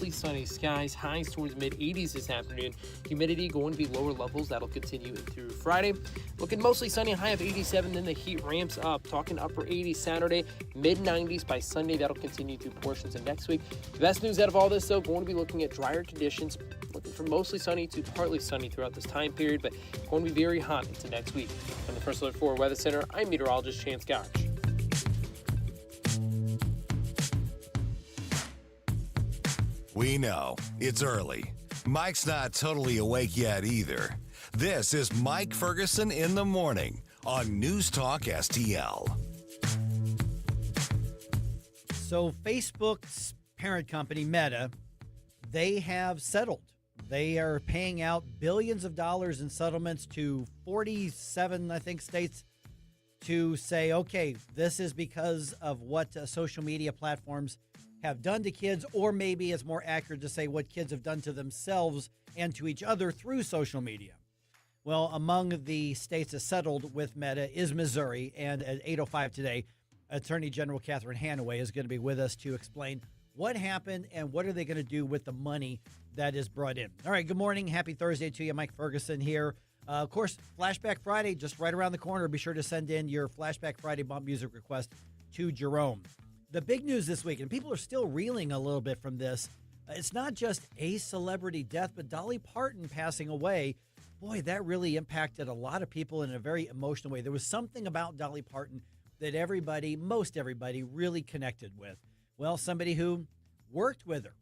mostly sunny skies, highs towards mid-80s this afternoon. Humidity going to be lower levels. That'll continue through Friday. Looking mostly sunny, high of 87, then the heat ramps up. Talking upper 80s Saturday, mid-90s by Sunday. That'll continue through portions of next week. The best news out of all this, though, going to be looking at drier conditions. Looking for mostly sunny to partly sunny throughout this time period, but going to be very hot into next week. From the First Alert 4 Weather Center, I'm meteorologist Chance Gotch. We know it's early. Mike's not totally awake yet either. This is Mike Ferguson in the morning on NewsTalkSTL. So Facebook's parent company, Meta, they have settled. They are paying out billions of dollars in settlements to 47, I think, states to say, okay, this is because of what social media platforms have done to kids, or maybe it's more accurate to say what kids have done to themselves and to each other through social media. Well, among the states that settled with Meta is Missouri, and at 8:05 today, Attorney General Catherine Hanaway is going to be with us to explain what happened and what are they going to do with the money that is brought in. All right, good morning. Happy Thursday to you. Mike Ferguson here. Of course, Flashback Friday just right around the corner. Be sure to send in your Flashback Friday bump music request to Jerome. The big news this week, and people are still reeling a little bit from this, it's not just a celebrity death, but Dolly Parton passing away. Boy, that really impacted a lot of people in a very emotional way. There was something about Dolly Parton that most everybody really connected with. Well, somebody who worked with her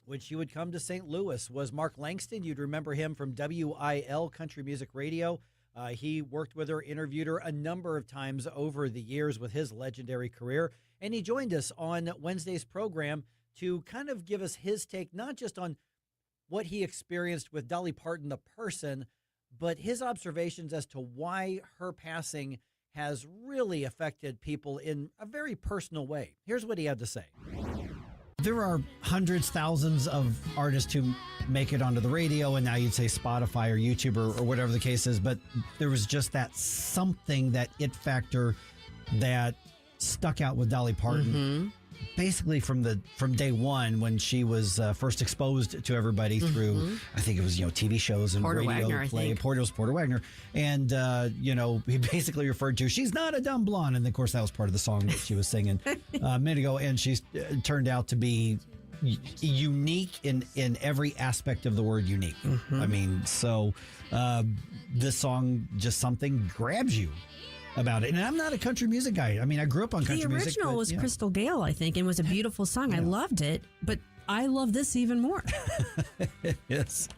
when she would come to St. Louis was Mark Langston. You'd remember him from WIL Country Music Radio. He worked with her, interviewed her a number of times over the years with his legendary career. And he joined us on Wednesday's program to kind of give us his take, not just on what he experienced with Dolly Parton, the person, but his observations as to why her passing has really affected people in a very personal way. Here's what he had to say. There are hundreds, thousands of artists who make it onto the radio, and now you'd say Spotify or YouTube or whatever the case is, but there was just that something, that it factor that stuck out with Dolly Parton. Basically from day one when she was first exposed to everybody through, I think it was, TV shows and radio Wagner, play. Porter Wagner. And, he basically referred to, she's not a dumb blonde. And of course, that was part of the song that she was singing a minute ago. And she's turned out to be unique in every aspect of the word unique. I mean, so this song, just something grabs you about it. And I'm not a country music guy. I mean, I grew up on country music. The original was Crystal Gale, I think, and was a beautiful song. Yeah. I loved it, but I love this even more. Yes.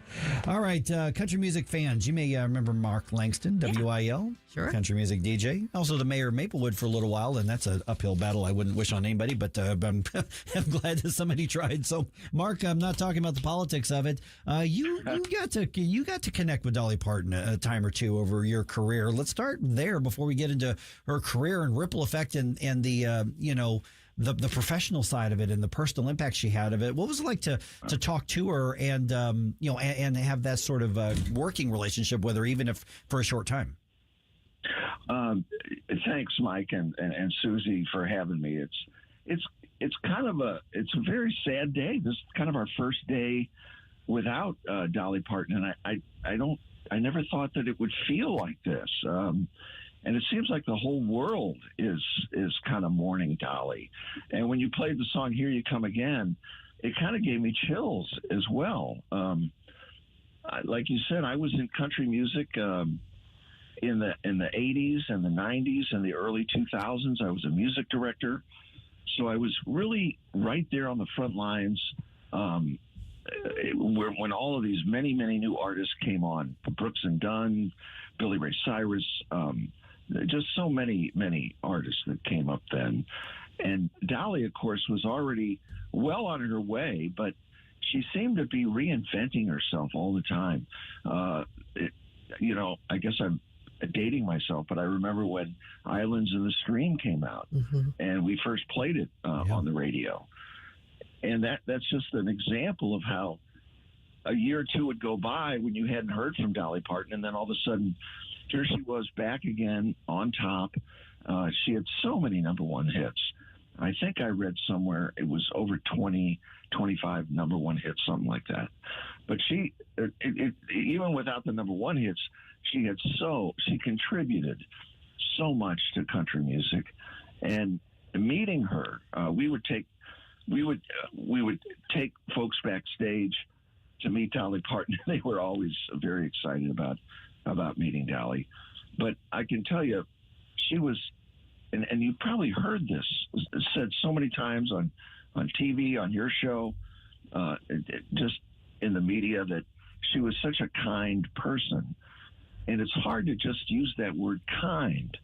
All right, country music fans, you may remember Mark Langston, WIL, sure. Country music DJ. Also the mayor of Maplewood for a little while, and that's an uphill battle I wouldn't wish on anybody, but I'm glad that somebody tried. So, Mark, I'm not talking about the politics of it. You got to connect with Dolly Parton a time or two over your career. Let's start there before we get into her career and ripple effect and the the professional side of it and the personal impact she had of it. What was it like to talk to her and and have that sort of working relationship with her, even if for a short time? Thanks, Mike and Susie, for having me. It's kind of a very sad day. This is kind of our first day without Dolly Parton, and I never thought that it would feel like this. And it seems like the whole world is kind of mourning Dolly. And when you played the song "Here You Come Again," it kind of gave me chills as well. Like you said, I was in country music in the 80s and the 90s and the early 2000s. I was a music director, so I was really right there on the front lines when all of these many new artists came on: Brooks and Dunn, Billy Ray Cyrus. Just so many artists that came up then. And Dolly, of course, was already well on her way, but she seemed to be reinventing herself all the time. I guess I'm dating myself, but I remember when Islands in the Stream came out, and we first played it on the radio. And that's just an example of how a year or two would go by when you hadn't heard from Dolly Parton, and then all of a sudden, here she was back again on top. She had so many number one hits. I think I read somewhere it was over 20, 25 number one hits, something like that. But even without the number one hits, she contributed so much to country music. And meeting her, we would take folks backstage to meet Dolly Parton. They were always very excited about meeting Dolly. But I can tell you, she was, and you probably heard this said so many times on TV, on your show, just in the media, that she was such a kind person. And it's hard to just use that word kind,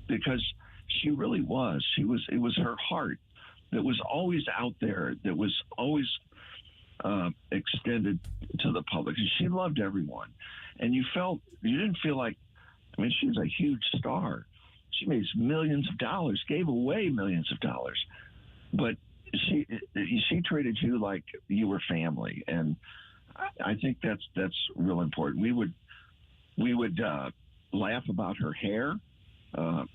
because she really was. It was her heart that was always out there, that was always extended to the public. And she loved everyone. And you didn't feel like, I mean, she was a huge star. She made millions of dollars, gave away millions of dollars. But she treated you like you were family. And I think that's real important. We would laugh about her hair. I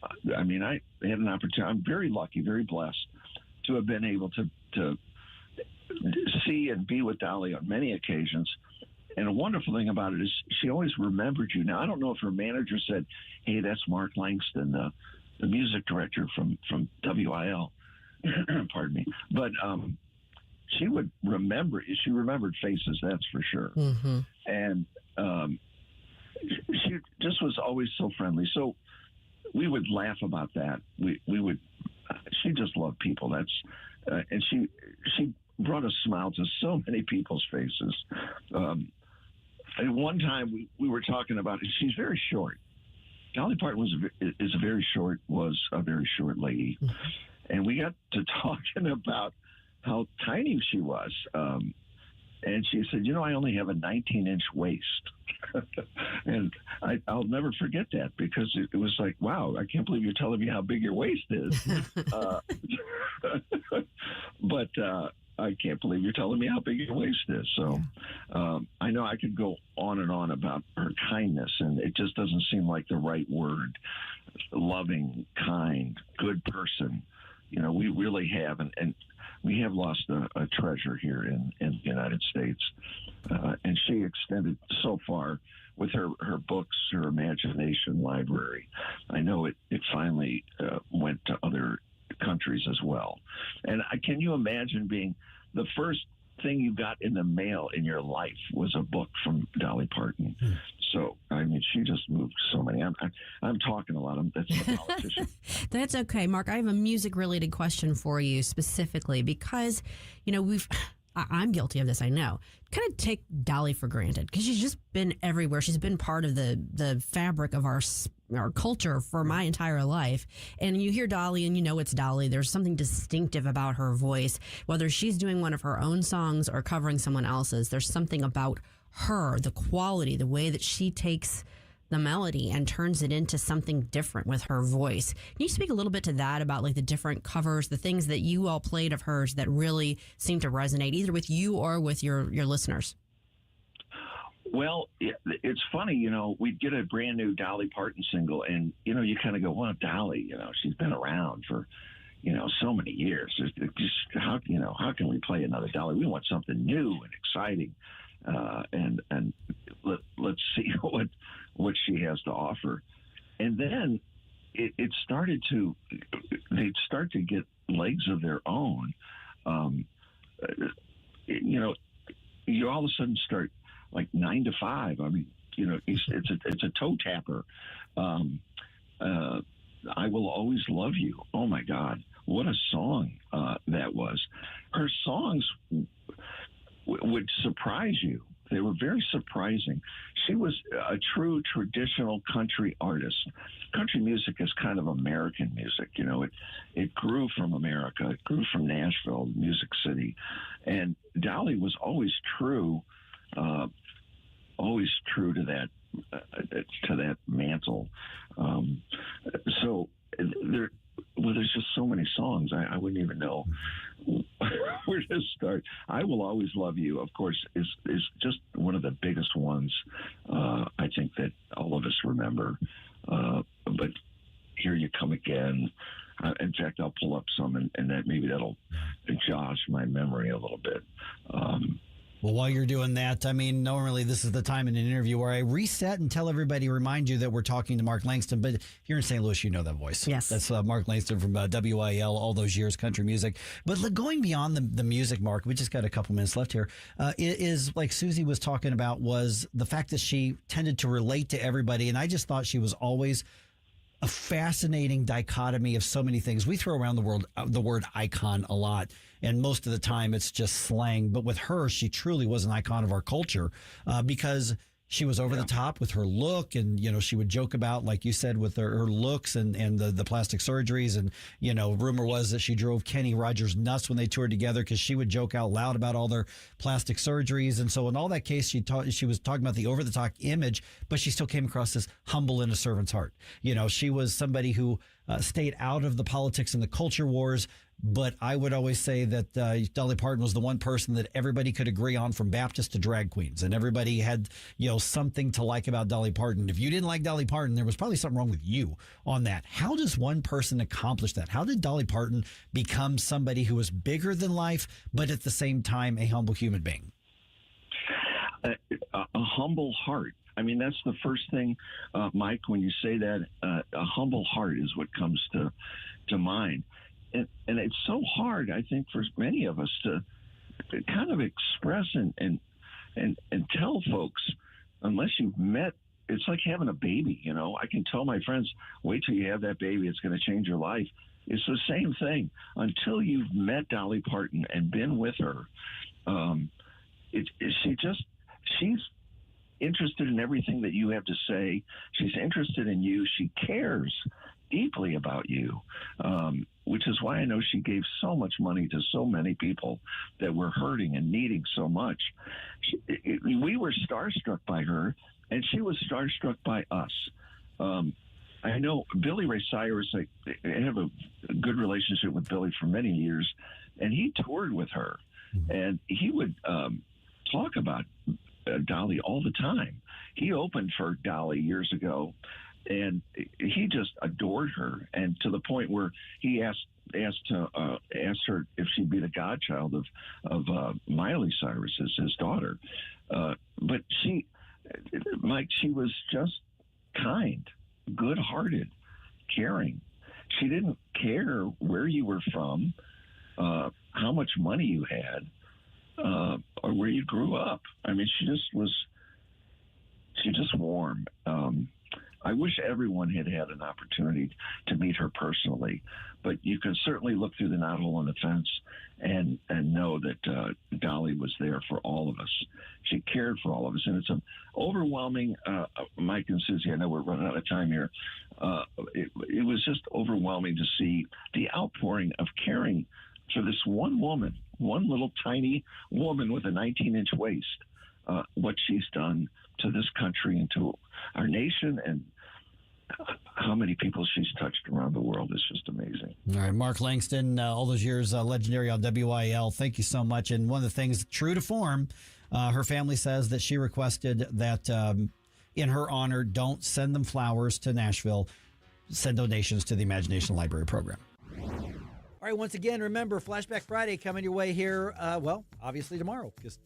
mean, I had an opportunity. I'm very lucky, very blessed to have been able to see and be with Dolly on many occasions. And a wonderful thing about it is she always remembered you. Now, I don't know if her manager said, "Hey, that's Mark Langston, the music director from WIL." Pardon me. But she would remember. She remembered faces, that's for sure. Mm-hmm. And she just was always so friendly. So we would laugh about that. We would. She just loved people. And she brought a smile to so many people's faces. And one time we were talking about it. She's very short. Dolly Parton was a very short lady, and we got to talking about how tiny she was. And she said, I only have a 19-inch waist. And I'll never forget that, because it was like, wow, I can't believe you're telling me how big your waist is. But I can't believe you're telling me how big your waist is. So I know I could go on and on about her kindness, and it just doesn't seem like the right word. Loving, kind, good person. We really have, and we have lost a treasure here in the United States. And she extended so far with her books, her imagination library. I know it finally went to other countries as well. And can you imagine being the first thing you got in the mail in your life was a book from Dolly Parton? So, I mean, she just moved so many. I'm talking a lot. That's a politician. That's okay, Mark. I have a music-related question for you specifically, because, I'm guilty of this, I know. Kind of take Dolly for granted, because she's just been everywhere. She's been part of the fabric of our culture for my entire life. And you hear Dolly and it's Dolly. There's something distinctive about her voice. Whether she's doing one of her own songs or covering someone else's, there's something about her, the quality, the way that she takes the melody and turns it into something different with her voice. Can you speak a little bit to that, about like the different covers, the things that you all played of hers that really seem to resonate either with you or with your listeners? Well, it's funny, we'd get a brand new Dolly Parton single, and, you kind of go, well, Dolly, she's been around for, so many years. Just how can we play another Dolly? We want something new and exciting. And let's see what she has to offer. And then they'd start to get legs of their own. You all of a sudden start like 9 to 5. I mean, it's a toe tapper. I Will Always Love You. Oh my God, what a song that was. Her songs would surprise you. They were very surprising. She was a true traditional country artist. Country music is kind of American music. It grew from America. It grew from Nashville, Music City. And Dolly was always true to that mantle. So there's just so many songs. I wouldn't even know where to start. I Will Always Love You, of course, is just one of the biggest ones. I think that all of us remember. But Here You Come Again, In fact, I'll pull up some, and that maybe that'll josh my memory a little bit. Well, while you're doing that, I mean, normally this is the time in an interview where I reset and tell everybody, remind you that we're talking to Mark Langston. But if you're in St. Louis, you know that voice. Yes. That's Mark Langston from WIL, all those years, country music. But going beyond the music, Mark, we just got a couple minutes left here, is like Susie was talking about, was the fact that she tended to relate to everybody. And I just thought she was always a fascinating dichotomy of so many things. We throw around the word icon a lot, and most of the time it's just slang. But with her, she truly was an icon of our culture because she was over the top with her look. And, she would joke about, like you said, with her looks and the plastic surgeries. And, rumor was that she drove Kenny Rogers nuts when they toured together because she would joke out loud about all their plastic surgeries. And so in all that case, she was talking about the over the top image, but she still came across as humble in a servant's heart. She was somebody who stayed out of the politics and the culture wars. But I would always say that Dolly Parton was the one person that everybody could agree on, from Baptist to drag queens. And everybody had, something to like about Dolly Parton. If you didn't like Dolly Parton, there was probably something wrong with you on that. How does one person accomplish that? How did Dolly Parton become somebody who was bigger than life, but at the same time a humble human being? A humble heart. I mean, that's the first thing, Mike, when you say that, a humble heart is what comes to mind. And it's so hard, I think, for many of us to kind of express and tell folks, unless you've met, it's like having a baby. I can tell my friends, wait till you have that baby, it's going to change your life. It's the same thing. Until you've met Dolly Parton and been with her, she's interested in everything that you have to say. She's interested in you. She cares deeply about you, which is why I know she gave so much money to so many people that were hurting and needing so much. We were starstruck by her, and she was starstruck by us. I know Billy Ray Cyrus, I have a good relationship with Billy for many years, and he toured with her, and he would talk about Dolly all the time. He opened for Dolly years ago, and he just adored her, and to the point where he asked her if she'd be the godchild of Miley Cyrus as his daughter. But Mike, she was just kind, good-hearted, caring. She didn't care where you were from, how much money you had, or where you grew up. I mean, she just warm. I wish everyone had an opportunity to meet her personally, but you can certainly look through the knothole on the fence and know that Dolly was there for all of us. She cared for all of us, and it's an overwhelming, Mike and Susie, I know we're running out of time here. It was just overwhelming to see the outpouring of caring for this one woman, one little tiny woman with a 19-inch waist, what she's done to this country and to our nation, and how many people she's touched around the world is just amazing. All right, Mark Langston, all those years legendary on WIL. Thank you so much. And one of the things, true to form, her family says that she requested that in her honor, don't send them flowers to Nashville, send donations to the Imagination Library program. All right, once again, remember, Flashback Friday coming your way here, obviously tomorrow, because,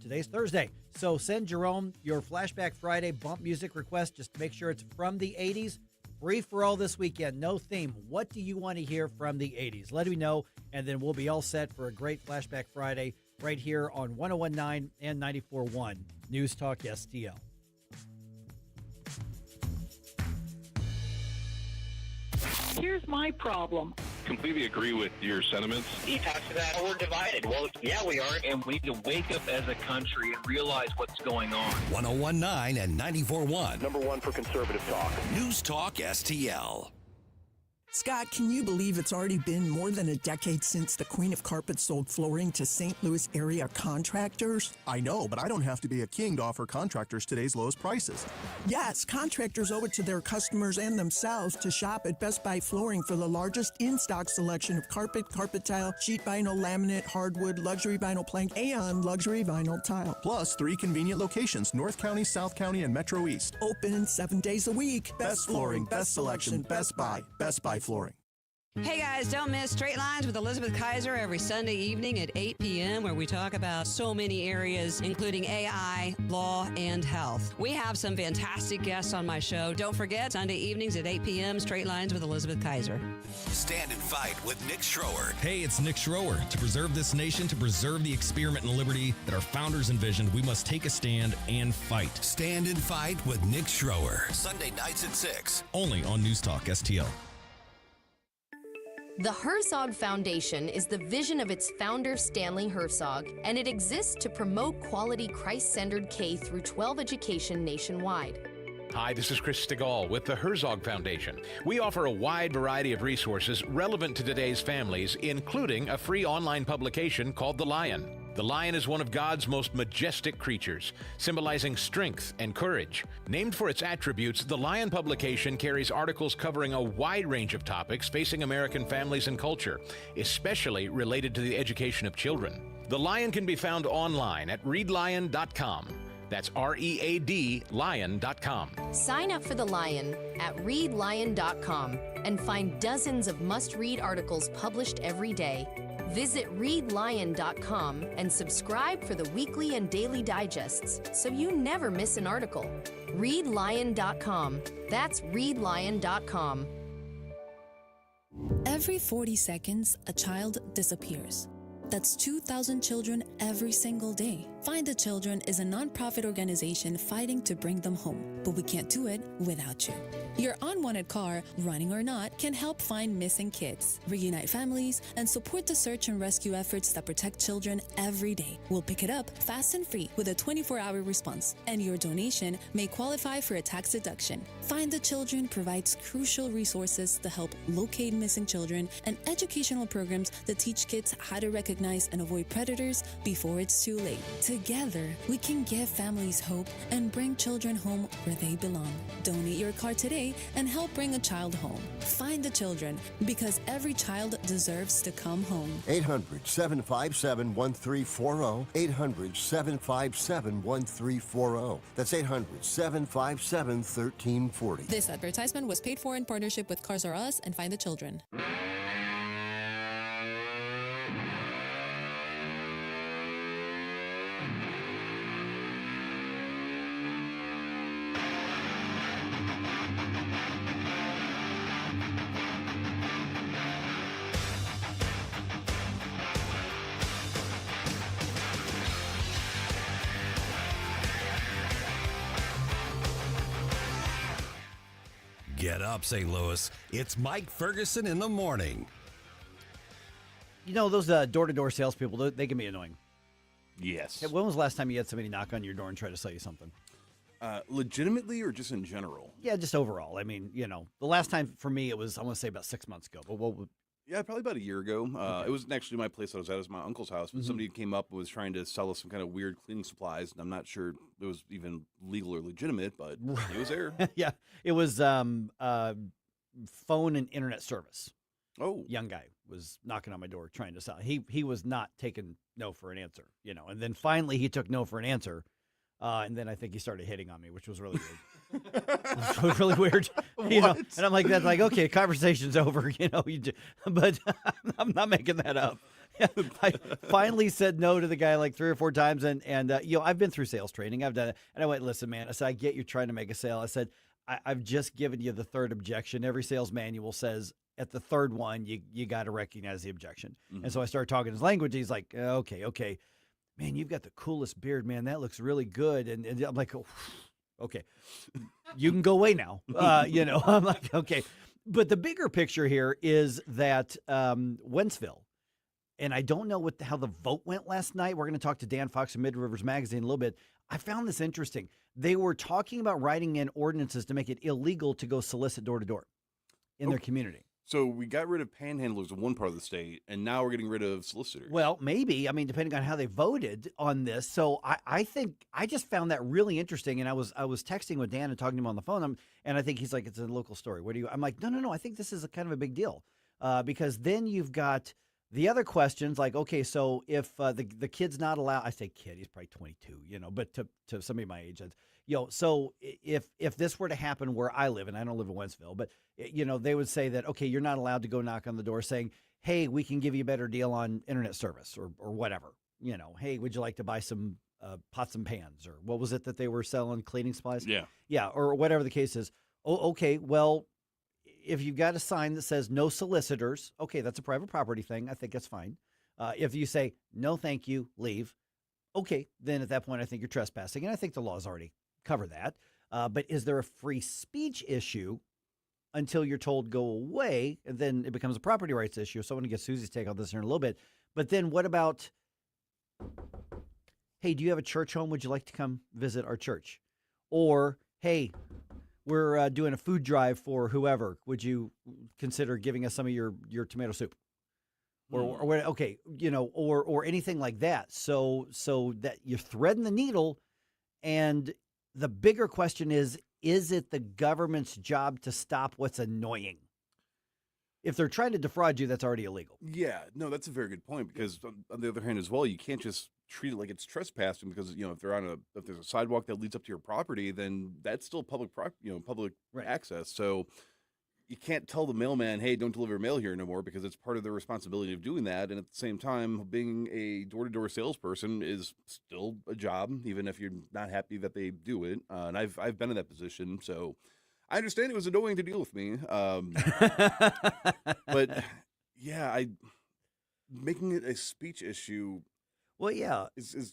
today's Thursday. So send Jerome your Flashback Friday bump music request. Just make sure it's from the 80s. Free for all this weekend. No theme. What do you want to hear from the 80s? Let me know, and then we'll be all set for a great Flashback Friday right here on 101.9 and 94.1 News Talk STL. Here's my problem. Completely agree with your sentiments. He talks about we're divided. Well, yeah, we are. And we need to wake up as a country and realize what's going on. 101.9 and 94.1. Number one for conservative talk. News Talk STL. Scott, can you believe it's already been more than a decade since the Queen of Carpet sold flooring to St. Louis area contractors? I know, but I don't have to be a king to offer contractors today's lowest prices. Yes, contractors owe it to their customers and themselves to shop at Best Buy Flooring for the largest in-stock selection of carpet, carpet tile, sheet vinyl, laminate, hardwood, luxury vinyl plank, and luxury vinyl tile. Plus 3 convenient locations, North County, South County, and Metro East. Open 7 days a week. Best flooring, best selection, Best Buy. Best Buy Flooring. Hey guys, don't miss Straight Lines with Elizabeth Kaiser every Sunday evening at 8 p.m. where we talk about so many areas, including AI, law, and health. We have some fantastic guests on my show. Don't forget, Sunday evenings at 8 p.m., Straight Lines with Elizabeth Kaiser. Stand and Fight with Nick Schroer. Hey, it's Nick Schroer. To preserve this nation, to preserve the experiment in liberty that our founders envisioned, we must take a stand and fight. Stand and Fight with Nick Schroer. Sunday nights at 6. Only on NewsTalkSTL. The Herzog Foundation is the vision of its founder, Stanley Herzog, and it exists to promote quality Christ-centered K-12 education nationwide. Hi, this is Chris Stegall with the Herzog Foundation. We offer a wide variety of resources relevant to today's families, including a free online publication called The Lion. The lion is one of God's most majestic creatures, symbolizing strength and courage. Named for its attributes, the Lion publication carries articles covering a wide range of topics facing American families and culture, especially related to the education of children. The Lion can be found online at readlion.com. That's READ lion.com. Sign up for The Lion at readlion.com and find dozens of must-read articles published every day. Visit readlion.com and subscribe for the weekly and daily digests so you never miss an article. Readlion.com. That's readlion.com. Every 40 seconds, a child disappears. That's 2,000 children every single day. Find the Children is a nonprofit organization fighting to bring them home, but we can't do it without you. Your unwanted car, running or not, can help find missing kids, reunite families, and support the search and rescue efforts that protect children every day. We'll pick it up fast and free with a 24-hour response, and your donation may qualify for a tax deduction. Find the Children provides crucial resources to help locate missing children and educational programs that teach kids how to recognize and avoid predators before it's too late. Together, we can give families hope and bring children home where they belong. Donate your car today and help bring a child home. Find the Children, because every child deserves to come home. 800-757-1340. 800-757-1340. That's 800-757-1340. This advertisement was paid for in partnership with Cars R Us and Find the Children. Get up, St. Louis. It's Mike Ferguson in the morning. You know, those door-to-door salespeople, they can be annoying. Yes. Hey, when was the last time you had somebody knock on your door and try to sell you something? Legitimately or just in general? Yeah, just overall. I mean, you know, the last time for me it was, I want to say about 6 months ago. But Yeah, probably about a year ago. It wasn't actually my place I was at. It was my uncle's house. But somebody came up and was trying to sell us some kind of weird cleaning supplies. And I'm not sure it was even legal or legitimate, but it was there. Yeah, it was phone and internet service. Oh. Young guy was knocking on my door trying to sell. He was not taking no for an answer, you know. And then finally he took no for an answer. And then I think he started hitting on me, which was really weird. It was really weird, you know. And I'm like, that's like, okay, conversation's over, you know. But I'm not making that up. I finally said no to the guy like 3 or 4 times, and you know, I've been through sales training. I've done it, and I went, listen, man. I said, I get you're trying to make a sale. I said, I've just given you the third objection. Every sales manual says at the third one, you got to recognize the objection. Mm-hmm. And so I started talking his language. He's like, okay. Man, you've got the coolest beard, man. That looks really good. And I'm like, oh, okay, you can go away now. You know, I'm like, okay. But the bigger picture here is that Wentzville, and I don't know how the vote went last night. We're going to talk to Dan Fox of Mid Rivers Magazine in a little bit. I found this interesting. They were talking about writing in ordinances to make it illegal to go solicit door to door in their community. So we got rid of panhandlers in one part of the state, and now we're getting rid of solicitors. Well, maybe. I mean, depending on how they voted on this. So I think I just found that really interesting. And I was texting with Dan and talking to him on the phone, and I think he's like, it's a local story. I'm like, no. I think this is a kind of a big deal because then you've got The other questions, like, okay, so if the kid's not allowed, I say kid, he's probably 22, but to somebody my age, so if this were to happen where I live, and I don't live in Wentzville, but, they would say that, okay, you're not allowed to go knock on the door saying, hey, we can give you a better deal on internet service or whatever. Hey, would you like to buy some pots and pans, or what was it that they were selling, cleaning supplies? Yeah, or whatever the case is. Oh, okay, well, if you've got a sign that says no solicitors, okay, that's a private property thing. I think that's fine. If you say no, thank you, leave, okay, then at that point I think you're trespassing, and I think the laws already cover that. But is there a free speech issue until you're told go away, and then it becomes a property rights issue? So I want to get Susie's take on this here in a little bit. But then what about, hey, do you have a church home? Would you like to come visit our church? Or, hey, we're doing a food drive for whoever. Would you consider giving us some of your tomato soup? Or okay, or anything like that. So that you're threading the needle. And the bigger question is it the government's job to stop what's annoying? If they're trying to defraud you, that's already illegal. Yeah, no, that's a very good point, because on the other hand as well, you can't just treat it like it's trespassing, because if there's a sidewalk that leads up to your property, then that's still public access. So you can't tell the mailman, hey, don't deliver mail here no more, because it's part of their responsibility of doing that. And at the same time, being a door-to-door salesperson is still a job, even if you're not happy that they do it. And I've been in that position, so I understand it was annoying to deal with me. But yeah, making it a speech issue. Well, yeah, it's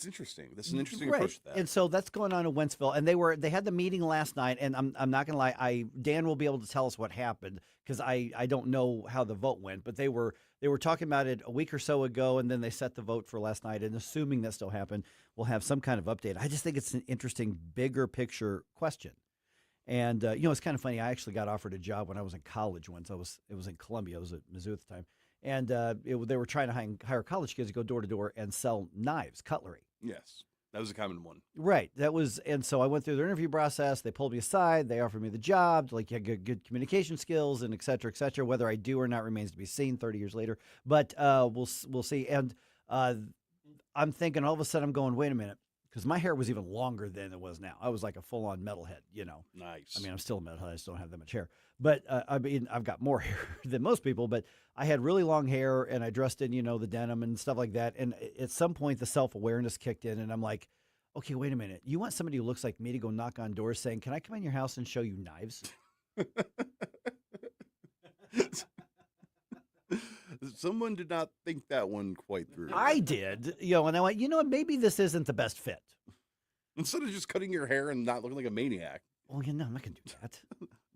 interesting. That's an interesting approach to that. And so that's going on in Wentzville, and they had the meeting last night. And I'm not gonna lie, Dan will be able to tell us what happened, because I don't know how the vote went, but they were talking about it a week or so ago, and then they set the vote for last night. And assuming that still happened, we'll have some kind of update. I just think it's an interesting, bigger picture question. And it's kind of funny. I actually got offered a job when I was in college once. It was in Columbia. I was at Mizzou at the time. And they were trying to hire college kids to go door to door and sell knives, cutlery. Yes, that was a common one. Right. And so I went through their interview process. They pulled me aside. They offered me the job. Like, you have good communication skills, and et cetera, et cetera. Whether I do or not remains to be seen 30 years later. But we'll see. And I'm thinking, all of a sudden, I'm going, wait a minute. Because my hair was even longer than it was now. I was like a full-on metalhead, Nice. I mean, I'm still a metalhead. I just don't have that much hair. But, I've got more hair than most people. But I had really long hair, and I dressed in, the denim and stuff like that. And at some point, the self-awareness kicked in, and I'm like, okay, wait a minute. You want somebody who looks like me to go knock on doors saying, can I come in your house and show you knives? Someone did not think that one quite through. I did, and I went, what, maybe this isn't the best fit. Instead of just cutting your hair and not looking like a maniac. Oh, I'm not going to do that.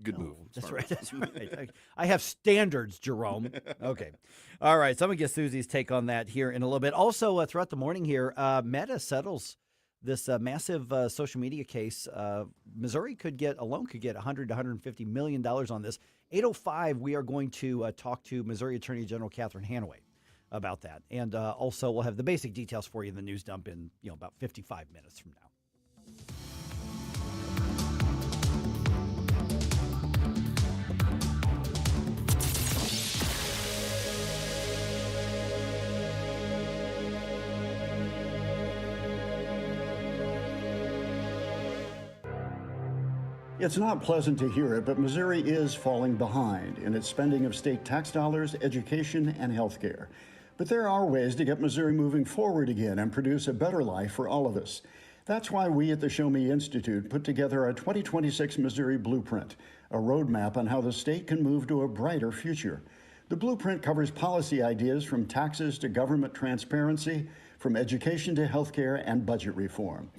Good move. That's right. That's right. I have standards, Jerome. Okay. All right. So I'm going to get Susie's take on that here in a little bit. Also, throughout the morning here, Meta settles this massive social media case. Missouri could get $100 to $150 million on this. 8:05, we are going to talk to Missouri Attorney General Catherine Hanaway about that. And also, we'll have the basic details for you in the news dump in about 55 minutes from now. It's not pleasant to hear it, but Missouri is falling behind in its spending of state tax dollars, education, and health care. But there are ways to get Missouri moving forward again and produce a better life for all of us. That's why we at the Show Me Institute put together a 2026 Missouri Blueprint, a roadmap on how the state can move to a brighter future. The blueprint covers policy ideas from taxes to government transparency, from education to health care and budget reform.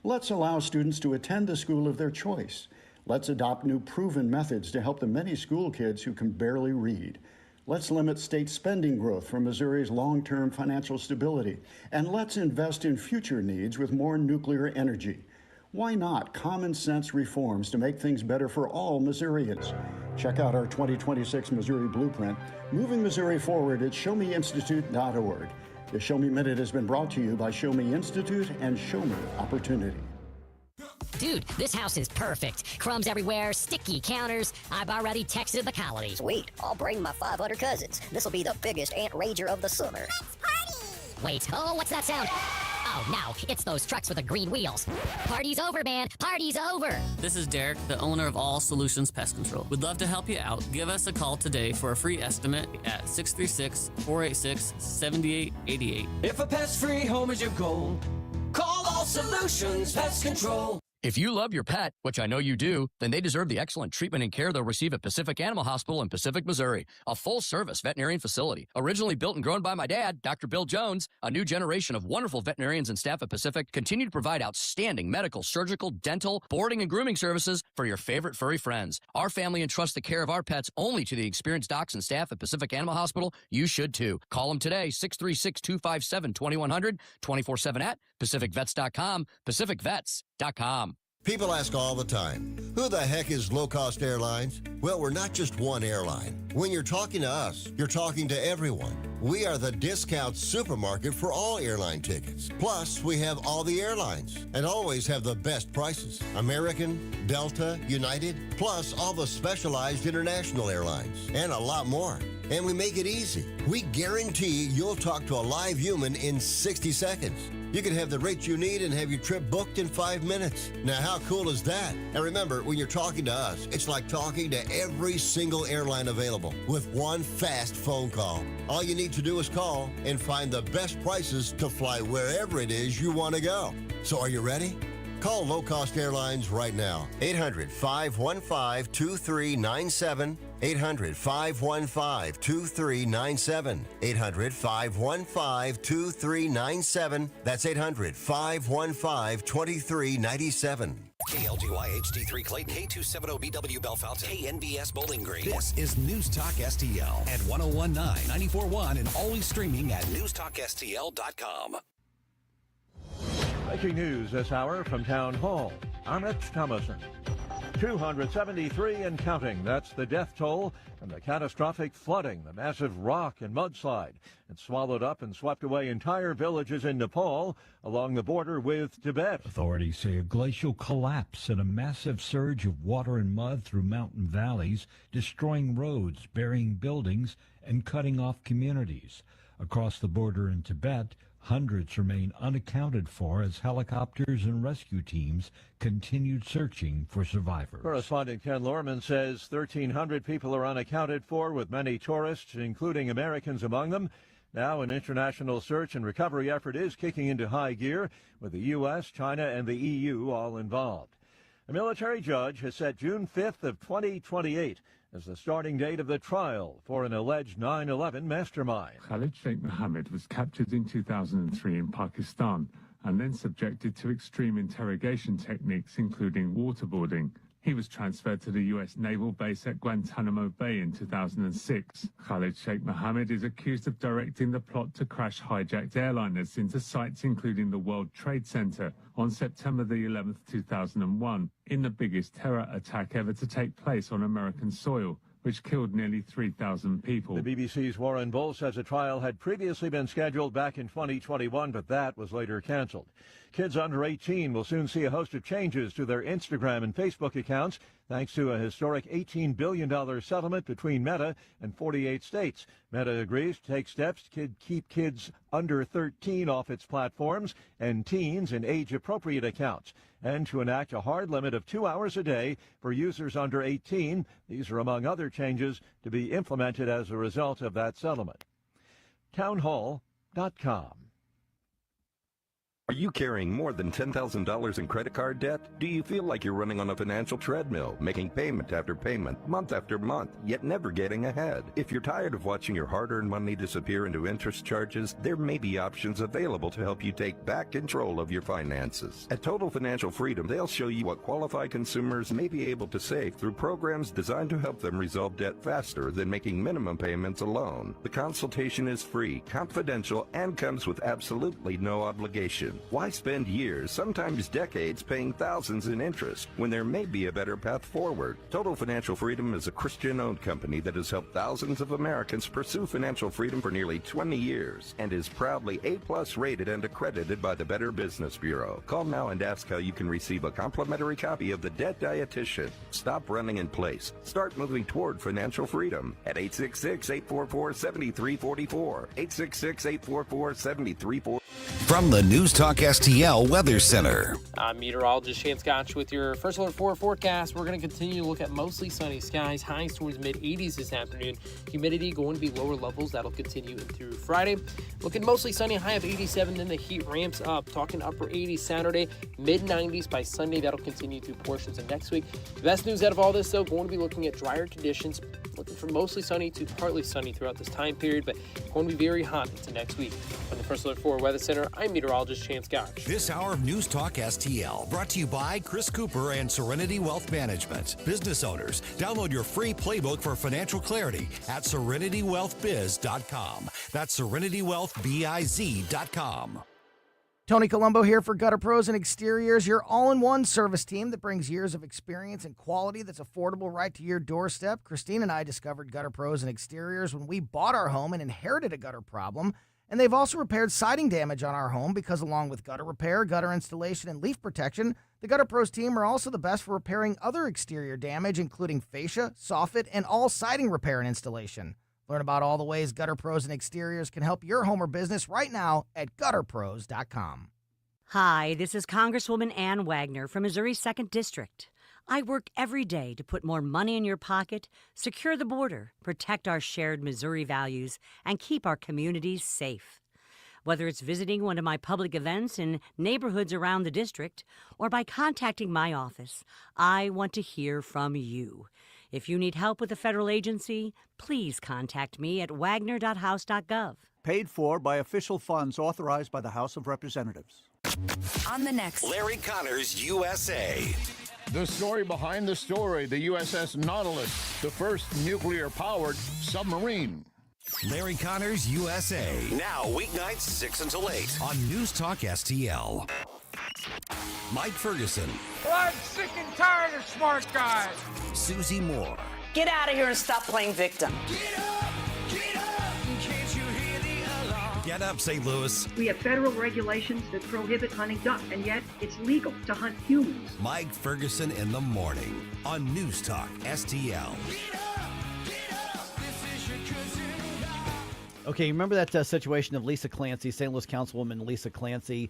Let's allow students to attend the school of their choice. Let's adopt new proven methods to help the many school kids who can barely read. Let's limit state spending growth for Missouri's long-term financial stability. And let's invest in future needs with more nuclear energy. Why not common sense reforms to make things better for all Missourians? Check out our 2026 Missouri Blueprint, moving Missouri forward at showmeinstitute.org. The Show Me Minute has been brought to you by Show Me Institute and Show Me Opportunity. Dude, this house is perfect. Crumbs everywhere, sticky counters. I've already texted the colonies. Sweet. I'll bring my 500 cousins. This'll be the biggest ant rager of the summer. Let's party! Wait, what's that sound? Oh, no, it's those trucks with the green wheels. Party's over, man. Party's over. This is Derek, the owner of All Solutions Pest Control. We'd love to help you out. Give us a call today for a free estimate at 636-486-7888. If a pest-free home is your goal, call All Solutions Pest Control. If you love your pet, which I know you do, then they deserve the excellent treatment and care they'll receive at Pacific Animal Hospital in Pacific, Missouri, a full-service veterinarian facility. Originally built and grown by my dad, Dr. Bill Jones, a new generation of wonderful veterinarians and staff at Pacific continue to provide outstanding medical, surgical, dental, boarding, and grooming services for your favorite furry friends. Our family entrusts the care of our pets only to the experienced docs and staff at Pacific Animal Hospital. You should too. Call them today, 636-257-2100, 24/7 at PacificVets.com, PacificVets.com. People ask all the time, who the heck is Low Cost Airlines? Well, we're not just one airline. When you're talking to us, you're talking to everyone. We are the discount supermarket for all airline tickets. Plus, we have all the airlines and always have the best prices. American, Delta, United, plus all the specialized international airlines and a lot more. And we make it easy. We guarantee you'll talk to a live human in 60 seconds. You can have the rates you need and have your trip booked in 5 minutes. Now, how cool is that? And remember, when you're talking to us, it's like talking to every single airline available with one fast phone call. All you need to do is call and find the best prices to fly wherever it is you want to go. So are you ready? Call Low Cost Airlines right now. 800-515-2397. 800-515-2397. 800-515-2397. That's 800-515-2397. KLGY HD3 Clayton, K270BW Bellefonte, KNBS Bowling Green. This is News Talk STL at 1019, 94.1, and always streaming at NewsTalkSTL.com. Breaking news this hour from Town Hall. I'm Rich Thomason. 273 and counting. That's the death toll from the catastrophic flooding, the massive rock and mudslide. It swallowed up and swept away entire villages in Nepal along the border with Tibet. Authorities say a glacial collapse and a massive surge of water and mud through mountain valleys, destroying roads, burying buildings, and cutting off communities. Across the border in Tibet, hundreds remain unaccounted for as helicopters and rescue teams continued searching for survivors. Correspondent Ken Lorman says 1,300 people are unaccounted for, with many tourists, including Americans, among them. Now an international search and recovery effort is kicking into high gear, with the U.S., China, and the EU all involved. A military judge has set June 5th of 2028 as the starting date of the trial for an alleged 9/11 mastermind. Khalid Sheikh Mohammed was captured in 2003 in Pakistan and then subjected to extreme interrogation techniques, including waterboarding. He was transferred to the U.S. naval base at Guantanamo Bay in 2006. Khalid Sheikh Mohammed is accused of directing the plot to crash hijacked airliners into sites including the World Trade Center on September the 11th, 2001, in the biggest terror attack ever to take place on American soil, which killed nearly 3,000 people. The BBC's Warren Bull says a trial had previously been scheduled back in 2021, but that was later canceled. Kids under 18 will soon see a host of changes to their Instagram and Facebook accounts, thanks to a historic $18 billion settlement between Meta and 48 states. Meta agrees to take steps to keep kids under 13 off its platforms and teens in age-appropriate accounts, and to enact a hard limit of 2 hours a day for users under 18. These are among other changes to be implemented as a result of that settlement. Townhall.com. Are you carrying more than $10,000 in credit card debt? Do you feel like you're running on a financial treadmill, making payment after payment, month after month, yet never getting ahead? If you're tired of watching your hard-earned money disappear into interest charges, there may be options available to help you take back control of your finances. At Total Financial Freedom, they'll show you what qualified consumers may be able to save through programs designed to help them resolve debt faster than making minimum payments alone. The consultation is free, confidential, and comes with absolutely no obligation. return. Why spend years, sometimes decades, paying thousands in interest when there may be a better path forward? Total Financial Freedom is a Christian-owned company that has helped thousands of Americans pursue financial freedom for nearly 20 years and is proudly A-plus rated and accredited by the Better Business Bureau. Call now and ask how you can receive a complimentary copy of The Debt Dietitian. Stop running in place. Start moving toward financial freedom at 866-844-7344. 866-844-7344. From the News Talk STL Weather Center. I'm meteorologist Shane Scotch with your First Alert 4 forecast. We're going to continue to look at mostly sunny skies, highs towards mid-80s this afternoon. Humidity going to be lower levels. That'll continue through Friday. Looking mostly sunny, high of 87, then the heat ramps up. Talking upper 80s Saturday, mid-90s by Sunday. That'll continue through portions of next week. The best news out of all this, though, going to be looking at drier conditions. Looking for mostly sunny to partly sunny throughout this time period, but going to be very hot into next week. On the First Alert 4 Weather Center, I'm meteorologist Chance Scotch. This hour of News Talk STL brought to you by Chris Cooper and Serenity Wealth Management. Business owners, download your free playbook for financial clarity at SerenityWealthBiz.com. That's SerenityWealthBiz.com. Tony Colombo here for Gutter Pros and Exteriors, your all-in-one service team that brings years of experience and quality that's affordable right to your doorstep. Christine and I discovered Gutter Pros and Exteriors when we bought our home and inherited a gutter problem. And they've also repaired siding damage on our home because along with gutter repair, gutter installation, and leaf protection, the Gutter Pros team are also the best for repairing other exterior damage, including fascia, soffit, and all siding repair and installation. Learn about all the ways Gutter Pros and Exteriors can help your home or business right now at gutterpros.com. Hi, this is Congresswoman Ann Wagner from Missouri's 2nd District. I work every day to put more money in your pocket, secure the border, protect our shared Missouri values, and keep our communities safe. Whether it's visiting one of my public events in neighborhoods around the district or by contacting my office, I want to hear from you. If you need help with a federal agency, please contact me at wagner.house.gov. Paid for by official funds authorized by the House of Representatives. On the next Larry Connors USA. The story behind the story, the USS Nautilus, the first nuclear-powered submarine. Larry Connors USA. Now, weeknights 6 until 8 on News Talk STL. Mike Ferguson. I'm sick and tired of smart guys. Susie Moore. Get out of here and stop playing victim. Get up, can't you hear the alarm? Get up, St. Louis. We have federal regulations that prohibit hunting duck, and yet it's legal to hunt humans. Mike Ferguson in the morning on News Talk STL. Okay, remember that situation of Lisa Clancy, St. Louis Councilwoman Lisa Clancy,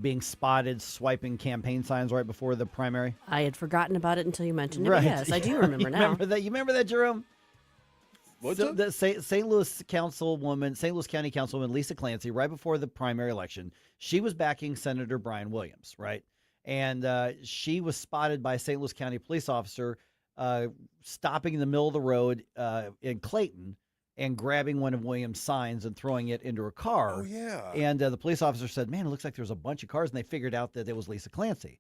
being spotted swiping campaign signs right before the primary? I had forgotten about it until you mentioned it. Right. Yes, I do remember now. You remember that, Jerome? What's so the St. Louis Councilwoman, St. Louis County Councilwoman Lisa Clancy, right before the primary election, she was backing Senator Brian Williams, right? And she was spotted by a St. Louis County police officer stopping in the middle of the road in Clayton and grabbing one of Williams' signs and throwing it into her car. Oh, yeah. And the police officer said, man, it looks like there's a bunch of cars. And they figured out that it was Lisa Clancy.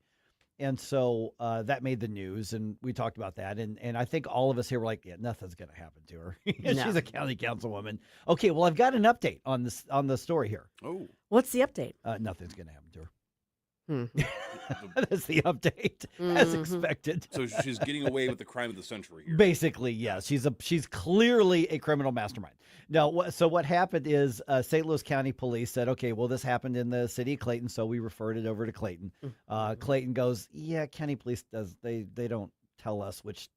And so that made the news, and we talked about that. And I think all of us here were like, yeah, nothing's going to happen to her. She's a county councilwoman. Okay, well, I've got an update on the story here. Oh. What's the update? Nothing's going to happen to her. That's the update, as expected. So she's getting away with the crime of the century here. Basically, yes. She's clearly a criminal mastermind. No, so what happened is St. Louis County Police said, okay, well, this happened in the city of Clayton, so we referred it over to Clayton. Clayton goes, yeah, county police they don't tell us which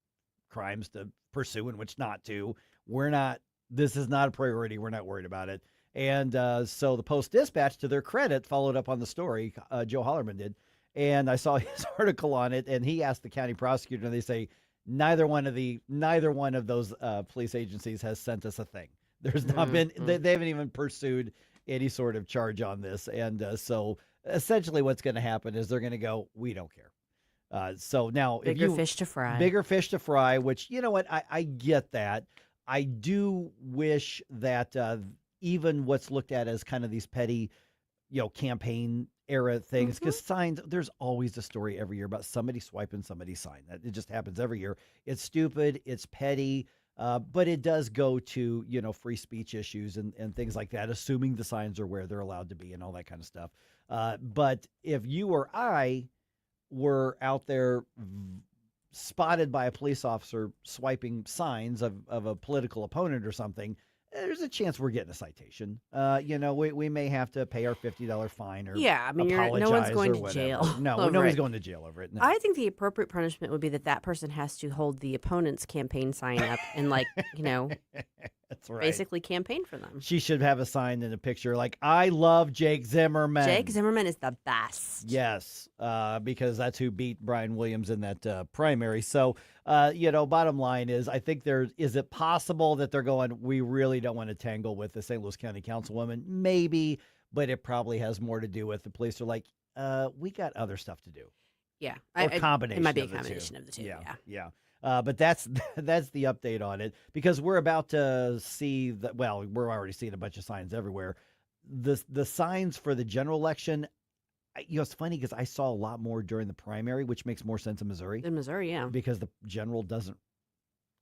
crimes to pursue and which not to. This is not a priority. We're not worried about it. And so the Post-Dispatch, to their credit, followed up on the story. Joe Hollerman did. And I saw his article on it, and he asked the county prosecutor, and they say, neither one of those police agencies has sent us a thing. There's not been, they haven't even pursued any sort of charge on this. And so essentially what's going to happen is they're going to go, we don't care. So now, bigger fish to fry, which, you know what, I get that. I do wish that even what's looked at as kind of these petty, campaign era things, because signs, there's always a story every year about somebody swiping somebody's sign. It just happens every year. It's stupid, it's petty, but it does go to, free speech issues and things like that, assuming the signs are where they're allowed to be and all that kind of stuff. But if you or I were out there spotted by a police officer swiping signs of a political opponent or something, there's a chance we're getting a citation. We may have to pay our $50 fine or apologize no one's going or to whatever. jail. No, nobody's going to jail over it. No. I think the appropriate punishment would be that person has to hold the opponent's campaign sign up and That's right. basically campaign for them. She should have a sign and a picture like, I love Jake Zimmerman. Jake Zimmerman is the best. Yes, because that's who beat Brian Williams in that primary. So, bottom line is, I think is it possible that they're going, we really don't want to tangle with the St. Louis County Councilwoman? Maybe, but it probably has more to do with the police are like, we got other stuff to do. Yeah. Or combination. It might be a of the combination of the two. Yeah. But that's the update on it, because we're about to see we're already seeing a bunch of signs everywhere. The signs for the general election, it's funny because I saw a lot more during the primary, which makes more sense in Missouri. In Missouri, yeah. Because the general doesn't.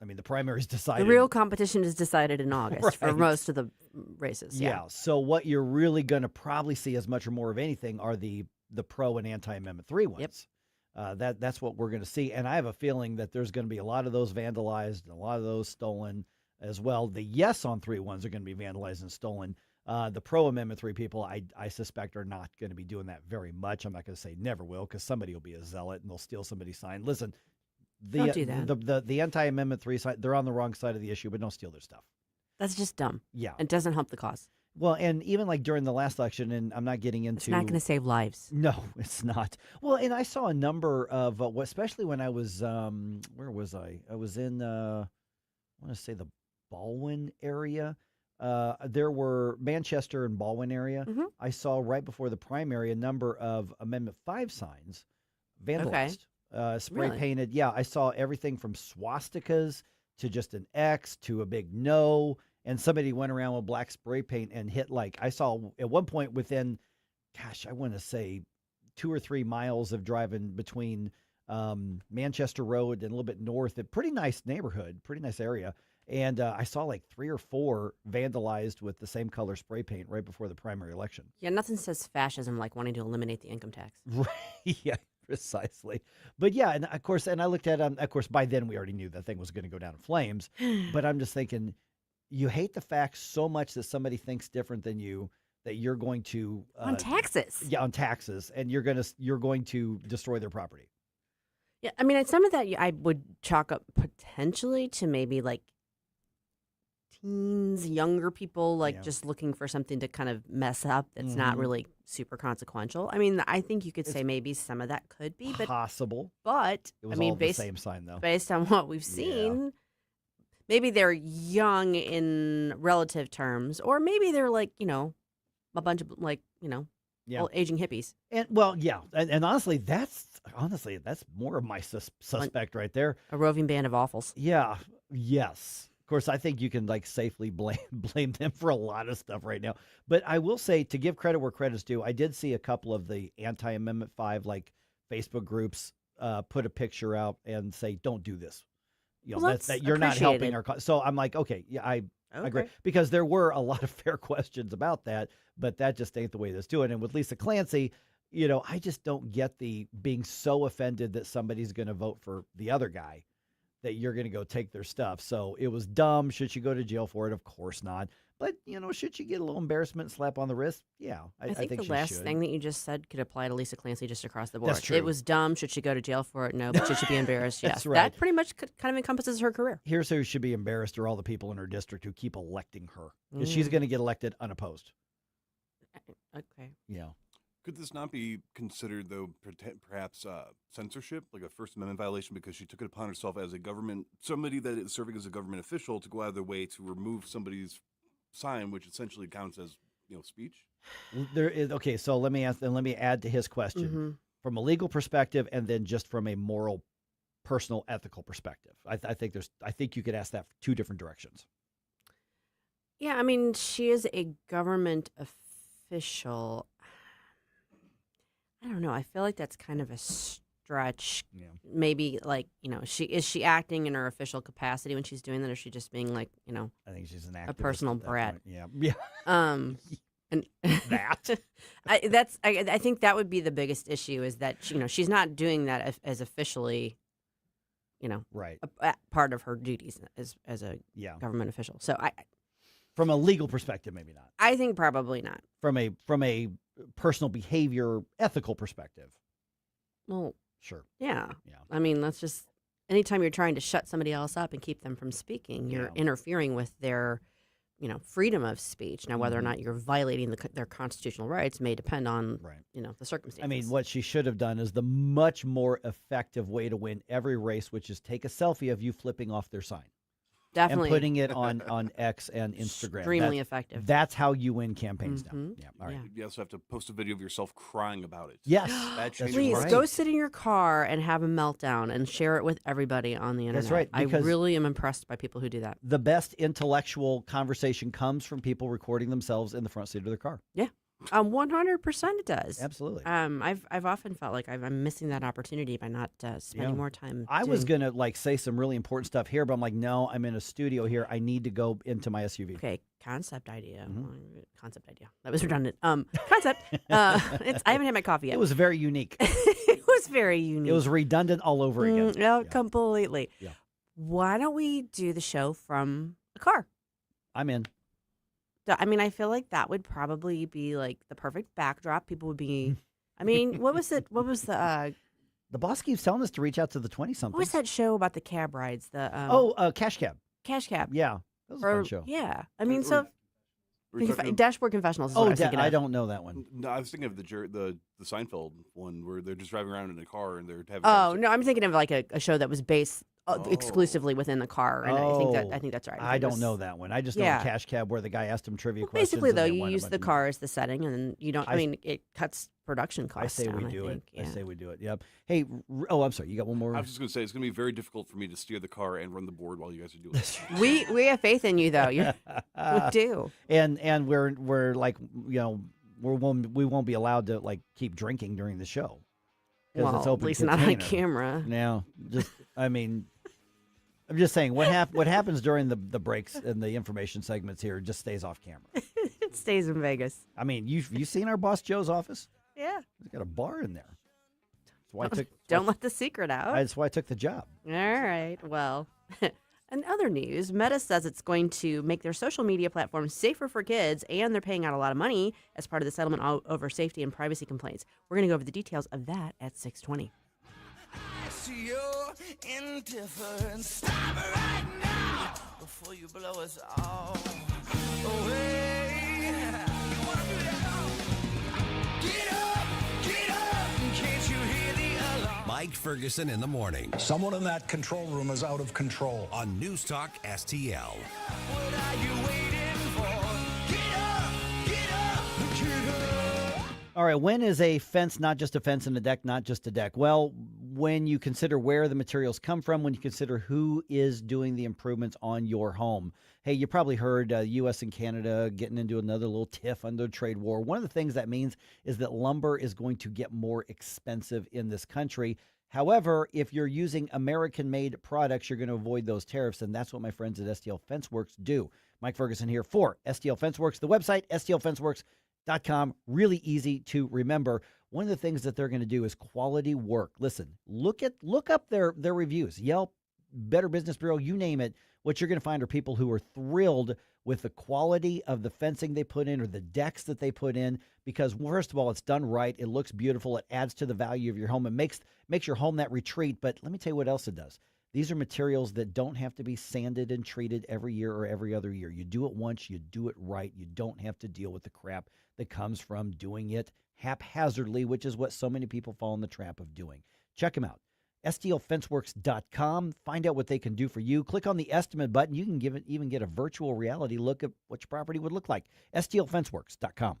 I mean, the primary's decided. The real competition is decided in August for most of the races. Yeah. So what you're really going to probably see as much or more of anything are the pro and anti-Amendment 3 ones. Yep. That's what we're going to see. And I have a feeling that there's going to be a lot of those vandalized and a lot of those stolen as well. The yes on 3 ones are going to be vandalized and stolen. The pro-Amendment 3 people, I suspect, are not going to be doing that very much. I'm not going to say never will, because somebody will be a zealot and they'll steal somebody's sign. Listen, Don't do that. The anti-Amendment 3 side, they're on the wrong side of the issue, but don't steal their stuff. That's just dumb. Yeah. It doesn't help the cause. Well, and even like during the last election, and I'm not getting into... It's not going to save lives. No, it's not. Well, and I saw a number of, especially when I was, where was I? I was in, I want to say the Baldwin area. There were Manchester and Baldwin area. Mm-hmm. I saw right before the primary a number of Amendment 5 signs vandalized, spray painted. Yeah, I saw everything from swastikas to just an X to a big no. And somebody went around with black spray paint and hit, I saw at one point within, I want to say 2 or 3 miles of driving between Manchester Road and a little bit north, a pretty nice neighborhood, pretty nice area. And I saw 3 or 4 vandalized with the same color spray paint right before the primary election. Yeah, nothing says fascism like wanting to eliminate the income tax. Right. Yeah, precisely. But yeah, and of course, I looked at, of course, by then we already knew that thing was going to go down in flames. But I'm just thinking, you hate the facts so much that somebody thinks different than you, that you're going to on taxes. Yeah, on taxes, and you're going to destroy their property. Yeah, I mean, some of that I would chalk up potentially to maybe teens, younger people, just looking for something to kind of mess up that's not really super consequential. I mean, I think you could say maybe some of that could be possible, but it was all the same sign though. Based on what we've seen. Yeah. Maybe they're young in relative terms, or maybe they're a bunch of old aging hippies. And and honestly, that's more of my suspect right there. A roving band of awfuls. Yeah. Yes. Of course, I think you can safely blame them for a lot of stuff right now. But I will say, to give credit where credit's due, I did see a couple of the anti-Amendment 5 Facebook groups put a picture out and say, "Don't do this." That you're not helping our cause. So I'm like, okay, yeah, I agree. Because there were a lot of fair questions about that, but that just ain't the way this doing. And with Lisa Clancy, I just don't get the being so offended that somebody's going to vote for the other guy, that you're going to go take their stuff. So it was dumb. Should she go to jail for it? Of course not. But, should she get a little embarrassment, slap on the wrist? Yeah, I think the she last should. thing that you just said could apply to Lisa Clancy just across the board. That's true. It was dumb. Should she go to jail for it? No. But should she be embarrassed? Yes. That's right. That pretty much kind of encompasses her career. Here's who should be embarrassed, are all the people in her district who keep electing her. Because she's going to get elected unopposed. Okay. Yeah. Could this not be considered, though, perhaps censorship, like a First Amendment violation, because she took it upon herself as somebody that is serving as a government official, to go out of their way to remove somebody's sign, which essentially counts as speech? There is so let me add to his question from a legal perspective, and then just from a moral, personal, ethical perspective. I think you could ask that for 2 different directions. Yeah, I mean, she is a government official. I don't know. I feel like that's kind of a stretch. Yeah. Maybe is she acting in her official capacity when she's doing that, or is she just being I think she's an activist, a personal brat? Yeah. Yeah. And And that. I think that would be the biggest issue is that she's not doing that as officially, right, a part of her duties as a government official. So from a legal perspective, maybe not. I think probably not. From a personal behavior, ethical perspective. Well, sure. Yeah. I mean, that's just anytime you're trying to shut somebody else up and keep them from speaking, you're interfering with their, freedom of speech. Now, whether or not you're violating their constitutional rights may depend on, the circumstances. I mean, what she should have done is the much more effective way to win every race, which is take a selfie of you flipping off their sign. Definitely. And putting it on X and Instagram. Extremely effective. That's how you win campaigns now. Yeah. All right. You also have to post a video of yourself crying about it. Yes. Please go sit in your car and have a meltdown and share it with everybody on the internet. That's right. I really am impressed by people who do that. The best intellectual conversation comes from people recording themselves in the front seat of their car. Yeah. 100% it does. Absolutely. I've often felt like I'm missing that opportunity by not spending more time. I was gonna say some really important stuff here, but I'm like, no, I'm in a studio here. I need to go into my SUV. Okay, concept idea. Concept idea. That was redundant. Concept. I haven't had my coffee yet. It was very unique. It was very unique. It was redundant all over again. Completely. Yeah. Why don't we do the show from a car? I'm in. I mean, I feel like that would probably be like the perfect backdrop. People would be. I mean, what was it? What was the? The boss keeps telling us to reach out to the 20-somethings. What was that show about the cab rides? The Cash Cab. Cash Cab. Yeah, that was a fun show. Yeah, I mean, Dashboard Confessionals. Is what I was thinking I of. don't know that one. No, I was thinking of the Seinfeld one where they're just driving around in a car and they're having. Oh no, I'm thinking of like a show that was based exclusively within the car, and I think that's right. I don't know that one. I just know Cash Cab where the guy asked him trivia questions. Basically, though, you use the car as the setting, and then you don't. I mean, it cuts production costs. I say we do it. I say we do it. Yep. Hey, I'm sorry. You got one more? I was just going to say it's going to be very difficult for me to steer the car and run the board while you guys are doing it. We have faith in you, though. We do. And we're like, we won't be allowed to like keep drinking during the show. Well, it's open at least container. not on camera. Now, I'm just saying what happens during the breaks and the information segments here just stays off camera. It stays in Vegas. I mean, you seen our boss Joe's office? Yeah. He's got a bar in there. That's why Don't let the secret out. That's why I took the job. All right. Well, in other news, Meta says it's going to make their social media platform safer for kids, and they're paying out a lot of money as part of the settlement over safety and privacy complaints. We're going to go over the details of that at 6:20. See your indifference. Stop it right now before you blow us all away. You wanna do that now? Get up, can't you hear the alarm? Mike Ferguson in the morning. Someone in that control room is out of control. On News Talk STL. What are you waiting for? Get up, get up. All right, when is a fence not just a fence and a deck not just a deck? Well, when you consider where the materials come from, when you consider who is doing the improvements on your home. Hey, you probably heard U.S. and Canada getting into another little tiff under trade war. One of the things that means is that lumber is going to get more expensive in this country. However, if you're using American-made products, you're going to avoid those tariffs, and that's what my friends at STL FenceWorks do. Mike Ferguson here for STL FenceWorks. The website, stlfenceworks.com, really easy to remember. One of the things that they're going to do is quality work. Listen, look up their reviews. Yelp, Better Business Bureau, you name it. What you're going to find are people who are thrilled with the quality of the fencing they put in or the decks that they put in because, first of all, it's done right. It looks beautiful. It adds to the value of your home. It makes your home that retreat. But let me tell you what else it does. These are materials that don't have to be sanded and treated every year or every other year. You do it once, you do it right. You don't have to deal with the crap that comes from doing it haphazardly, which is what so many people fall in the trap of doing. Check them out. STLFenceWorks.com. Find out what they can do for you. Click on the estimate button. You can even get a virtual reality look at what your property would look like. STLFenceWorks.com.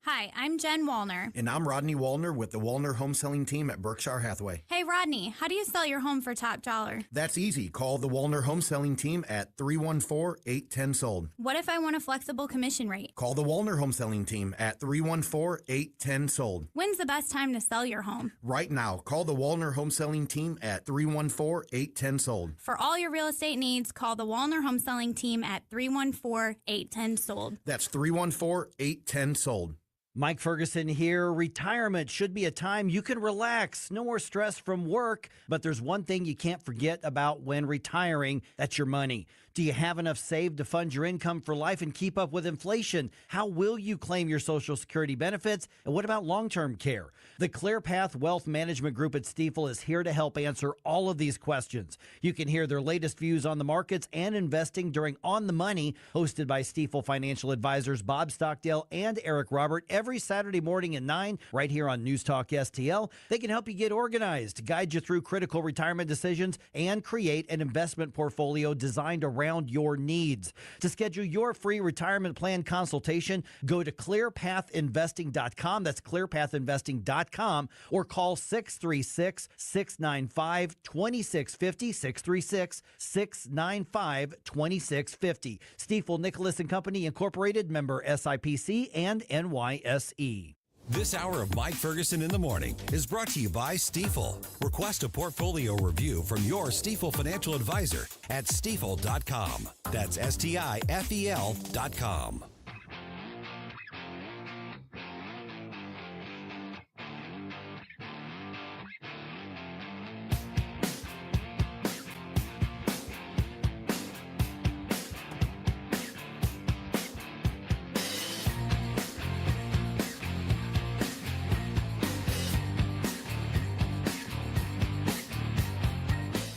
Hi, I'm Jen Wallner. And I'm Rodney Wallner with the Wallner Home Selling Team at Berkshire Hathaway. Hey, Rodney, how do you sell your home for top dollar? That's easy. Call the Wallner Home Selling Team at 314-810-SOLD. What if I want a flexible commission rate? Call the Wallner Home Selling Team at 314-810-SOLD. When's the best time to sell your home? Right now, call the Wallner Home Selling Team at 314-810-SOLD. For all your real estate needs, call the Wallner Home Selling Team at 314-810-SOLD. That's 314-810-SOLD. Mike Ferguson here. Retirement should be a time you can relax. No more stress from work. But there's one thing you can't forget about when retiring. That's your money. Do you have enough saved to fund your income for life and keep up with inflation? How will you claim your Social Security benefits? And what about long-term care? The ClearPath Wealth Management Group at Stifel is here to help answer all of these questions. You can hear their latest views on the markets and investing during On the Money, hosted by Stifel financial advisors Bob Stockdale and Eric Robert, every Saturday morning at 9, right here on News Talk STL. They can help you get organized, guide you through critical retirement decisions, and create an investment portfolio designed around your needs. To schedule your free retirement plan consultation, go to clearpathinvesting.com. That's clearpathinvesting.com, or call 636-695-2650, 636-695-2650. Stifel Nicholas and Company Incorporated, member SIPC and NYSE. This hour of Mike Ferguson in the Morning is brought to you by Stifel. Request a portfolio review from your Stifel financial advisor at stifel.com. That's STIFEL.com.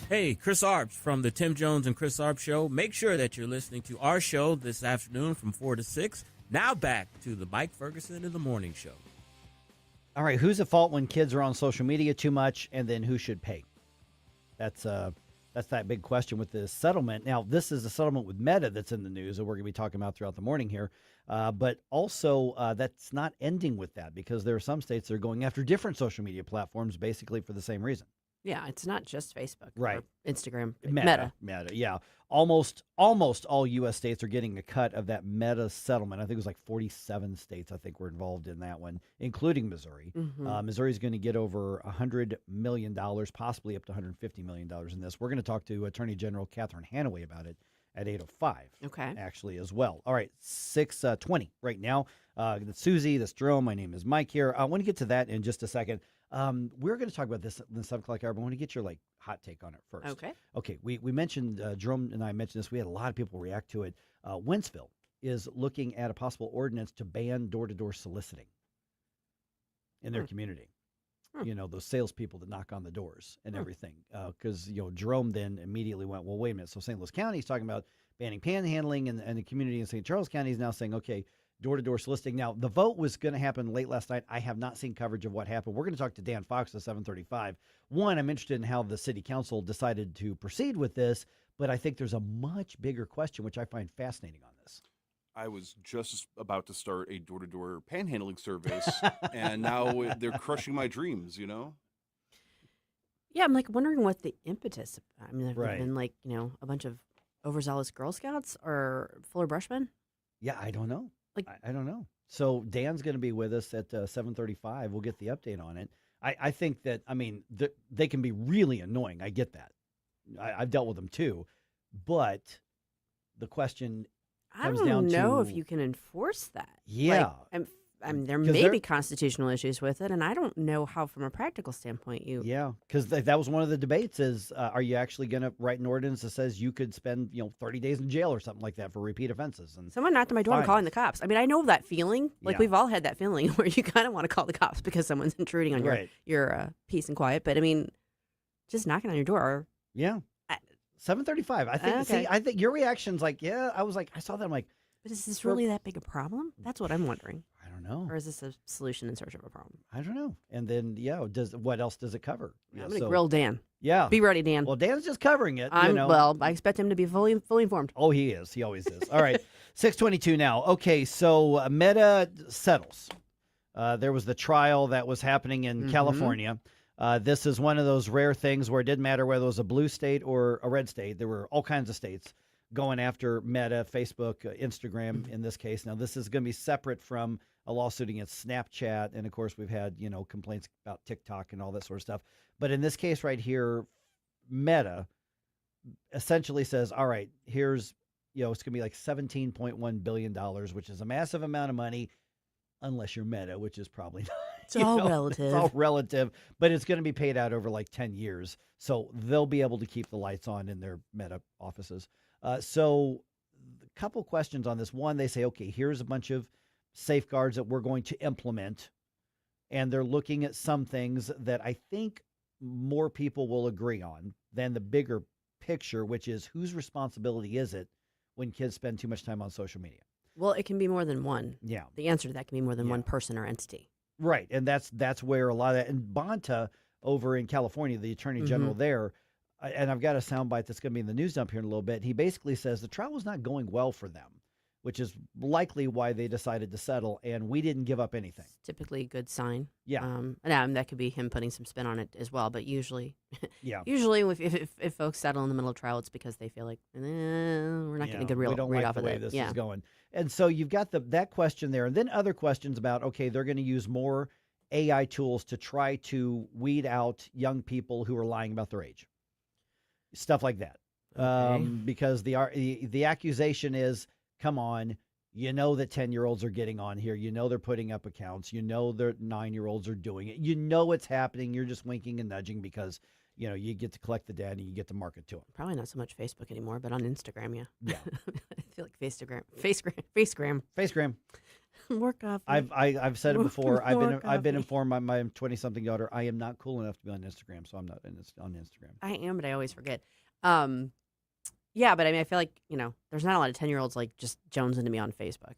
Hey, Chris Arps from the Tim Jones and Chris Arps Show. Make sure that you're listening to our show this afternoon from 4 to 6. Now back to the Mike Ferguson in the Morning Show. All right, who's at fault when kids are on social media too much, and then who should pay? That's that big question with this settlement. Now, this is a settlement with Meta that's in the news that we're going to be talking about throughout the morning here. But also, that's not ending with that, because there are some states that are going after different social media platforms basically for the same reason. Yeah, it's not just Facebook. Right. Or Instagram. Meta, yeah. Almost all U.S. states are getting a cut of that Meta settlement. I think it was like 47 states, I think, were involved in that one, including Missouri. Mhm. Missouri's going to get over $100 million, possibly up to $150 million in this. We're going to talk to Attorney General Catherine Hanaway about it at 8:05. Okay. Actually, as well. All right, 6:20 right now. That's Susie, that's Jerome. My name is Mike here. I want to get to that in just a second. We're going to talk about this in the 7 o'clock hour, but I want to get your hot take on it first. Okay. We mentioned, Jerome and I mentioned this. We had a lot of people react to it. Wentzville is looking at a possible ordinance to ban door-to-door soliciting in their community. You know, those salespeople that knock on the doors and everything. Because, Jerome then immediately went, well, wait a minute. So St. Louis County is talking about banning panhandling, and the community in St. Charles County is now saying, okay, door-to-door soliciting. Now, the vote was going to happen late last night. I have not seen coverage of what happened. We're going to talk to Dan Fox at 7:35. One, I'm interested in how the city council decided to proceed with this, but I think there's a much bigger question, which I find fascinating on this. I was just about to start a door-to-door panhandling service, and now they're crushing my dreams, Yeah, I'm wondering what the impetus. I mean, have Right. there been a bunch of overzealous Girl Scouts or Fuller Brushmen? Yeah, I don't know. I don't know. So Dan's going to be with us at 7:35. We'll get the update on it. I think that, they can be really annoying. I get that. I've dealt with them too. But the question comes down to... I don't know if you can enforce that. Yeah. There 'Cause may they're- be constitutional issues with it, and I don't know how, from a practical standpoint, you... Yeah, because that was one of the debates is, are you actually going to write an ordinance that says you could spend, 30 days in jail or something like that for repeat offenses? And Someone knocked on my door and fines. calling the cops. I mean, I know that feeling. Yeah. We've all had that feeling where you kind of want to call the cops because someone's intruding on Right. your peace and quiet. But, just knocking on your door. Yeah. 7:35. I think. Okay. See, I think your reaction's like, yeah. I was like, I saw that. I'm like, But is this really that big a problem? That's what I'm wondering. I don't know. Or is this a solution in search of a problem? I don't know. And then, what else does it cover? I'm going to grill Dan. Yeah. Be ready, Dan. Well, Dan's just covering it. Well, I expect him to be fully informed. Oh, he is. He always is. All right. 6:22 now. Okay, so Meta settles. There was the trial that was happening in California. This is one of those rare things where it didn't matter whether it was a blue state or a red state. There were all kinds of states going after Meta, Facebook, Instagram in this case. Now, this is going to be separate from a lawsuit against Snapchat. And, of course, we've had, complaints about TikTok and all that sort of stuff. But in this case right here, Meta essentially says, all right, here's, it's going to be like $17.1 billion, which is a massive amount of money, unless you're Meta, which is probably not. It's all relative. It's all relative, but it's going to be paid out over like 10 years. So they'll be able to keep the lights on in their Meta offices. So a couple questions on this. One, they say, okay, here's a bunch of safeguards that we're going to implement. And they're looking at some things that I think more people will agree on than the bigger picture, which is whose responsibility is it when kids spend too much time on social media? Well, it can be more than one. Yeah. The answer to that can be more than one person or entity. Right. And that's where a lot of that, and Bonta over in California, the attorney general there, and I've got a soundbite that's going to be in the news dump here in a little bit. He basically says the trial was not going well for them, which is likely why they decided to settle, and we didn't give up anything. It's typically a good sign. Yeah. And that could be him putting some spin on it as well, but usually if folks settle in the middle of trial, it's because they feel like, we're not getting a good read off of the way it. this is going. And so you've got that question there, and then other questions about, okay, they're going to use more AI tools to try to weed out young people who are lying about their age. Stuff like that. Okay. Because the accusation is, come on, that 10-year-olds are getting on here. They're putting up accounts. Their 9-year-olds are doing it. It's happening. You're just winking and nudging because, you get to collect the data and you get to market to them. Probably not so much Facebook anymore, but on Instagram, yeah. Yeah. I feel like Facegram. More coffee. I've said it before. I've been coffee. informed by my 20-something daughter I am not cool enough to be on Instagram, so I'm not on Instagram. I am, but I always forget. Yeah, but I feel like, there's not a lot of 10-year-olds like just jonesing to me on Facebook.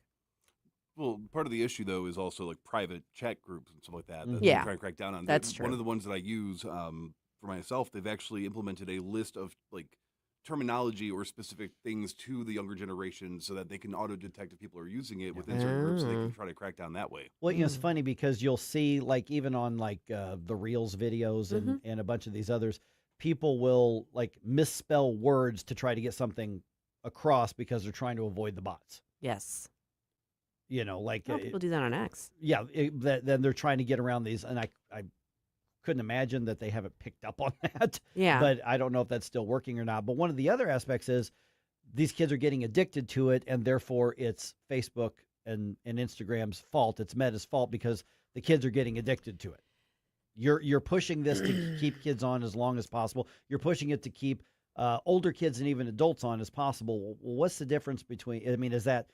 Well, part of the issue, though, is also like private chat groups and stuff like that. That Yeah. they try to crack down on. That's true. One of the ones that I use for myself, they've actually implemented a list of like terminology or specific things to the younger generation so that they can auto-detect if people are using it within certain groups so they can try to crack down that way. Well, it's funny because you'll see, like, even on like the Reels videos and a bunch of these others, people will like misspell words to try to get something across because they're trying to avoid the bots. Yes. Like people do that on X. Yeah, then they're trying to get around these, and I couldn't imagine that they haven't picked up on that. Yeah. But I don't know if that's still working or not. But one of the other aspects is these kids are getting addicted to it, and therefore it's Facebook and Instagram's fault. It's Meta's fault because the kids are getting addicted to it. You're pushing this to keep kids on as long as possible. You're pushing it to keep older kids and even adults on as possible. Well, what's the difference between? I mean, is that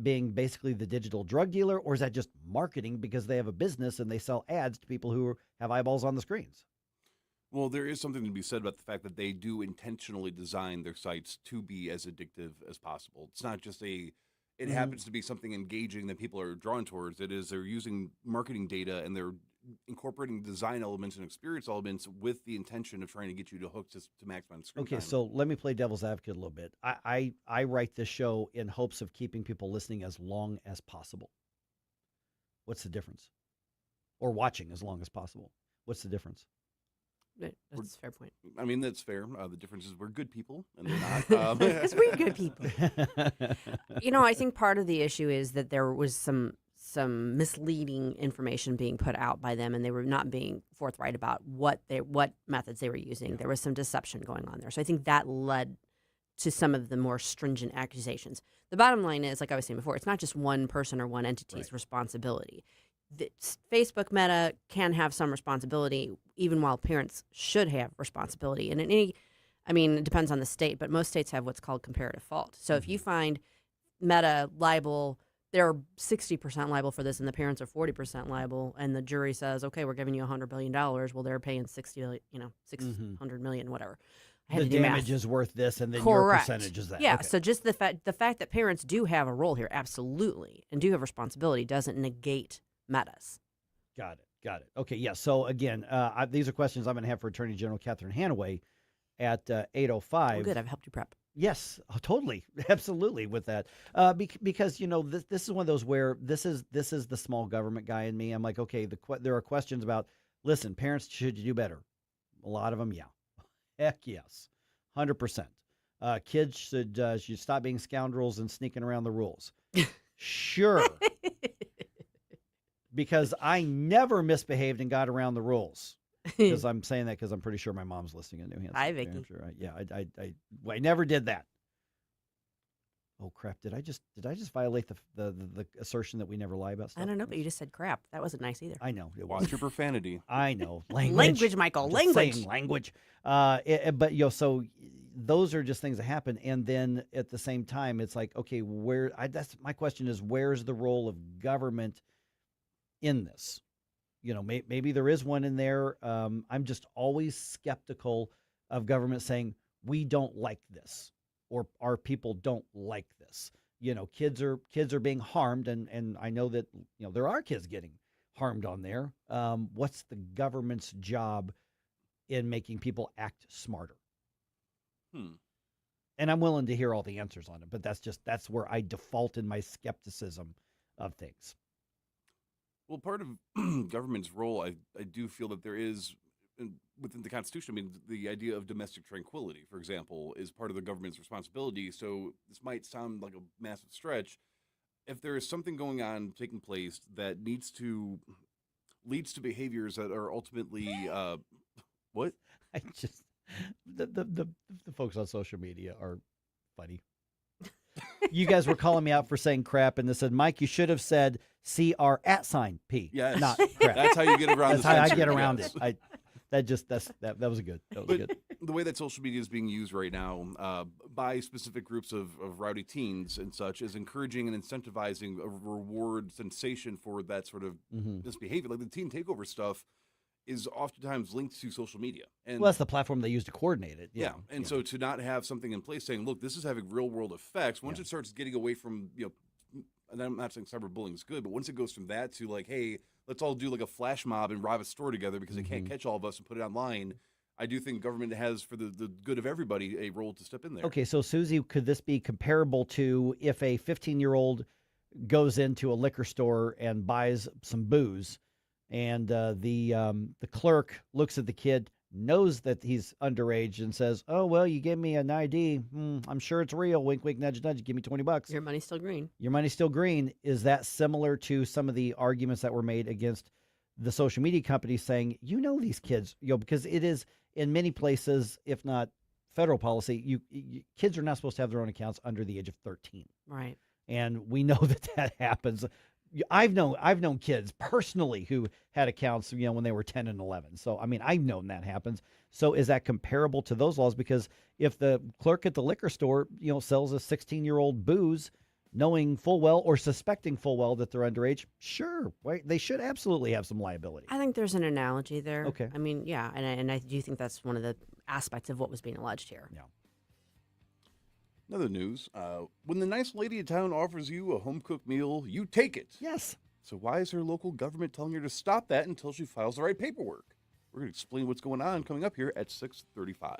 being basically the digital drug dealer, or is that just marketing because they have a business and they sell ads to people who have eyeballs on the screens? Well, there is something to be said about the fact that they do intentionally design their sites to be as addictive as possible. It's not just it happens to be something engaging that people are drawn towards. It is they're using marketing data and they're incorporating design elements and experience elements with the intention of trying to get you to hook to maximize screen time. Okay, so let me play devil's advocate a little bit. I write this show in hopes of keeping people listening as long as possible. What's the difference? Or watching as long as possible. What's the difference? That's a fair point. I mean, that's fair. The difference is we're good people, and they're not. Because we're good people. I think part of the issue is that there was some misleading information being put out by them, and they were not being forthright about what methods they were using. Yeah. There was some deception going on there. So I think that led to some of the more stringent accusations. The bottom line is, like I was saying before, it's not just one person or one entity's responsibility. Facebook Meta can have some responsibility, even while parents should have responsibility. And it depends on the state, but most states have what's called comparative fault. So if you find Meta liable, they're 60% liable for this, and the parents are 40% liable, and the jury says, okay, we're giving you $100 billion. Well, they're paying $600 million, whatever. The damage is worth this, and then Correct. Your percentage is that. Yeah, okay. so just the fact that parents do have a role here, absolutely, and do have responsibility, doesn't negate Meta's. Got it. Okay, yeah. So again, these are questions I'm going to have for Attorney General Catherine Hanaway at 8:05. Oh, good. I've helped you prep. Yes, totally, absolutely with that. Because this is one of those where this is the small government guy in me. I'm like, okay, there are questions about Listen, parents should do better. A lot of them, yeah. Heck yes. 100%. Kids should stop being scoundrels and sneaking around the rules. Sure. Because I never misbehaved and got around the rules. Because I'm saying that because I'm pretty sure my mom's listening in New Hampshire. Hi, Vicky. I never did that. Oh crap! Did I just violate the assertion that we never lie about stuff? I don't know, but you just said crap. That wasn't nice either. I know. Watch your profanity. I know. Language, Michael. Language. Language. But so those are just things that happen, and then at the same time, it's like, okay, that's my question is, where's the role of government in this? Maybe there is one in there. I'm just always skeptical of government saying we don't like this, or our people don't like this. Kids are being harmed, and I know that there are kids getting harmed on there. What's the government's job in making people act smarter? And I'm willing to hear all the answers on it, but that's where I default in my skepticism of things. Well, part of government's role, I do feel that there is, within the Constitution, I mean, the idea of domestic tranquility, for example, is part of the government's responsibility. So this might sound like a massive stretch. If there is something going on, taking place, that leads to behaviors that are ultimately, what? The folks on social media are funny. You guys were calling me out for saying crap, and they said, Mike, you should have said CR@P. Yes. Not crap. That's how you get around. That's how I get around it. That was good. That was good. The way that social media is being used right now by specific groups of rowdy teens and such is encouraging and incentivizing a reward sensation for that sort of misbehavior. Like the teen takeover stuff is oftentimes linked to social media. And that's the platform they use to coordinate it. Yeah. And so to not have something in place saying, look, this is having real world effects, once it starts getting away from, and I'm not saying cyberbullying is good, but once it goes from that to like, hey, let's all do like a flash mob and rob a store together because they can't catch all of us and put it online, I do think government has, for the good of everybody, a role to step in there. Okay, so Susie, could this be comparable to if a 15-year-old goes into a liquor store and buys some booze, and the clerk looks at the kid, knows that he's underage, and says, "Oh well, you gave me an ID. I'm sure it's real. Wink, wink, nudge, nudge. Give me $20. Your money's still green. Your money's still green." Is that similar to some of the arguments that were made against the social media companies saying, these kids, because it is in many places, if not federal policy, kids are not supposed to have their own accounts under the age of 13. Right. And we know that happens. I've known kids personally who had accounts, when they were 10 and 11. So, I mean, I've known that happens. So is that comparable to those laws? Because if the clerk at the liquor store, sells a 16-year-old booze, knowing full well or suspecting full well that they're underage, sure, right? They should absolutely have some liability. I think there's an analogy there. Okay. I mean, yeah, and I do think that's one of the aspects of what was being alleged here. Yeah. Another news, when the nice lady in town offers you a home-cooked meal, you take it. Yes. So why is her local government telling her to stop that until she files the right paperwork? We're going to explain what's going on coming up here at 6:35.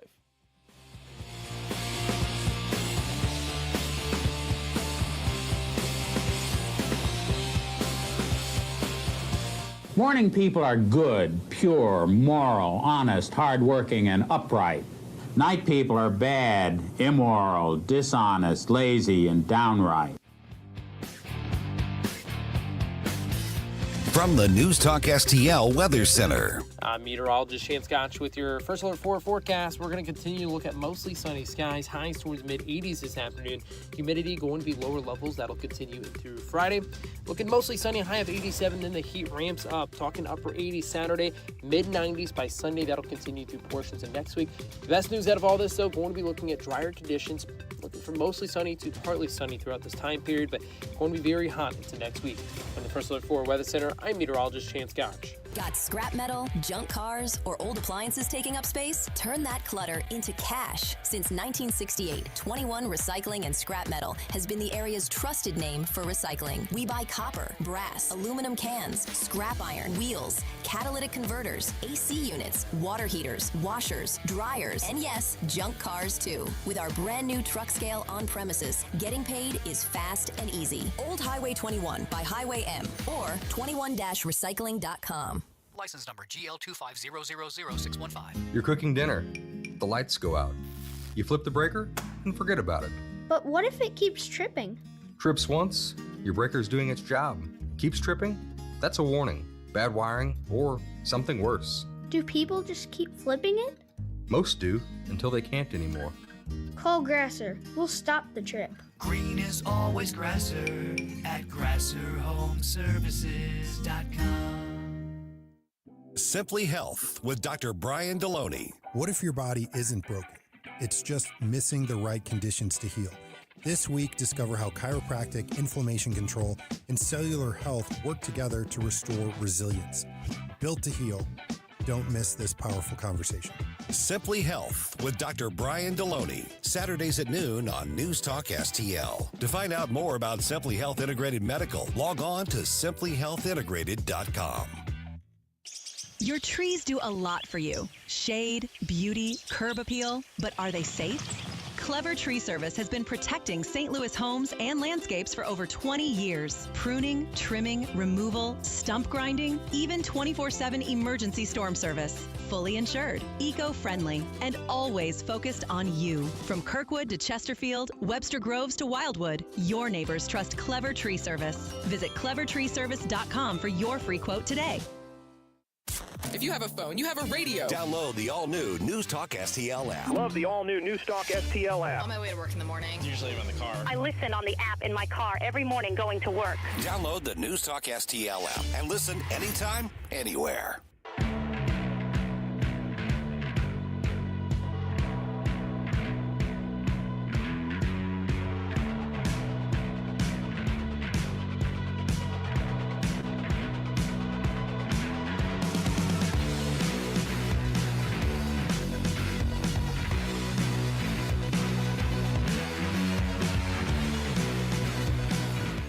Morning people are good, pure, moral, honest, hardworking, and upright. Night people are bad, immoral, dishonest, lazy, and downright. From the NewsTalkSTL Weather Center. I'm meteorologist Shane Scotch with your first alert 4 forecast. We're going to continue to look at mostly sunny skies, highs towards mid-80s this afternoon. Humidity going to be lower levels. That'll continue through Friday. Looking mostly sunny, high of 87. Then the heat ramps up. Talking upper 80s Saturday, mid-90s by Sunday. That'll continue through portions of next week. The best news out of all this, though, going to be looking at drier conditions. Looking for mostly sunny to partly sunny throughout this time period, but going to be very hot into next week. From the First Alert 4 Weather Center, I'm meteorologist Shane Scotch. Got scrap metal, junk cars, or old appliances taking up space? Turn that clutter into cash. Since 1968, 21 Recycling and Scrap Metal has been the area's trusted name for recycling. We buy copper, brass, aluminum cans, scrap iron, wheels, catalytic converters, AC units, water heaters, washers, dryers, and yes, junk cars too. With our brand new truck scale on premises, getting paid is fast and easy. Old Highway 21 by Highway M or 21-recycling.com. Like License number GL250000615. You're cooking dinner. The lights go out. You flip the breaker and forget about it. But what if it keeps tripping? Trips once, your breaker's doing its job. Keeps tripping? That's a warning. Bad wiring or something worse. Do people just keep flipping it? Most do until they can't anymore. Call Grasser. We'll stop the trip. Green is always Grasser at GrasserHomeservices.com. Simply Health with Dr. Brian Deloney. What if your body isn't broken? It's just missing the right conditions to heal. This week, discover how chiropractic, inflammation control, and cellular health work together to restore resilience. Built to heal. Don't miss this powerful conversation. Simply Health with Dr. Brian Deloney. Saturdays at noon on News Talk STL. To find out more about Simply Health Integrated Medical, log on to simplyhealthintegrated.com. Your trees do a lot for you. Shade, beauty, curb appeal, but are they safe? Clever Tree Service has been protecting St. Louis homes and landscapes for over 20 years. Pruning, trimming, removal, stump grinding, even 24/7 emergency storm service. Fully insured, eco-friendly, and always focused on you. From Kirkwood to Chesterfield, Webster Groves to Wildwood, your neighbors trust Clever Tree Service. Visit clevertreeservice.com for your free quote today. If you have a phone, you have a radio. Download the all-new News Talk STL app. Love the all-new News Talk STL app. On my way to work in the morning. Usually I'm in the car. I listen on the app in my car every morning going to work. Download the News Talk STL app and listen anytime, anywhere.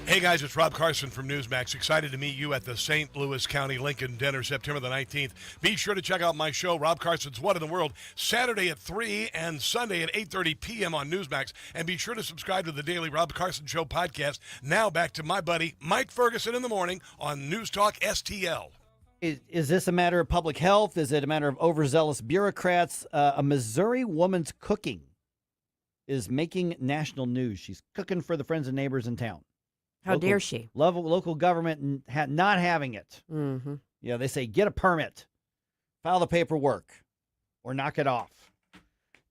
Hey guys, it's Rob Carson from Newsmax. Excited to meet you at the St. Louis County Lincoln Dinner, September the 19th. Be sure to check out my show, Rob Carson's What in the World, Saturday at 3 and Sunday at 8:30 p.m. on Newsmax. And be sure to subscribe to the daily Rob Carson Show podcast. Now back to my buddy Mike Ferguson in the morning on News Talk STL. Is this a matter of public health? Is it a matter of overzealous bureaucrats? A Missouri woman's cooking is making national news. She's cooking for the friends and neighbors in town. How dare she? Local government not having it. Mm-hmm. Yeah, they say get a permit, file the paperwork, or knock it off.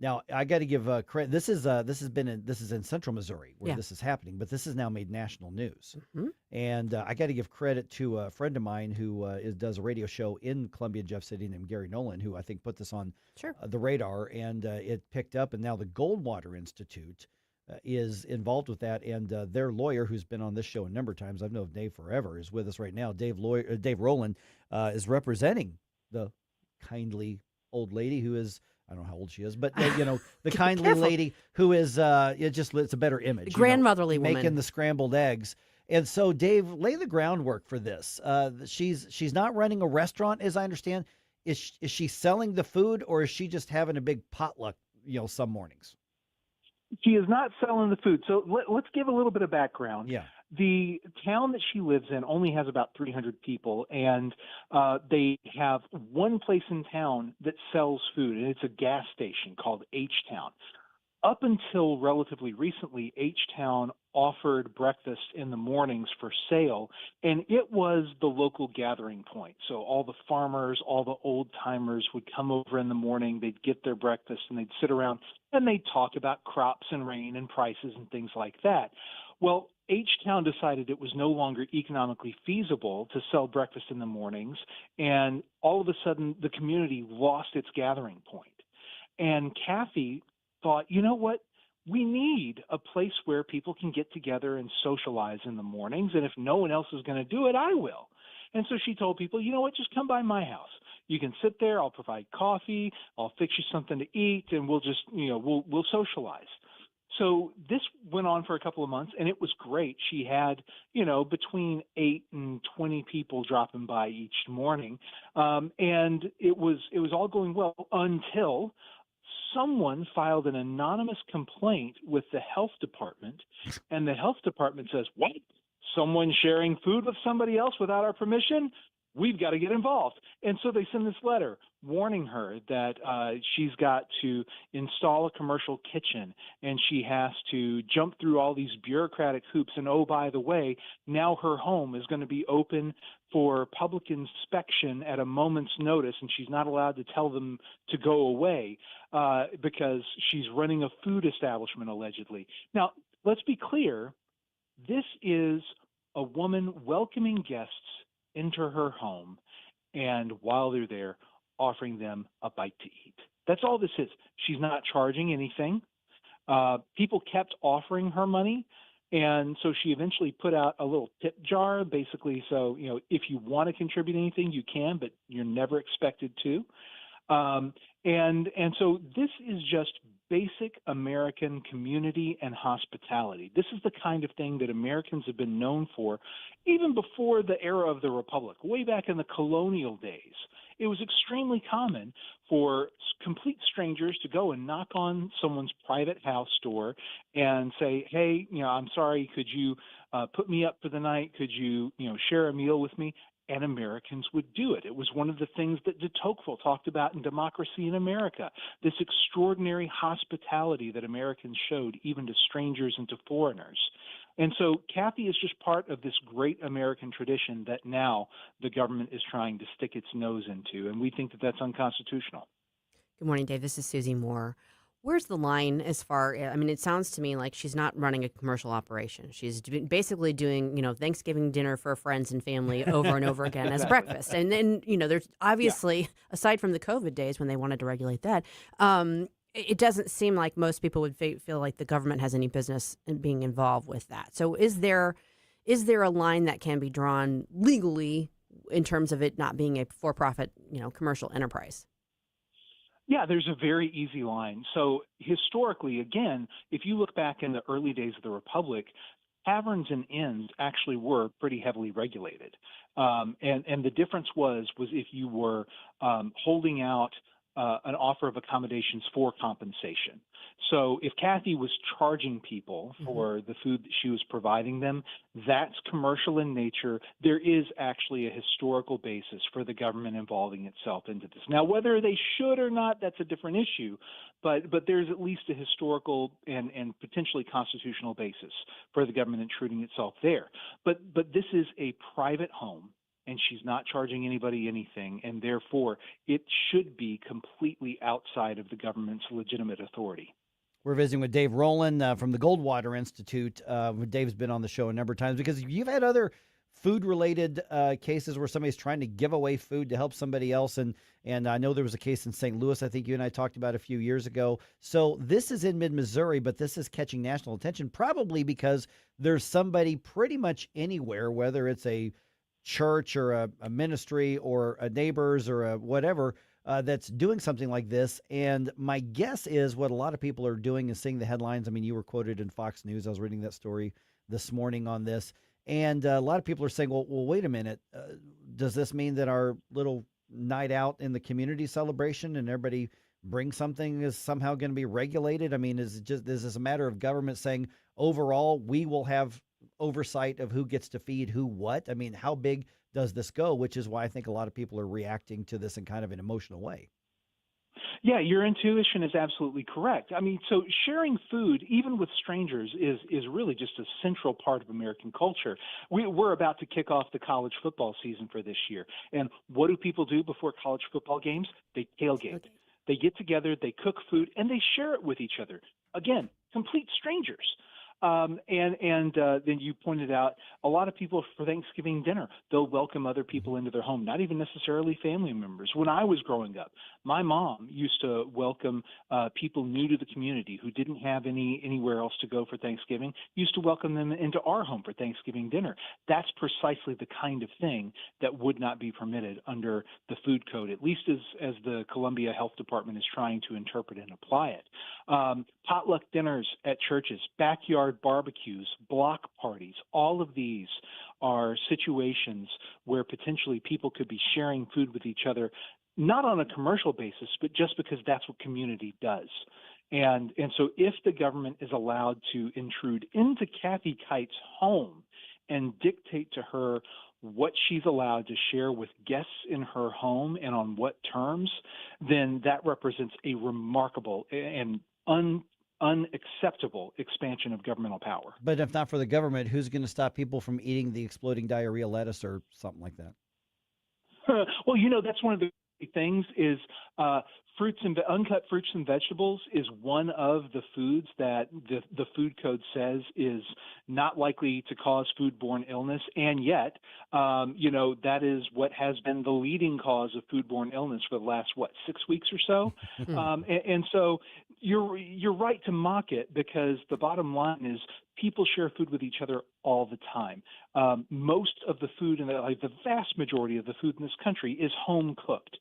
Now I got to give credit. This is in Central Missouri where this is happening, but this has now made national news. Mm-hmm. And I got to give credit to a friend of mine who does a radio show in Columbia, Jeff City, named Gary Nolan, who I think put this on the radar, and it picked up. And now the Goldwater Institute is involved with that, and their lawyer, who's been on this show a number of times, I've known Dave forever, is with us right now. Dave Roland is representing the kindly old lady who is, I don't know how old she is, but the kindly lady who is it's a better image. Grandmotherly woman making the scrambled eggs. And so, Dave, lay the groundwork for this. She's not running a restaurant, as I understand. Is she selling the food, or is she just having a big potluck? Some mornings. She is not selling the food. So let's give a little bit of background. Yeah. The town that she lives in only has about 300 people, and they have one place in town that sells food, and it's a gas station called H-Town. Up until relatively recently, H-Town offered breakfast in the mornings for sale, and it was the local gathering point. So all the farmers, all the old-timers would come over in the morning, they'd get their breakfast, and they'd sit around, and they'd talk about crops and rain and prices and things like that. Well, H-Town decided it was no longer economically feasible to sell breakfast in the mornings, and all of a sudden the community lost its gathering point. And Kathy thought, you know what? We need a place where people can get together and socialize in the mornings, and if no one else is going to do it, I will. And so she told people, you know what, just come by my house. You can sit there, I'll provide coffee, I'll fix you something to eat, and we'll just, we'll socialize. So this went on for a couple of months, and it was great. She had, between 8 and 20 people dropping by each morning, and it was all going well until someone filed an anonymous complaint with the health department, and the health department says, what? Someone sharing food with somebody else without our permission? we've got to get involved. And so they send this letter warning her that she's got to install a commercial kitchen and she has to jump through all these bureaucratic hoops. And oh, by the way, now her home is going to be open for public inspection at a moment's notice, and she's not allowed to tell them to go away because she's running a food establishment, allegedly. Now, let's be clear. This is a woman welcoming guests into her home, and while they're there, offering them a bite to eat. That's all this is. She's not charging anything. People kept offering her money, and so she eventually put out a little tip jar, basically, so, you know, if you want to contribute anything, you can, but you're never expected to. And so this is just basic American community and hospitality. This is the kind of thing that Americans have been known for even before the era of the Republic, way back in the colonial days. It was extremely common for complete strangers to go and knock on someone's private house door and say, hey, you know, I'm sorry, could you put me up for the night? Could you, you know, share a meal with me? And Americans would do it. It was one of the things that de Tocqueville talked about in Democracy in America, this extraordinary hospitality that Americans showed even to strangers and to foreigners. And so Kathy is just part of this great American tradition that now the government is trying to stick its nose into, and we think that that's unconstitutional. Good morning, Dave. This is Susie Moore. Where's the line as far, I mean, it sounds to me like she's not running a commercial operation. She's basically doing, you know, Thanksgiving dinner for friends and family over and over again as breakfast. And then, you know, there's obviously, aside from the COVID days when they wanted to regulate that, it doesn't seem like most people would feel like the government has any business in being involved with that. So is there a line that can be drawn legally in terms of it not being a for-profit, you know, commercial enterprise? Yeah, there's a very easy line. So historically, again, if you look back in the early days of the Republic, taverns and inns actually were pretty heavily regulated. And the difference was if you were holding out an offer of accommodations for compensation. So if Kathy was charging people for the food that she was providing them, that's commercial in nature. There is actually a historical basis for the government involving itself into this. Now, whether they should or not, that's a different issue, but there's at least a historical and potentially constitutional basis for the government intruding itself there. But this is a private home, and she's not charging anybody anything, and therefore it should be completely outside of the government's legitimate authority. We're visiting with Dave Roland from the Goldwater Institute. Dave's been on the show a number of times because you've had other food-related cases where somebody's trying to give away food to help somebody else, and I know there was a case in St. Louis I think you and I talked about a few years ago. So this is in mid-Missouri, but this is catching national attention probably because there's somebody pretty much anywhere, whether it's a church or a ministry or a neighbor's or a whatever, that's doing something like this. And my guess is what a lot of people are doing is seeing the headlines. I mean, you were quoted in Fox News. I was reading that story this morning on this. And a lot of people are saying, well, wait a minute. Does this mean that our little night out in the community celebration and everybody bring something is somehow going to be regulated? I mean, is this a matter of government saying overall we will have oversight of who gets to feed who what? I mean, how big does this go? Which is why I think a lot of people are reacting to this in kind of an emotional way. Yeah, your intuition is absolutely correct. I mean, so sharing food, even with strangers, is really just a central part of American culture. We're about to kick off the college football season for this year. And what do people do before college football games? They tailgate. They get together, they cook food, and they share it with each other. Again, complete strangers. Then you pointed out a lot of people for Thanksgiving dinner, they'll welcome other people into their home, not even necessarily family members. When I was growing up, my mom used to welcome people new to the community who didn't have anywhere else to go for Thanksgiving, used to welcome them into our home for Thanksgiving dinner. That's precisely the kind of thing that would not be permitted under the food code, at least as the Columbia Health Department is trying to interpret and apply it. Potluck dinners at churches, backyard barbecues, block parties, all of these are situations where potentially people could be sharing food with each other, not on a commercial basis, but just because that's what community does. And so if the government is allowed to intrude into Kathy Kite's home and dictate to her what she's allowed to share with guests in her home and on what terms, then that represents a remarkable and unacceptable expansion of governmental power. But if not for the government, who's going to stop people from eating the exploding diarrhea lettuce or something like that? Well, that's one of the things is uncut fruits and vegetables is one of the foods that the food code says is not likely to cause foodborne illness, and yet that is what has been the leading cause of foodborne illness for the last 6 weeks or so. And so you're right to mock it, because the bottom line is people share food with each other all the time. Most of the food, and the vast majority of the food in this country, is home cooked.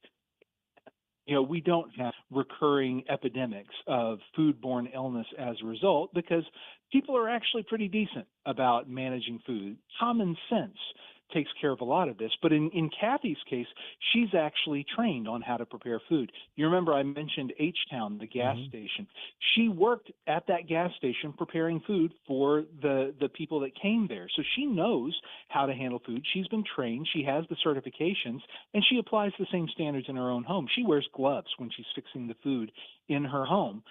We don't have recurring epidemics of foodborne illness as a result, because people are actually pretty decent about managing food. Common sense takes care of a lot of this. But in Kathy's case, she's actually trained on how to prepare food. You remember I mentioned H-Town, the gas station. She worked at that gas station preparing food for the people that came there. So she knows how to handle food. She's been trained. She has the certifications, and she applies the same standards in her own home. She wears gloves when she's fixing the food in her home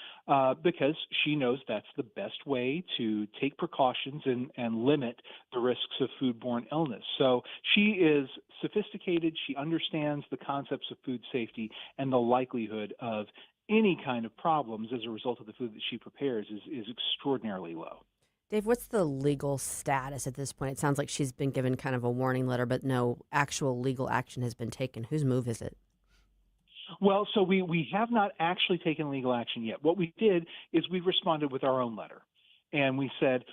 because she knows that's the best way to take precautions and limit the risks of foodborne illness. So she is sophisticated. She understands the concepts of food safety, and the likelihood of any kind of problems as a result of the food that she prepares is extraordinarily low. Dave, what's the legal status at this point? It sounds like she's been given kind of a warning letter, but no actual legal action has been taken. Whose move is it? Well, so we have not actually taken legal action yet. What we did is we responded with our own letter, and we said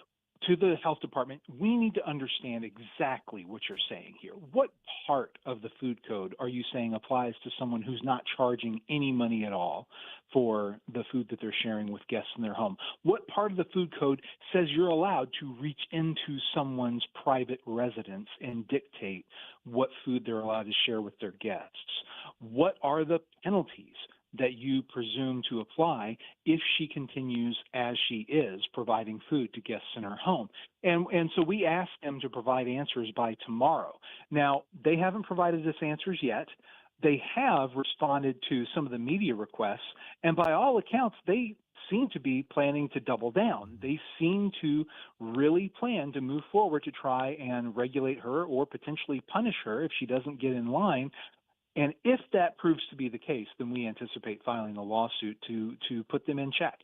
to the health department, we need to understand exactly what you're saying here. What part of the food code are you saying applies to someone who's not charging any money at all for the food that they're sharing with guests in their home? What part of the food code says you're allowed to reach into someone's private residence and dictate what food they're allowed to share with their guests? What are the penalties that you presume to apply if she continues as she is providing food to guests in her home? And so we asked them to provide answers by tomorrow. Now, they haven't provided us answers yet. They have responded to some of the media requests, and by all accounts, they seem to be planning to double down. They seem to really plan to move forward to try and regulate her or potentially punish her if she doesn't get in line. And if that proves to be the case, then we anticipate filing a lawsuit to put them in check.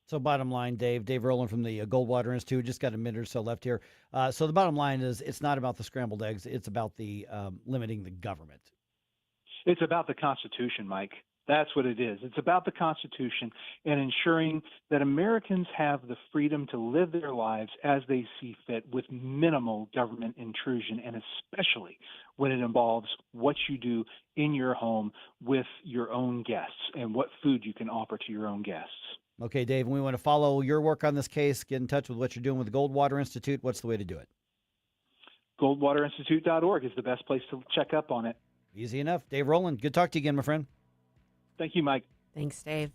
So bottom line, Dave Roland from the Goldwater Institute, just got a minute or so left here. So the bottom line is it's not about the scrambled eggs. It's about the limiting the government. It's about the Constitution, Mike. That's what it is. It's about the Constitution and ensuring that Americans have the freedom to live their lives as they see fit with minimal government intrusion, and especially when it involves what you do in your home with your own guests and what food you can offer to your own guests. Okay, Dave, we want to follow your work on this case. Get in touch with what you're doing with the Goldwater Institute. What's the way to do it? GoldwaterInstitute.org is the best place to check up on it. Easy enough. Dave Roland, good talk to you again, my friend. Thank you, Mike. Thanks, Dave.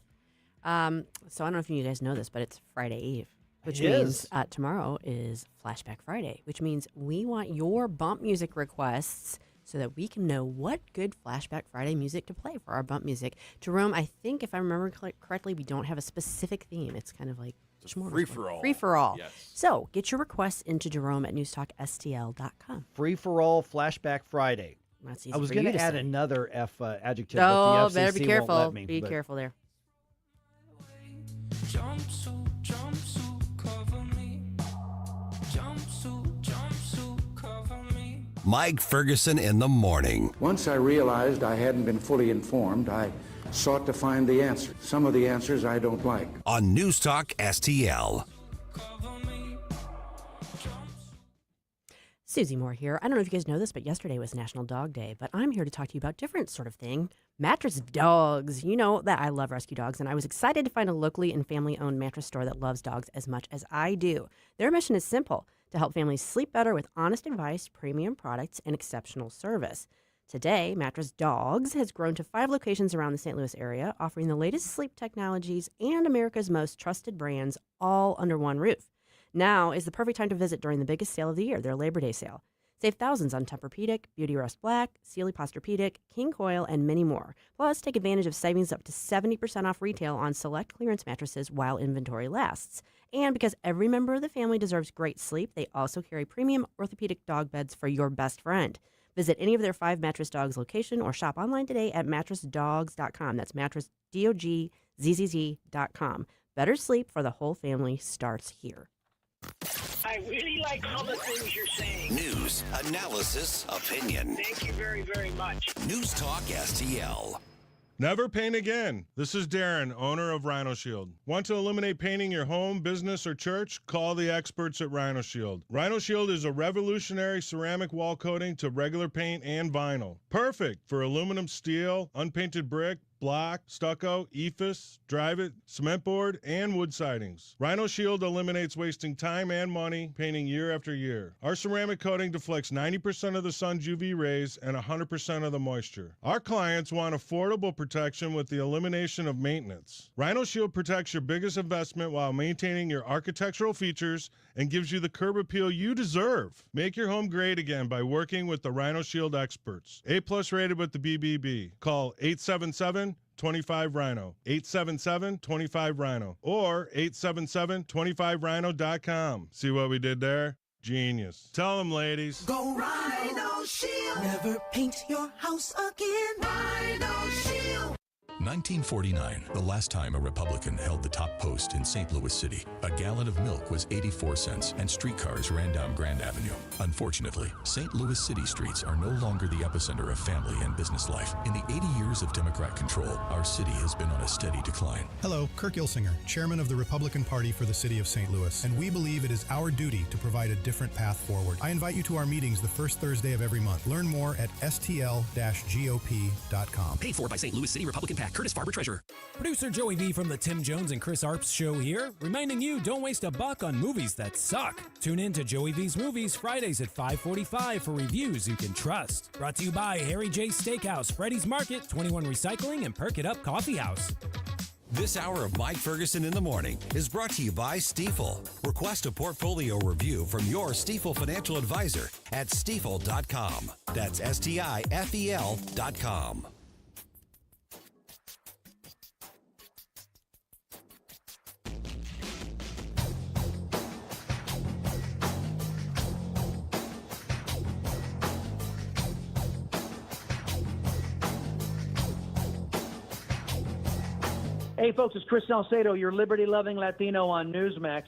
So I don't know if you guys know this, but it's Friday Eve, which It means is. tomorrow is Flashback Friday, which means we want your bump music requests so that we can know what good Flashback Friday music to play for our bump music. Jerome, I think if I remember correctly, we don't have a specific theme. It's kind of like free-for-all. Free-for-all. Yes. So get your requests into Jerome at NewsTalkSTL.com. Free-for-all Flashback Friday. That's easy I was for going you to to add say. another adjective. Oh, but the FCC better be won't careful. let me, Be but- careful there. Jumpsuit, cover me. Jumpsuit, cover me. Mike Ferguson in the morning. Once I realized I hadn't been fully informed, I sought to find the answer. Some of the answers I don't like. On News Talk STL. Susie Moore here. I don't know if you guys know this, but yesterday was National Dog Day, but I'm here to talk to you about different sort of thing. Mattress dogs. You know that I love rescue dogs, and I was excited to find a locally and family-owned mattress store that loves dogs as much as I do. Their mission is simple, to help families sleep better with honest advice, premium products, and exceptional service. Today, Mattress Dogs has grown to 5 locations around the St. Louis area, offering the latest sleep technologies and America's most trusted brands all under one roof. Now is the perfect time to visit during the biggest sale of the year, their Labor Day sale. Save thousands on Tempur-Pedic, Beauty Rest Black, Sealy Posturepedic, King Coil, and many more. Plus, take advantage of savings up to 70% off retail on select clearance mattresses while inventory lasts. And because every member of the family deserves great sleep, they also carry premium orthopedic dog beds for your best friend. Visit any of their 5 Mattress Dogs location or shop online today at mattressdogs.com. That's mattressdoggzz.com. Better sleep for the whole family starts here. I really like all the things you're saying. News, analysis, opinion. Thank you very, very much. News Talk STL. Never paint again. This is Darren, owner of Rhino Shield. Want to eliminate painting your home, business, or church? Call the experts at Rhino Shield. Rhino Shield is a revolutionary ceramic wall coating to regular paint and vinyl. Perfect for aluminum, steel, unpainted brick, block, stucco, ephes, drive-it, cement board, and wood sidings. Rhino Shield eliminates wasting time and money painting year after year. Our ceramic coating deflects 90% of the sun's UV rays and 100% of the moisture. Our clients want affordable protection with the elimination of maintenance. Rhino Shield protects your biggest investment while maintaining your architectural features and gives you the curb appeal you deserve. Make your home great again by working with the Rhino Shield experts. A+ rated with the BBB. Call 877-25-RHINO, 877-25-RHINO, or 877-25rhino.com. See what we did there? Genius. Tell them, ladies. Go Rhino Shield. Never paint your house again. Rhino Shield. 1949, the last time a Republican held the top post in St. Louis City. A gallon of milk was 84 cents, and streetcars ran down Grand Avenue. Unfortunately, St. Louis City streets are no longer the epicenter of family and business life. In the 80 years of Democrat control, our city has been on a steady decline. Hello, Kirk Ilsinger, chairman of the Republican Party for the city of St. Louis, and we believe it is our duty to provide a different path forward. I invite you to our meetings the first Thursday of every month. Learn more at stl-gop.com. Paid for by St. Louis City Republican PAC. Curtis Farber, Treasurer. Producer Joey V from the Tim Jones and Chris Arps show here, reminding you don't waste a buck on movies that suck. Tune in to Joey V's Movies Fridays at 5:45 for reviews you can trust. Brought to you by Harry J. Steakhouse, Freddy's Market, 21 Recycling, and Perk It Up Coffee House. This hour of Mike Ferguson in the Morning is brought to you by Stifel. Request a portfolio review from your Stifel financial advisor at stifel.com. That's STIFEL.com. Hey, folks, it's Chris Salcedo, your liberty-loving Latino on Newsmax.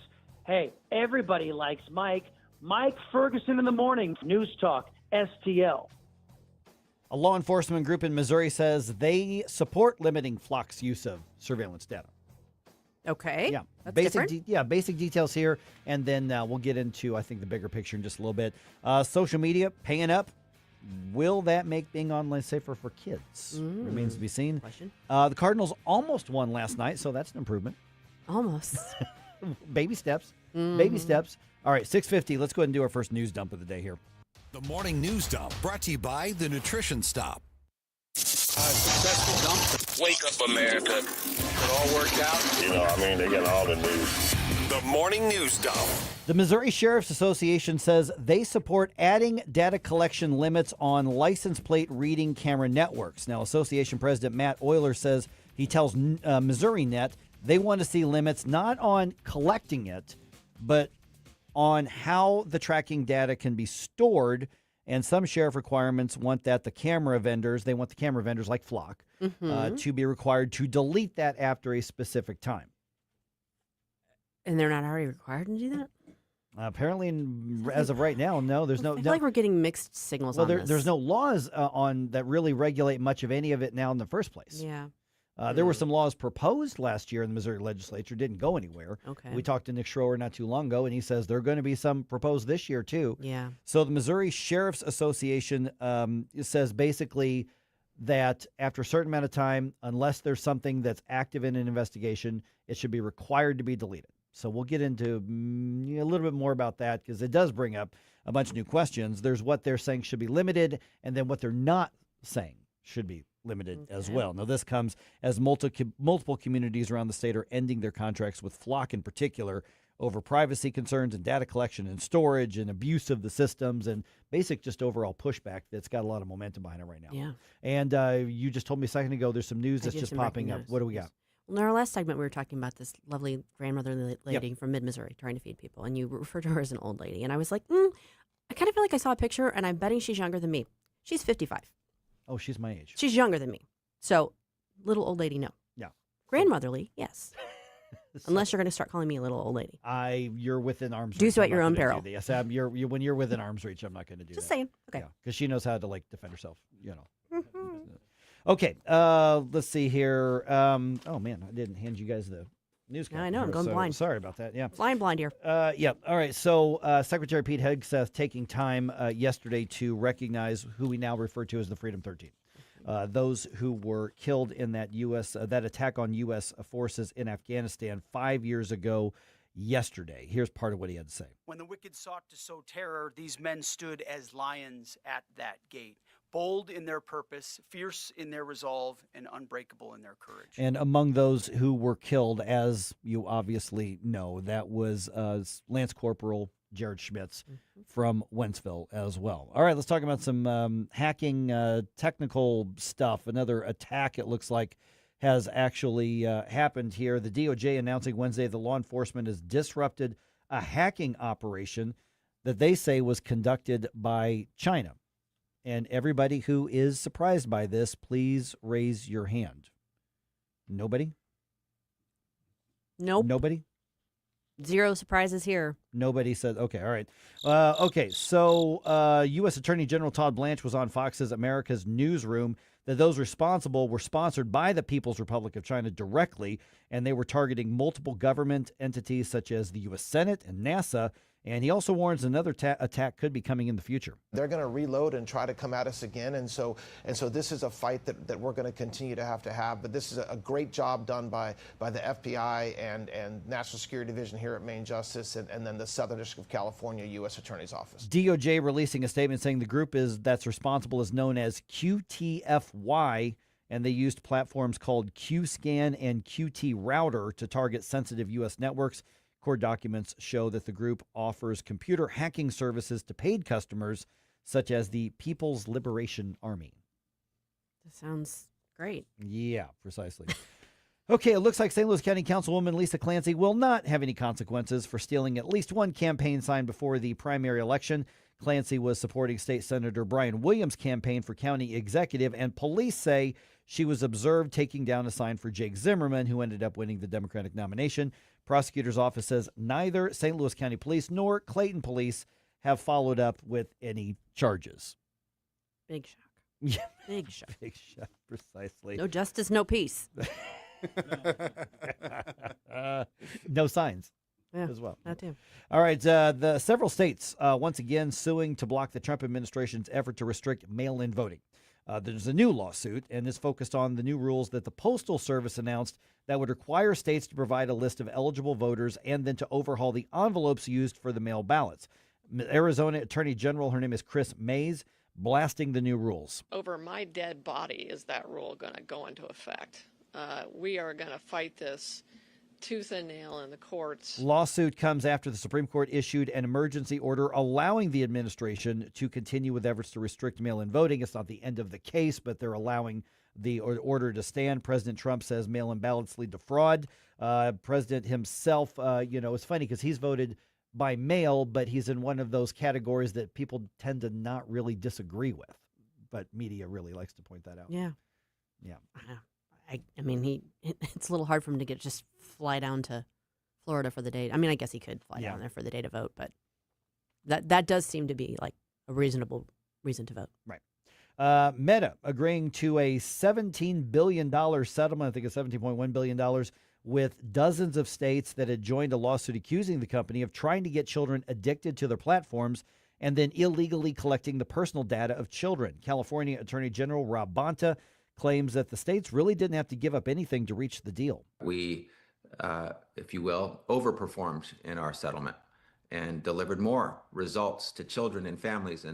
Hey, everybody likes Mike. Mike Ferguson in the morning, News Talk STL. A law enforcement group in Missouri says they support limiting Flock's use of surveillance data. Okay. Yeah. That's basic different. basic details here, and then we'll get into, I think, the bigger picture in just a little bit. Social media, paying up. Will that make being online safer for kids? Remains to be seen. Question. The Cardinals almost won last night, so that's an improvement. Almost. Baby steps. Baby steps. All right, 6:50. Let's go ahead and do our first news dump of the day here. The Morning News Dump brought to you by the Nutrition Stop. Successful dump. Wake up, America. It all worked out. They got all the news. The Morning News Dump. The Missouri Sheriff's Association says they support adding data collection limits on license plate reading camera networks. Now, Association President Matt Euler says he tells Missouri Net they want to see limits not on collecting it, but on how the tracking data can be stored. And some sheriff requirements want that the camera vendors like Flock to be required to delete that after a specific time. And they're not already required to do that? Apparently, as of right now, no. There's no. I feel like we're getting mixed signals on this. There's no laws on that really regulate much of any of it now in the first place. Yeah. There were some laws proposed last year in the Missouri legislature, didn't go anywhere. Okay. We talked to Nick Schroer not too long ago, and he says there are going to be some proposed this year, too. Yeah. So the Missouri Sheriff's Association says basically that after a certain amount of time, unless there's something that's active in an investigation, it should be required to be deleted. So we'll get into a little bit more about that because it does bring up a bunch of new questions. There's what they're saying should be limited and then what they're not saying should be limited as well. Now, this comes as multiple communities around the state are ending their contracts with Flock in particular over privacy concerns and data collection and storage and abuse of the systems and basic just overall pushback that's got a lot of momentum behind it right now. Yeah. And you just told me a second ago there's some news that's just popping up. What do we got? Well, in our last segment, we were talking about this lovely grandmother lady from mid-Missouri trying to feed people, and you referred to her as an old lady. And I was like, I kind of feel like I saw a picture, and I'm betting she's younger than me. She's 55. Oh, she's my age. She's younger than me. So, little old lady, no. Yeah. Grandmotherly, yes. Unless you're going to start calling me a little old lady. You're within arm's reach. Do so I'm at your not own gonna peril. do that. Yes, when you're within arm's reach, I'm not going to do Just that. saying. Okay. Because she knows how to defend herself. Okay. Let's see here. Oh man, I didn't hand you guys the news. I know. I'm going blind. Sorry about that. Yeah. Flying blind here. Yeah. All right. So Secretary Pete Hegseth taking time yesterday to recognize who we now refer to as the Freedom 13. Those who were killed in that that attack on U.S. forces in Afghanistan 5 years ago yesterday. Here's part of what he had to say. When the wicked sought to sow terror, these men stood as lions at that gate, bold in their purpose, fierce in their resolve, and unbreakable in their courage. And among those who were killed, as you obviously know, that was Lance Corporal Jared Schmitz from Wentzville as well. All right, let's talk about some hacking technical stuff. Another attack, it looks like, has actually happened here. The DOJ announcing Wednesday the law enforcement has disrupted a hacking operation that they say was conducted by China. And everybody who is surprised by this, please raise your hand. Nobody? Nope. Nobody? Zero surprises here. Nobody said, okay, all right. Okay, so U.S. Attorney General Todd Blanche was on Fox's America's Newsroom that those responsible were sponsored by the People's Republic of China directly, and they were targeting multiple government entities such as the U.S. Senate and NASA. And he also warns another attack could be coming in the future. They're going to reload and try to come at us again. And so this is a fight that we're going to continue to have. But this is a great job done by the FBI and National Security Division here at Main Justice and then the Southern District of California U.S. Attorney's Office. DOJ releasing a statement saying the group that's responsible is known as QTFY, and they used platforms called QScan and QT Router to target sensitive U.S. networks. Court documents show that the group offers computer hacking services to paid customers, such as the People's Liberation Army. That sounds great. Yeah, precisely. Okay, it looks like St. Louis County Councilwoman Lisa Clancy will not have any consequences for stealing at least one campaign sign before the primary election. Clancy was supporting State Senator Brian Williams' campaign for county executive, and police say she was observed taking down a sign for Jake Zimmerman, who ended up winning the Democratic nomination. Prosecutor's office says neither St. Louis County Police nor Clayton Police have followed up with any charges. Big shock. Yeah. Big shock. Big shock, precisely. No justice, no peace. No signs. Yeah, as well. That too. All right. The several states once again suing to block the Trump administration's effort to restrict mail-in voting. There's a new lawsuit, and it's focused on the new rules that the Postal Service announced that would require states to provide a list of eligible voters and then to overhaul the envelopes used for the mail ballots. Arizona Attorney General, her name is Chris Mays, blasting the new rules. Over my dead body is that rule going to go into effect. We are going to fight this tooth and nail in the courts. Lawsuit comes after the Supreme Court issued an emergency order allowing the administration to continue with efforts to restrict mail-in voting. It's not the end of the case, but they're allowing the order to stand. President Trump says mail-in ballots lead to fraud. President himself, it's funny because he's voted by mail, but he's in one of those categories that people tend to not really disagree with. But media really likes to point that out. Yeah. Yeah. I mean, it's a little hard for him to just fly down to Florida for the day. I mean, I guess he could fly down there for the day to vote, but that does seem to be like a reasonable reason to vote. Right. Meta agreeing to a $17 billion settlement, I think it's $17.1 billion, with dozens of states that had joined a lawsuit accusing the company of trying to get children addicted to their platforms and then illegally collecting the personal data of children. California Attorney General Rob Bonta claims that the states really didn't have to give up anything to reach the deal. We, if you will, overperformed in our settlement and delivered more results to children and families.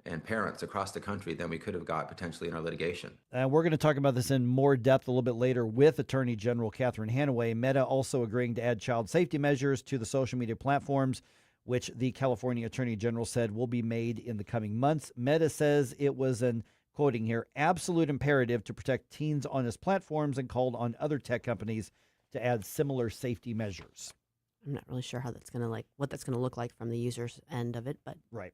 and parents across the country than we could have got potentially in our litigation. We're going to talk about this in more depth a little bit later with Attorney General Catherine Hanaway. Meta also agreeing to add child safety measures to the social media platforms, which the California Attorney General said will be made in the coming months. Meta says it was an, quoting here, absolute imperative to protect teens on its platforms and called on other tech companies to add similar safety measures. I'm not really sure how that's going to what that's going to look like from the user's end of it, but right.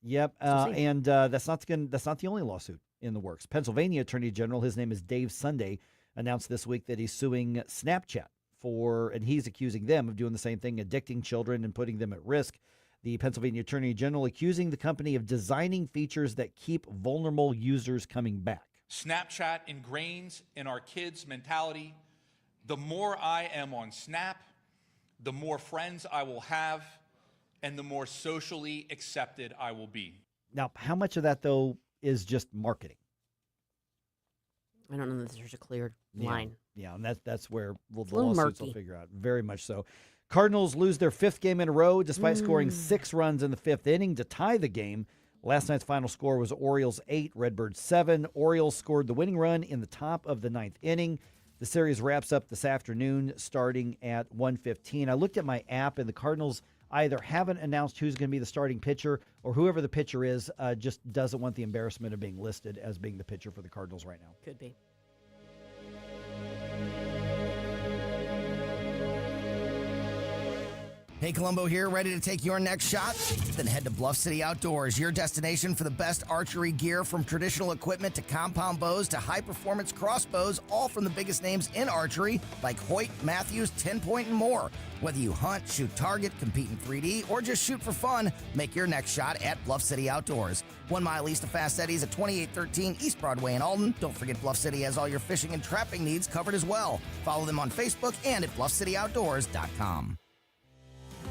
Yep, and that's not the only lawsuit in the works. Pennsylvania Attorney General, his name is Dave Sunday, announced this week that he's suing Snapchat and he's accusing them of doing the same thing, addicting children and putting them at risk. The Pennsylvania Attorney General accusing the company of designing features that keep vulnerable users coming back. Snapchat ingrains in our kids' mentality, the more I am on Snap, the more friends I will have, and the more socially accepted I will be. Now, how much of that, though, is just marketing? I don't know that there's a clear line. Yeah, and that's where the little lawsuits murky. will figure out. Very much so. Cardinals lose their 5th game in a row despite scoring 6 runs in the 5th inning to tie the game. Last night's final score was Orioles 8, Redbirds 7. Orioles scored the winning run in the top of the 9th inning. The series wraps up this afternoon starting at 1:15. I looked at my app, and the Cardinals either haven't announced who's going to be the starting pitcher, or whoever the pitcher is just doesn't want the embarrassment of being listed as being the pitcher for the Cardinals right now. Could be. Hey, Columbo here, ready to take your next shot? Then head to Bluff City Outdoors, your destination for the best archery gear, from traditional equipment to compound bows to high-performance crossbows, all from the biggest names in archery like Hoyt, Matthews, 10 Point, and more. Whether you hunt, shoot target, compete in 3D, or just shoot for fun, make your next shot at Bluff City Outdoors. 1 mile east of Fast Eddie's at 2813 East Broadway in Alden. Don't forget Bluff City has all your fishing and trapping needs covered as well. Follow them on Facebook and at BluffCityOutdoors.com.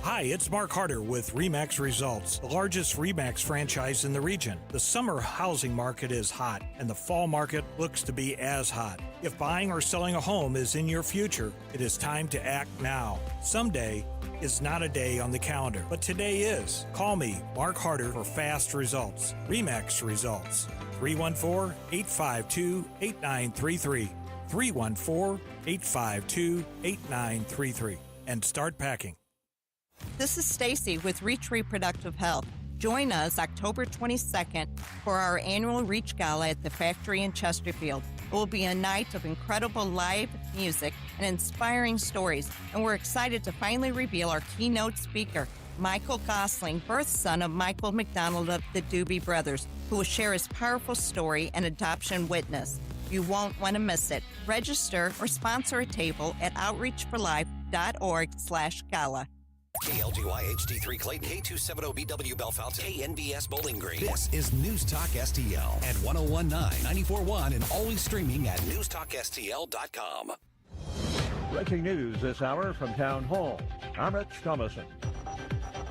Hi, it's Mark Harder with RE/MAX Results, the largest RE/MAX franchise in the region. The summer housing market is hot, and the fall market looks to be as hot. If buying or selling a home is in your future, it is time to act now. Someday is not a day on the calendar, but today is. Call me, Mark Harder, for fast results. RE/MAX Results, 314-852-8933, 314-852-8933, and start packing. This is Stacy with Reach Reproductive Health. Join us October 22nd for our annual Reach Gala at the Factory in Chesterfield. It will be a night of incredible live music and inspiring stories, and we're excited to finally reveal our keynote speaker, Michael Gosling, birth son of Michael McDonald of the Doobie Brothers, who will share his powerful story and adoption witness. You won't want to miss it. Register or sponsor a table at outreachforlife.org/gala. KLGY HD3 Clayton, K270BW Bellefonte, KNBS Bowling Green. This is News Talk STL at 1019, 94.1, and always streaming at NewsTalkSTL.com. Breaking news this hour from Town Hall. I'm Rich Thomason.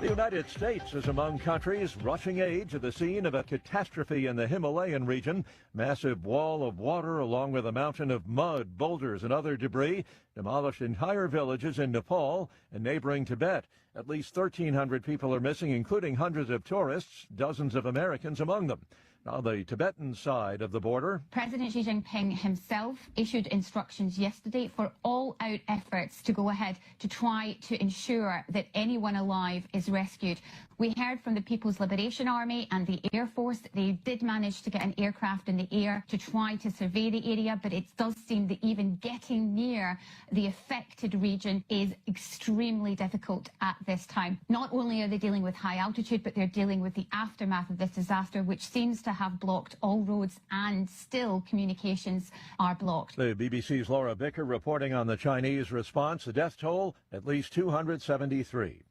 The United States is among countries rushing aid to the scene of a catastrophe in the Himalayan region. Massive wall of water along with a mountain of mud, boulders, and other debris demolished entire villages in Nepal and neighboring Tibet. At least 1,300 people are missing, including hundreds of tourists, dozens of Americans among them. Now, the Tibetan side of the border. President Xi Jinping himself issued instructions yesterday for all-out efforts to go ahead to try to ensure that anyone alive is rescued. We heard from the People's Liberation Army and the Air Force. They did manage to get an aircraft in the air to try to survey the area, but it does seem that even getting near the affected region is extremely difficult at this time. Not only are they dealing with high altitude, but they're dealing with the aftermath of this disaster, which seems to have blocked all roads, and still communications are blocked. The BBC's Laura Bicker reporting on the Chinese response. The death toll, at least 273.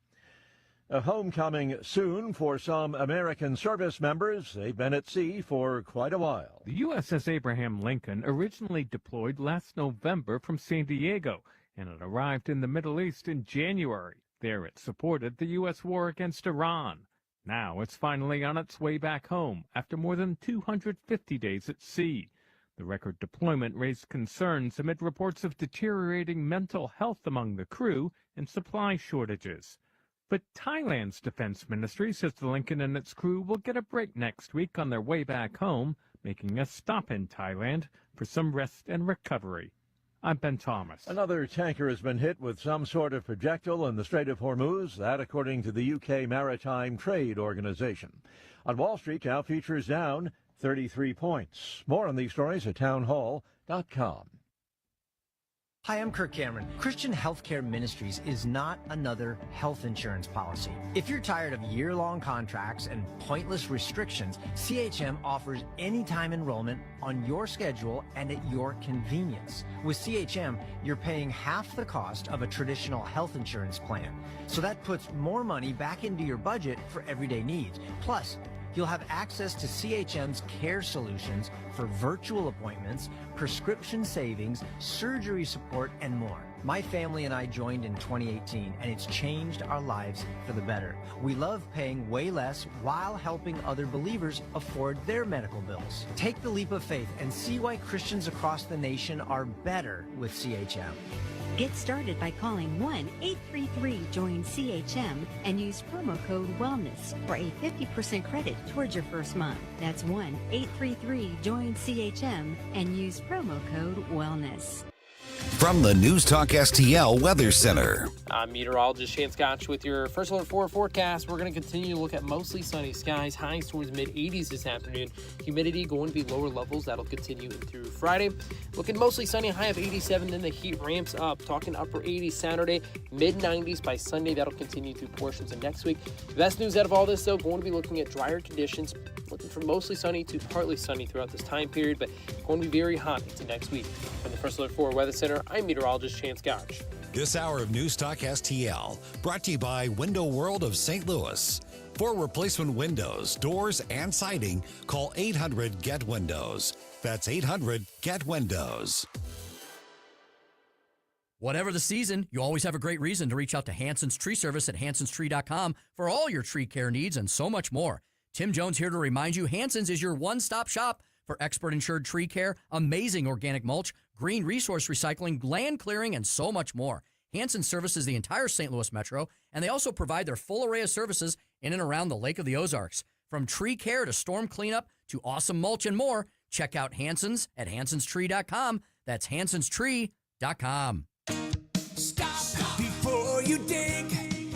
A homecoming soon for some American service members. They've been at sea for quite a while. The USS Abraham Lincoln originally deployed last November from San Diego, and it arrived in the Middle East in January. There it supported the U.S. war against Iran. Now it's finally on its way back home after more than 250 days at sea. The record deployment raised concerns amid reports of deteriorating mental health among the crew and supply shortages. But Thailand's defense ministry says the Lincoln and its crew will get a break next week on their way back home, making a stop in Thailand for some rest and recovery. I'm Ben Thomas. Another tanker has been hit with some sort of projectile in the Strait of Hormuz, that according to the UK Maritime Trade Organization. On Wall Street, Dow futures down 33 points. More on these stories at townhall.com. Hi, I'm Kirk Cameron. Christian Healthcare Ministries is not another health insurance policy. If you're tired of year-long contracts and pointless restrictions, CHM offers anytime enrollment on your schedule and at your convenience. With CHM, you're paying half the cost of a traditional health insurance plan. So that puts more money back into your budget for everyday needs. Plus, you'll have access to CHM's care solutions for virtual appointments, prescription savings, surgery support, and more. My family and I joined in 2018, and it's changed our lives for the better. We love paying way less while helping other believers afford their medical bills. Take the leap of faith and see why Christians across the nation are better with CHM. Get started by calling 1-833-JOIN-CHM and use promo code WELLNESS for a 50% credit towards your first month. That's 1-833-JOIN-CHM and use promo code WELLNESS. From the News Talk STL Weather Center. I'm meteorologist Shane Scotch with your First Alert 4 forecast. We're going to continue to look at mostly sunny skies, highs towards mid-80s this afternoon. Humidity going to be lower levels. That'll continue through Friday. Looking mostly sunny, high of 87. Then the heat ramps up. Talking upper 80s Saturday, mid-90s by Sunday. That'll continue through portions of next week. The best news out of all this, though, going to be looking at drier conditions. Looking for mostly sunny to partly sunny throughout this time period, but going to be very hot into next week. From the First Alert 4 Weather Center, I'm meteorologist Shane Scotch. This hour of News Talk STL brought to you by Window World of St. Louis. For replacement windows, doors, and siding, call 800-GET-WINDOWS. That's 800-GET-WINDOWS. Whatever the season, you always have a great reason to reach out to Hanson's Tree Service at hansonstree.com for all your tree care needs and so much more. Tim Jones here to remind you, Hanson's is your one-stop shop for expert insured tree care, amazing organic mulch, green resource recycling, land clearing, and so much more. Hanson services the entire St. Louis metro, and they also provide their full array of services in and around the Lake of the Ozarks. From tree care to storm cleanup to awesome mulch and more, check out Hanson's at hansonstree.com. That's hansonstree.com. Stop before you dig.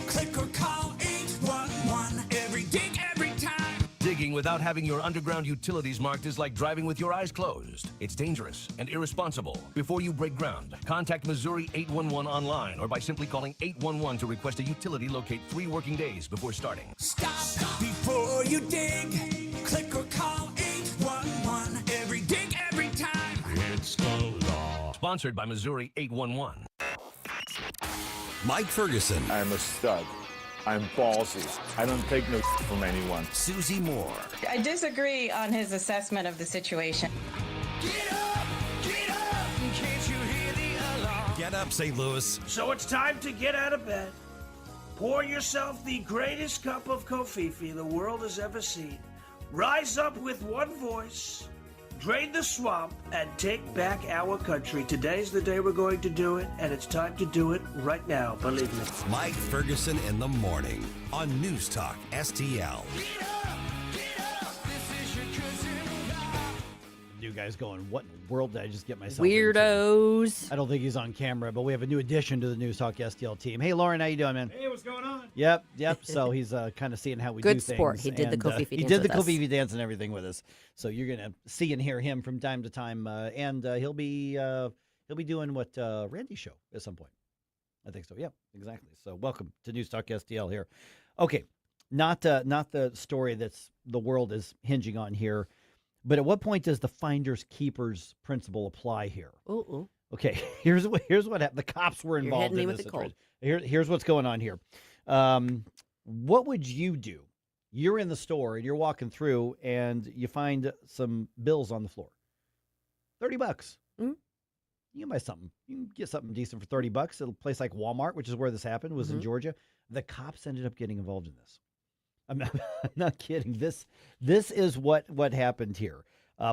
Click or call 811. Every dig, every time. Digging without having your underground utilities marked is like driving with your eyes closed. It's dangerous and irresponsible. Before you break ground, contact Missouri 811 online or by simply calling 811 to request a utility locate 3 working days before starting. Stop before you dig. Click or call 811. Every dig, every time. It's the law. Sponsored by Missouri 811. Mike Ferguson. I'm a stud. I'm ballsy. I don't take no from anyone. Susie Moore. I disagree on his assessment of the situation. Get up! Get up! Can't you hear the alarm? Get up, St. Louis. So it's time to get out of bed. Pour yourself the greatest cup of kofifi the world has ever seen. Rise up with one voice. Drain the swamp and take back our country. Today's the day we're going to do it, and it's time to do it right now, believe me. Mike Ferguson in the morning on News Talk STL. You guys going, what in the world did I just get myself Weirdos. into? I don't think he's on camera, but we have a new addition to the News Talk STL team. Hey, Lauren, how you doing, man? Hey, what's going on? Yep. So he's kind of seeing how we Good do things. sport. He did the and, Kofifi dance He did the with us. Kofifi dance and everything with us. So you're going to see and hear him from time to time, and he'll be doing what Randy's show at some point. I think so. Yeah, exactly. So welcome to News Talk STL here. Okay, not the story that's the world is hinging on here. But at what point does the finders keepers principle apply here? Ooh. Okay, here's what happened. The cops were You're involved hitting me in with this the cold. situation. Here's what's going on here. What would you do? You're in the store and you're walking through and you find some bills on the floor. $30. Mm-hmm. You can buy something. You can get something decent for $30 at a place like Walmart, which is where this happened, was in Georgia. The cops ended up getting involved in this. I'm not kidding. This is what happened here.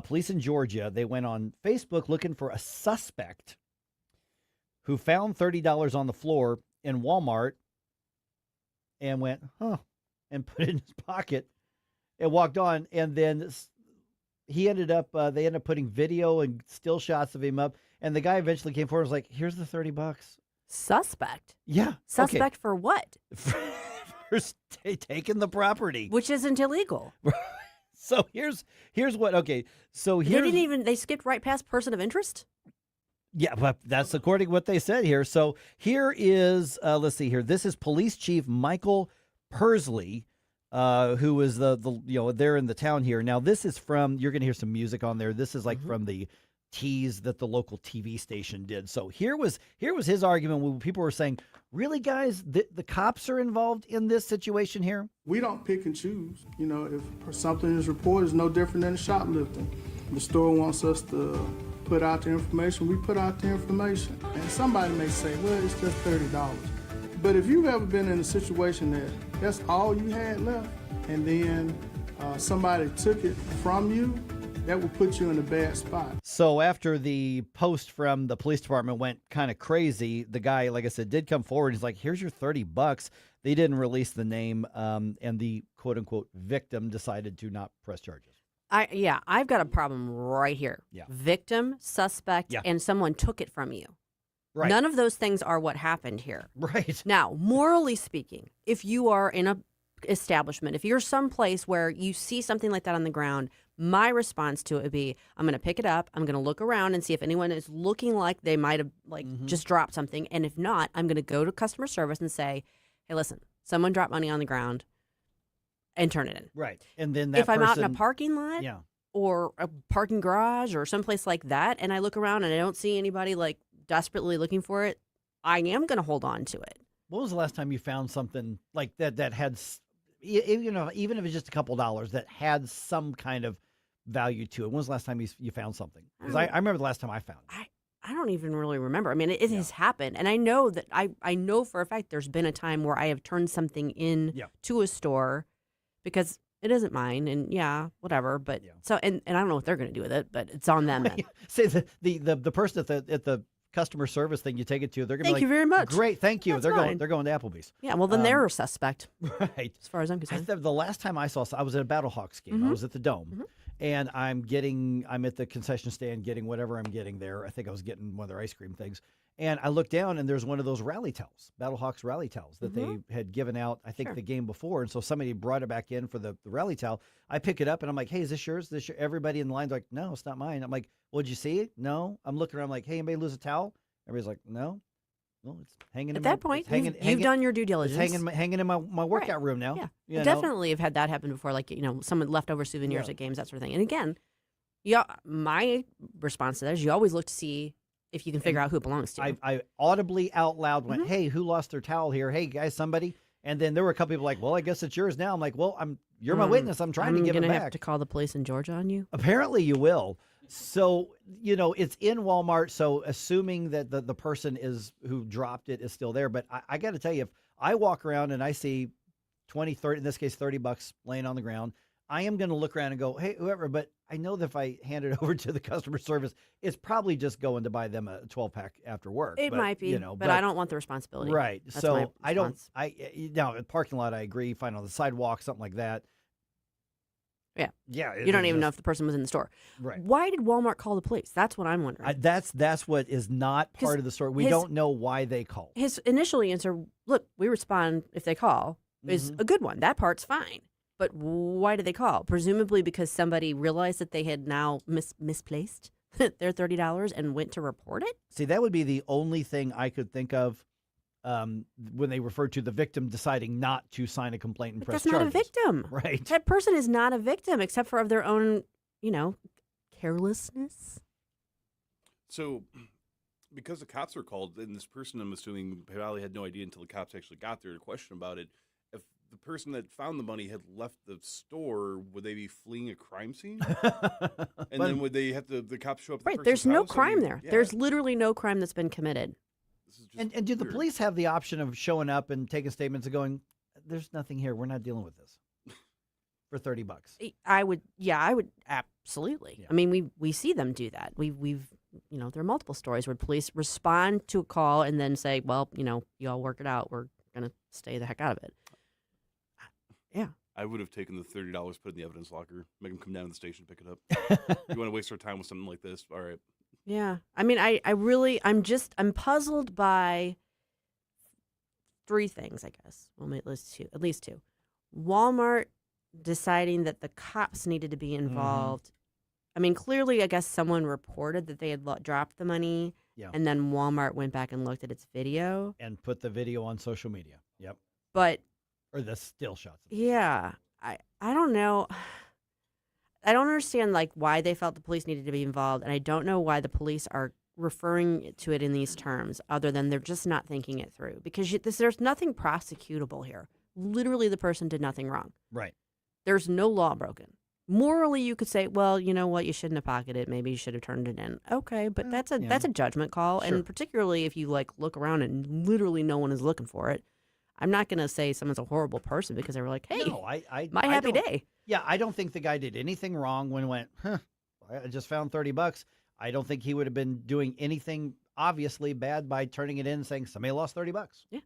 Police in Georgia, they went on Facebook looking for a suspect who found $30 on the floor in Walmart and went, huh, and put it in his pocket and walked on. And then he ended up, they ended up putting video and still shots of him up. And the guy eventually came forward and was like, here's the $30. Suspect? Yeah. Suspect for what? For taking the property. Which isn't illegal. So here's what, okay. So They skipped right past person of interest? Yeah, but that's according to what they said here. So here is, let's see here. This is Police Chief Michael Persley, who is the they're in the town here. Now, this is from, you're going to hear some music on there. This is like from the tease that the local TV station did. So here was his argument when people were saying, really, guys, the cops are involved in this situation here? We don't pick and choose. You know, if something is reported, it's no different than shoplifting. The store wants us to put out the information, we put out the information. And somebody may say, well, it's just $30. But if you've ever been in a situation that that's all you had left, and then somebody took it from you, that will put you in a bad spot. So after the post from the police department went kind of crazy, the guy, like I said, did come forward. He's like, here's your $30. They didn't release the name, and the quote-unquote victim decided to not press charges. I've got a problem right here. Yeah. Victim, suspect, and someone took it from you. Right. None of those things are what happened here. Right. Now, morally speaking, if you are in a establishment, if you're someplace where you see something like that on the ground, my response to it would be, I'm going to pick it up. I'm going to look around and see if anyone is looking like they might have just dropped something. And if not, I'm going to go to customer service and say, hey, listen, someone dropped money on the ground, and turn it in. Right. And then that if I'm out in a parking lot yeah. or a parking garage or someplace like that, and I look around and I don't see anybody like desperately looking for it, I am going to hold on to it. When was the last time you found something like that had, even if it's just a couple dollars, that had some kind of value to it? When was the last time you found something? Because I remember the last time I found it. I don't even really remember. I mean, it has happened. And I know that I know for a fact there's been a time where I have turned something in to a store because it isn't mine, and whatever. But so and I don't know what they're going to do with it, but it's on them. Then. Say the person at the customer service thing you take it to, they're going to be like, thank you very much. Great, thank you. That's They're fine. going to Applebee's. Yeah, well then they're a suspect, right? As far as I'm concerned. The last time I saw, I was at a Battlehawks game. I was at the Dome, and I'm at the concession stand getting whatever I'm getting there. I think I was getting one of their ice cream things. And I looked down, and there's one of those rally towels, Battlehawks rally towels that they had given out, I think, the game before. And so somebody brought it back in for the rally towel. I pick it up, and I'm like, hey, is this yours? Everybody in the line's like, no, it's not mine. I'm like, well, did you see it? No. I'm looking around like, hey, anybody lose a towel? Everybody's like, no. Well, it's hanging at that point. You've done your due diligence. It's hanging in my workout room now. Yeah, definitely have had that happen before, like, someone leftover souvenirs at games, that sort of thing. And again, my response to that is you always look to see if you can figure out who it belongs to. I audibly out loud went, hey, who lost their towel here? Hey, guys, somebody. And then there were a couple people like, well, I guess it's yours now. I'm like, well, you're my witness. I'm trying to give it back. I'm going to have to call the police in Georgia on you? Apparently you will. So, it's in Walmart. So assuming that the person who dropped it is still there. But I got to tell you, if I walk around and I see 20, 30, in this case, $30 laying on the ground, I am going to look around and go, hey, whoever. But I know that if I hand it over to the customer service, it's probably just going to buy them a 12-pack after work. It might be, but I don't want the responsibility. Right. That's so now in parking lot, I agree. Fine, on the sidewalk, something like that. Yeah. Yeah. You don't even know if the person was in the store. Right. Why did Walmart call the police? That's what I'm wondering. That's what is not part of the story. We don't know why they called. His initial answer, look, we respond if they call, is a good one. That part's fine. But why did they call? Presumably because somebody realized that they had now misplaced their $30 and went to report it? See, that would be the only thing I could think of when they referred to the victim deciding not to sign a complaint and press charges. That's not a victim. Right. That person is not a victim except for of their own, carelessness. So because the cops were called, and this person, I'm assuming, probably had no idea until the cops actually got there to question about it. If the person that found the money had left the store, would they be fleeing a crime scene? And then would they have the cops show up at the person's there's no house? crime there. Yeah. There's literally no crime that's been committed. And do the police have the option of showing up and taking statements and going, there's nothing here. We're not dealing with this for $30? I would absolutely. Yeah. I mean, we see them do that. We've there are multiple stories where police respond to a call and then say, well, you all work it out. We're going to stay the heck out of it. Yeah. I would have taken the $30, put it in the evidence locker, make them come down to the station, pick it up. You want to waste our time with something like this? All right. Yeah. I mean, I'm puzzled by three things, I guess. Well, at least two. Walmart deciding that the cops needed to be involved. I mean, clearly, I guess someone reported that they had dropped the money, and then Walmart went back and looked at its video. And put the video on social media. Yep. Or the still shots. Yeah. I don't know. I don't understand, like, why they felt the police needed to be involved, and I don't know why the police are referring to it in these terms, other than they're just not thinking it through. Because there's nothing prosecutable here. Literally, the person did nothing wrong. Right. There's no law broken. Morally, you could say, well, you know what, you shouldn't have pocketed it. Maybe you should have turned it in. Okay, but that's a judgment call, Sure. and particularly if you like look around and literally no one is looking for it. I'm not going to say someone's a horrible person because they were like, hey, No, my I happy don't- day. Yeah, I don't think the guy did anything wrong when he went, I just found $30. I don't think he would have been doing anything obviously bad by turning it in and saying somebody lost $30. Yeah.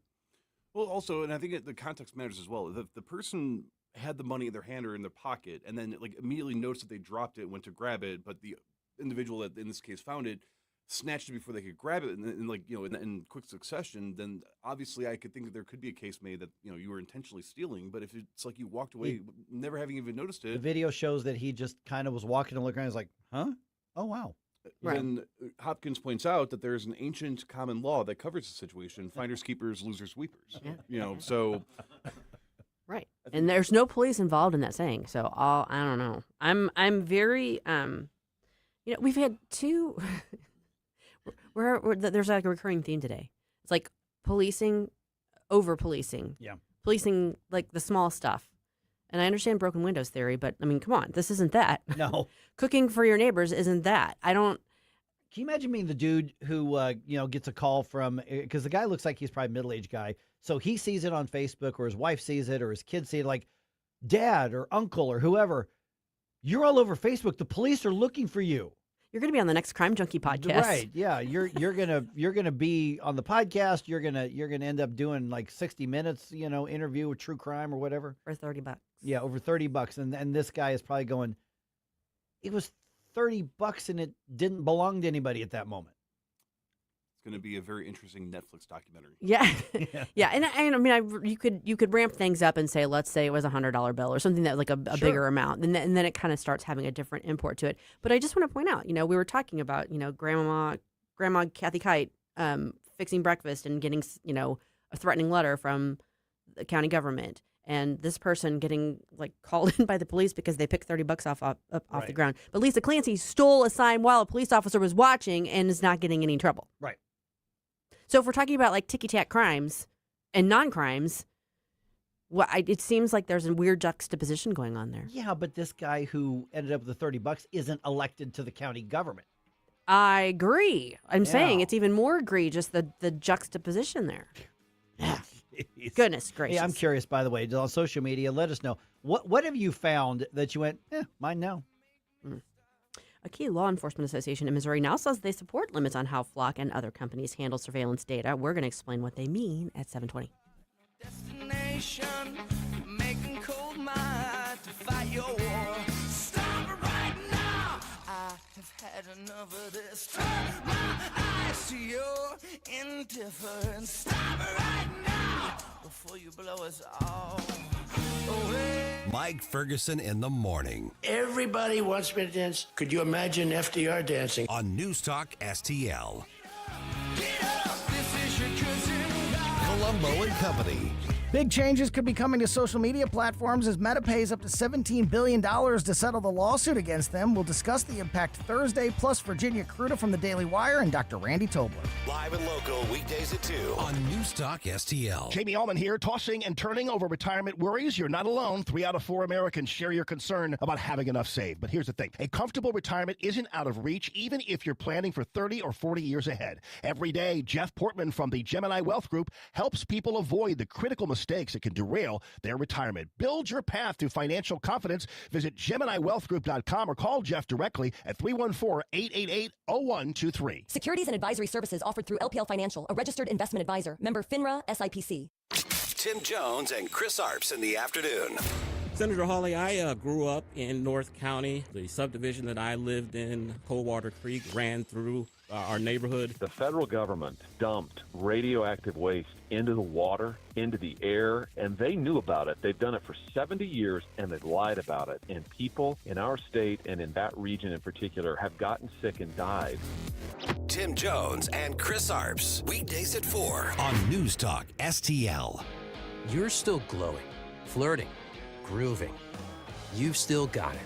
Well, also, and I think the context matters as well. The person had the money in their hand or in their pocket, and then like immediately noticed that they dropped it and went to grab it, but the individual that in this case found it snatched it before they could grab it, and like, you know, in quick succession, then obviously I could think that there could be a case made that, you know, you were intentionally stealing. But if it's like you walked away never having even noticed The it, video shows that he just kind of was walking and looking around. He's like, huh? Oh, wow. then Hopkins points out that there's an ancient common law that covers the situation: finders keepers, losers weepers. Yeah. You know, so Right. And there's no police involved in that saying. So I don't know. I'm very we've had two there's like a recurring theme today. It's like policing, over policing. Yeah. Policing like the small stuff. And I understand broken windows theory, but I mean, come on, this isn't that. No. Cooking for your neighbors isn't that. I don't. Can you imagine being the dude who, gets a call from, because the guy looks like he's probably a middle-aged guy. So he sees it on Facebook, or his wife sees it, or his kids see it, like, dad or uncle or whoever, you're all over Facebook. The police are looking for you. You're going to be on the next Crime Junkie podcast. Right. Yeah. You're gonna be on the podcast. You're gonna end up doing like 60 minutes, interview with true crime or whatever. For $30. Yeah, over $30. And this guy is probably going, it was $30 and it didn't belong to anybody at that moment. it's going to be a very interesting Netflix documentary. Yeah. Yeah. And I mean, you could ramp things up and say, let's say it was $100 bill or something that like a bigger amount. And then it kind of starts having a different import to it. But I just want to point out, we were talking about, Grandma Kathy Kite fixing breakfast and getting, a threatening letter from the county government. And this person getting like called in by the police because they picked $30 off the ground. But Lisa Clancy stole a sign while a police officer was watching and is not getting any trouble. Right. So if we're talking about like ticky-tack crimes and non-crimes, it seems like there's a weird juxtaposition going on there. Yeah, but this guy who ended up with the $30 isn't elected to the county government. I agree. I'm saying it's even more egregious, the juxtaposition there. Goodness gracious. Hey, I'm curious, by the way, on social media, let us know. What have you found that you went, mine now? A key law enforcement association in Missouri now says they support limits on how Flock and other companies handle surveillance data. We're going to explain what they mean at 7:20. Destination, making cold mind to fight your war. Stop it right now. I have had enough of this. Turn my eyes to your indifference. Stop it right now before you blow us all away. Mike Ferguson in the morning. Everybody wants me to dance. Could you imagine FDR dancing? On NewsTalk STL. This is your cousin. Columbo and Company. Big changes could be coming to social media platforms as Meta pays up to $17 billion to settle the lawsuit against them. We'll discuss the impact Thursday, plus Virginia Cruda from the Daily Wire and Dr. Randy Tobler. Live and local, weekdays at 2 on NewsTalk STL. Jamie Allman here, tossing and turning over retirement worries. You're not alone. 3 out of 4 Americans share your concern about having enough saved. But here's the thing. A comfortable retirement isn't out of reach, even if you're planning for 30 or 40 years ahead. Every day, Jeff Portman from the Gemini Wealth Group helps people avoid the critical mistakes that can derail their retirement. Build your path to financial confidence. Visit GeminiWealthGroup.com or call Jeff directly at 314-888-0123. Securities and advisory services offered through LPL Financial, a registered investment advisor. Member FINRA SIPC. Tim Jones and Chris Arps in the afternoon. Senator Hawley, I grew up in North County. The subdivision that I lived in, Goldwater Creek, ran through our neighborhood. The federal government dumped radioactive waste into the water, into the air, and they knew about it. They've done it for 70 years, and they've lied about it. And people in our state and in that region in particular have gotten sick and died. Tim Jones and Chris Arps, weekdays at 4 on News Talk STL. You're still glowing, flirting, grooving. You've still got it.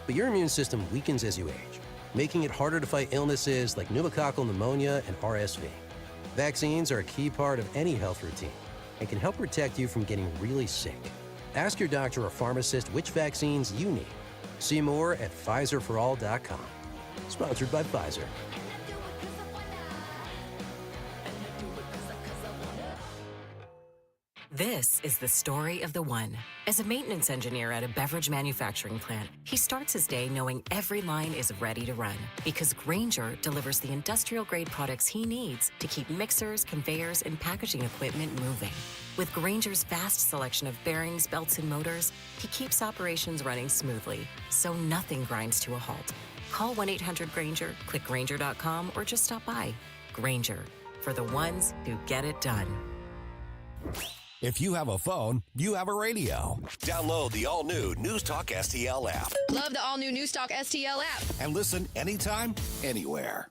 But your immune system weakens as you age, making it harder to fight illnesses like pneumococcal pneumonia and RSV. Vaccines are a key part of any health routine and can help protect you from getting really sick. Ask your doctor or pharmacist which vaccines you need. See more at PfizerForAll.com. Sponsored by Pfizer. This is the story of the one. As a maintenance engineer at a beverage manufacturing plant, he starts his day knowing every line is ready to run because Grainger delivers the industrial-grade products he needs to keep mixers, conveyors, and packaging equipment moving. With Grainger's vast selection of bearings, belts, and motors, he keeps operations running smoothly, so nothing grinds to a halt. Call 1-800-GRAINGER, click Grainger.com, or just stop by. Grainger, for the ones who get it done. If you have a phone, you have a radio. Download the all-new News Talk STL app. Love the all-new News Talk STL app. And listen anytime, anywhere.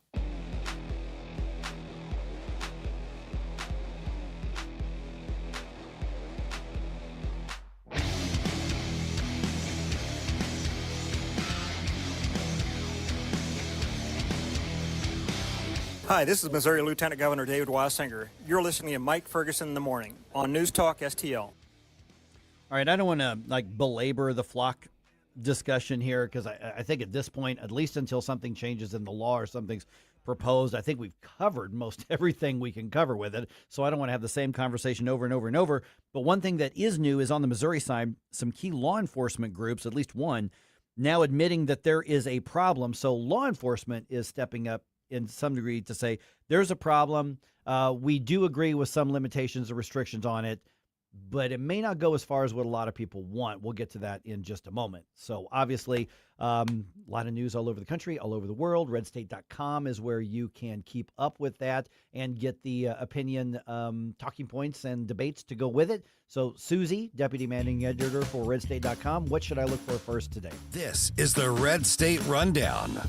Hi, this is Missouri Lieutenant Governor David Wassinger. You're listening to Mike Ferguson in the Morning on News Talk STL. All right, I don't want to belabor the flock discussion here because I think at this point, at least until something changes in the law or something's proposed, I think we've covered most everything we can cover with it. So I don't want to have the same conversation over and over and over. But one thing that is new is on the Missouri side, some key law enforcement groups, at least one, now admitting that there is a problem. So law enforcement is stepping up in some degree to say there's a problem. We do agree with some limitations or restrictions on it, but it may not go as far as what a lot of people want. We'll get to that in just a moment. So obviously, a lot of news all over the country, all over the world. RedState.com is where you can keep up with that and get the opinion talking points and debates to go with it. So Susie, Deputy Managing Editor for RedState.com, what should I look for first today? This is the Red State Rundown.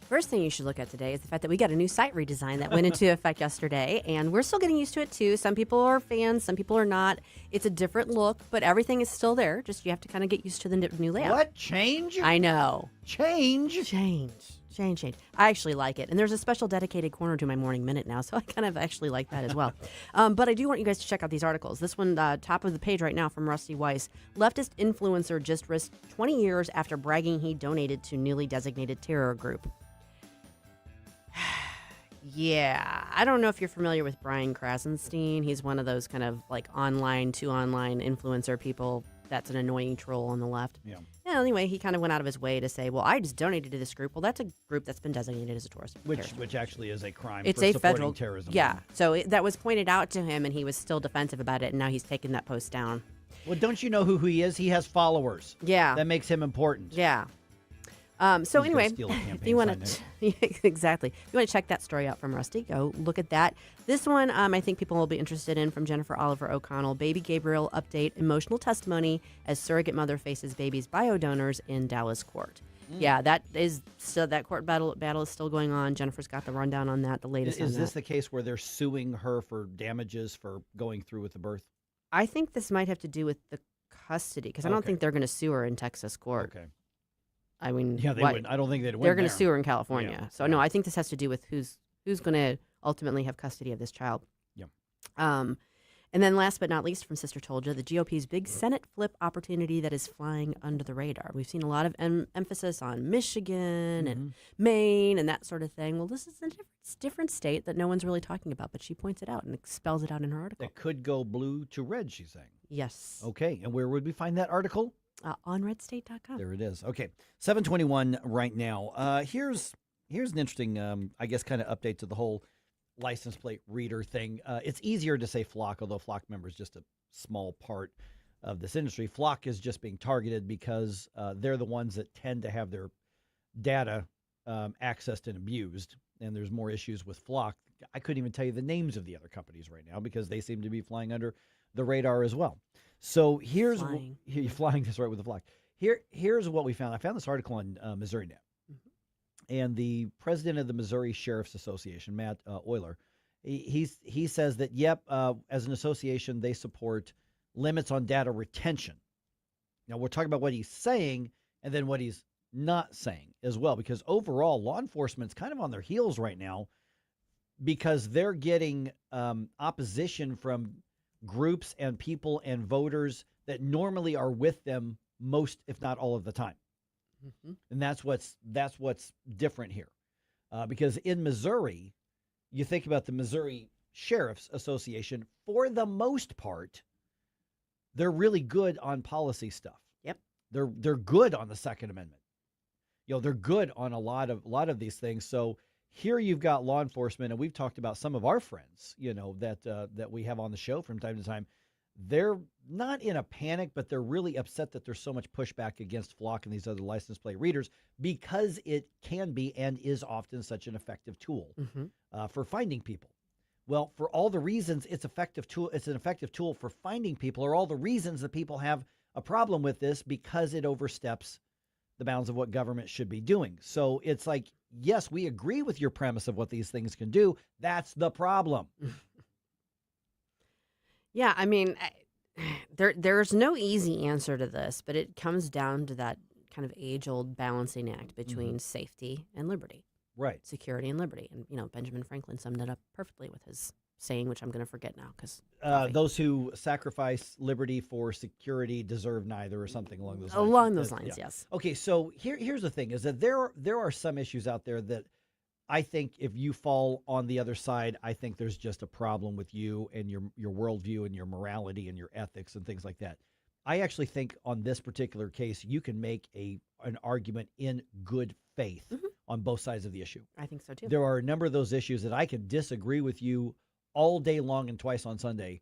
First thing you should look at today is the fact that we got a new site redesign that went into effect yesterday, and we're still getting used to it too. Some people are fans, some people are not. It's a different look, but everything is still there. Just you have to kind of get used to the new layout. What? Change? I know. Change? Change. I actually like it. And there's a special dedicated corner to my Morning Minute now, so I kind of actually like that as well. But I do want you guys to check out these articles. This one, top of the page right now from Rusty Weiss. Leftist influencer just risked 20 years after bragging he donated to newly designated terror group. Yeah, I don't know if you're familiar with Brian Krasenstein. He's one of those kind of online influencer people that's an annoying troll on the left. Yeah. Anyway, he kind of went out of his way to say, well, I just donated to this group. Well, that's a group that's been designated as a terrorist. Which actually is a crime It's for a supporting federal terrorism. Yeah, so that was pointed out to him, and he was still defensive about it, and now he's taken that post down. Well, don't you know who he is? He has followers. Yeah. That makes him important. Yeah. He's So gonna anyway, steal a if campaign you sign, want to exactly, if you want to check that story out from Rusty, go look at that. This one, I think people will be interested in, from Jennifer Oliver O'Connell. Baby Gabriel update: emotional testimony as surrogate mother faces baby's bio-donors in Dallas court. Yeah, that is still, that court battle is still going on. Jennifer's got the rundown on that, the latest. Is on this that. the case where they're suing her for damages for going through with the birth? I think this might have to do with the custody, because I don't think they're going to sue her in Texas court. Okay. I mean, Yeah, they wouldn't. I don't think they'd win. They're going to there. sue her in California. Yeah. So no, I think this has to do with who's going to ultimately have custody of this child. Yeah. And then last but not least, from Sister Told You, the GOP's big Senate flip opportunity that is flying under the radar. We've seen a lot of emphasis on Michigan and Maine and that sort of thing. Well, this is a different state that no one's really talking about, but she points it out and spells it out in her article. That could go blue to red, she's saying. Yes. Okay, and where would we find that article? On redstate.com. There it is. Okay, 7:21 right now. Here's an interesting, I guess, kind of update to the whole license plate reader thing. It's easier to say Flock, although Flock member is just a small part of this industry. Flock is just being targeted because they're the ones that tend to have their data accessed and abused, and there's more issues with Flock. I couldn't even tell you the names of the other companies right now because they seem to be flying under the radar as well. So here's flying this right with the Flock. Here's what we found. I found this article on MissouriNet, and the president of the Missouri Sheriff's Association, Matt Euler, he says that as an association they support limits on data retention. Now we're talking about what he's saying and then what he's not saying as well, because overall law enforcement's kind of on their heels right now because they're getting opposition from groups and people and voters that normally are with them most, if not all of the time. And that's what's different here. Because in Missouri, you think about the Missouri Sheriff's Association, for the most part, they're really good on policy stuff. Yep. They're good on the Second Amendment. They're good on a lot of these things. So here you've got law enforcement, and we've talked about some of our friends, that we have on the show from time to time. They're not in a panic, but they're really upset that there's so much pushback against Flock and these other license plate readers because it can be and is often such an effective tool for finding people. Well, for all the reasons it's an effective tool for finding people, are all the reasons that people have a problem with this because it oversteps the bounds of what government should be doing. So it's like, yes, we agree with your premise of what these things can do. That's the problem. Yeah, I mean, there's no easy answer to this, but it comes down to that kind of age-old balancing act between safety and liberty. Right. Security and liberty. And, Benjamin Franklin summed it up perfectly with his saying, which I'm going to forget now. Because those who sacrifice liberty for security deserve neither, or something along those lines. Along those lines, yes. Okay, so here's the thing, is that there are some issues out there that I think if you fall on the other side, I think there's just a problem with you and your worldview and your morality and your ethics and things like that. I actually think on this particular case, you can make an argument in good faith on both sides of the issue. I think so too. There are a number of those issues that I could disagree with you all day long and twice on Sunday,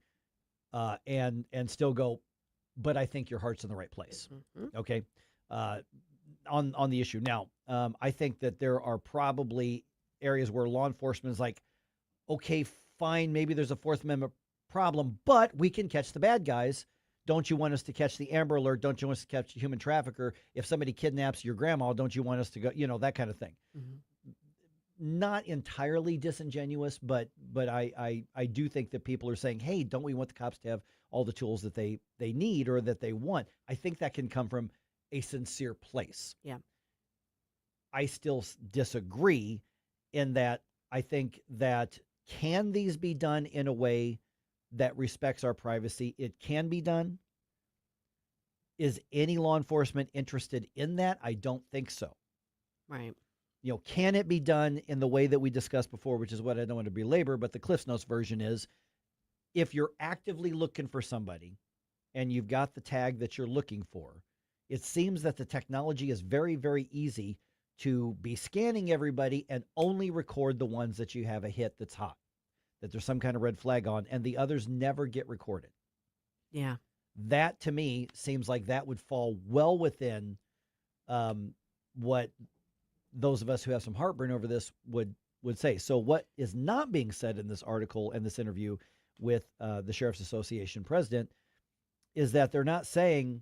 and still go, but I think your heart's in the right place. Okay, on the issue now, I think that there are probably areas where law enforcement is like, okay, fine, maybe there's a Fourth Amendment problem, but we can catch the bad guys. Don't you want us to catch the Amber Alert? Don't you want us to catch the human trafficker? If somebody kidnaps your grandma, don't you want us to go, that kind of thing. Not entirely disingenuous, but I do think that people are saying, hey, don't we want the cops to have all the tools that they need or that they want? I think that can come from a sincere place. Yeah. I still disagree in that I think that can these be done in a way that respects our privacy? It can be done. Is any law enforcement interested in that? I don't think so. Right. Can it be done in the way that we discussed before, which is what I don't want to belabor, but the Cliff Notes version is, if you're actively looking for somebody and you've got the tag that you're looking for, it seems that the technology is very, very easy to be scanning everybody and only record the ones that you have a hit that's hot, that there's some kind of red flag on, and the others never get recorded. Yeah. That, to me, seems like that would fall well within what those of us who have some heartburn over this would say. So what is not being said in this article and this interview with the Sheriff's Association president is that they're not saying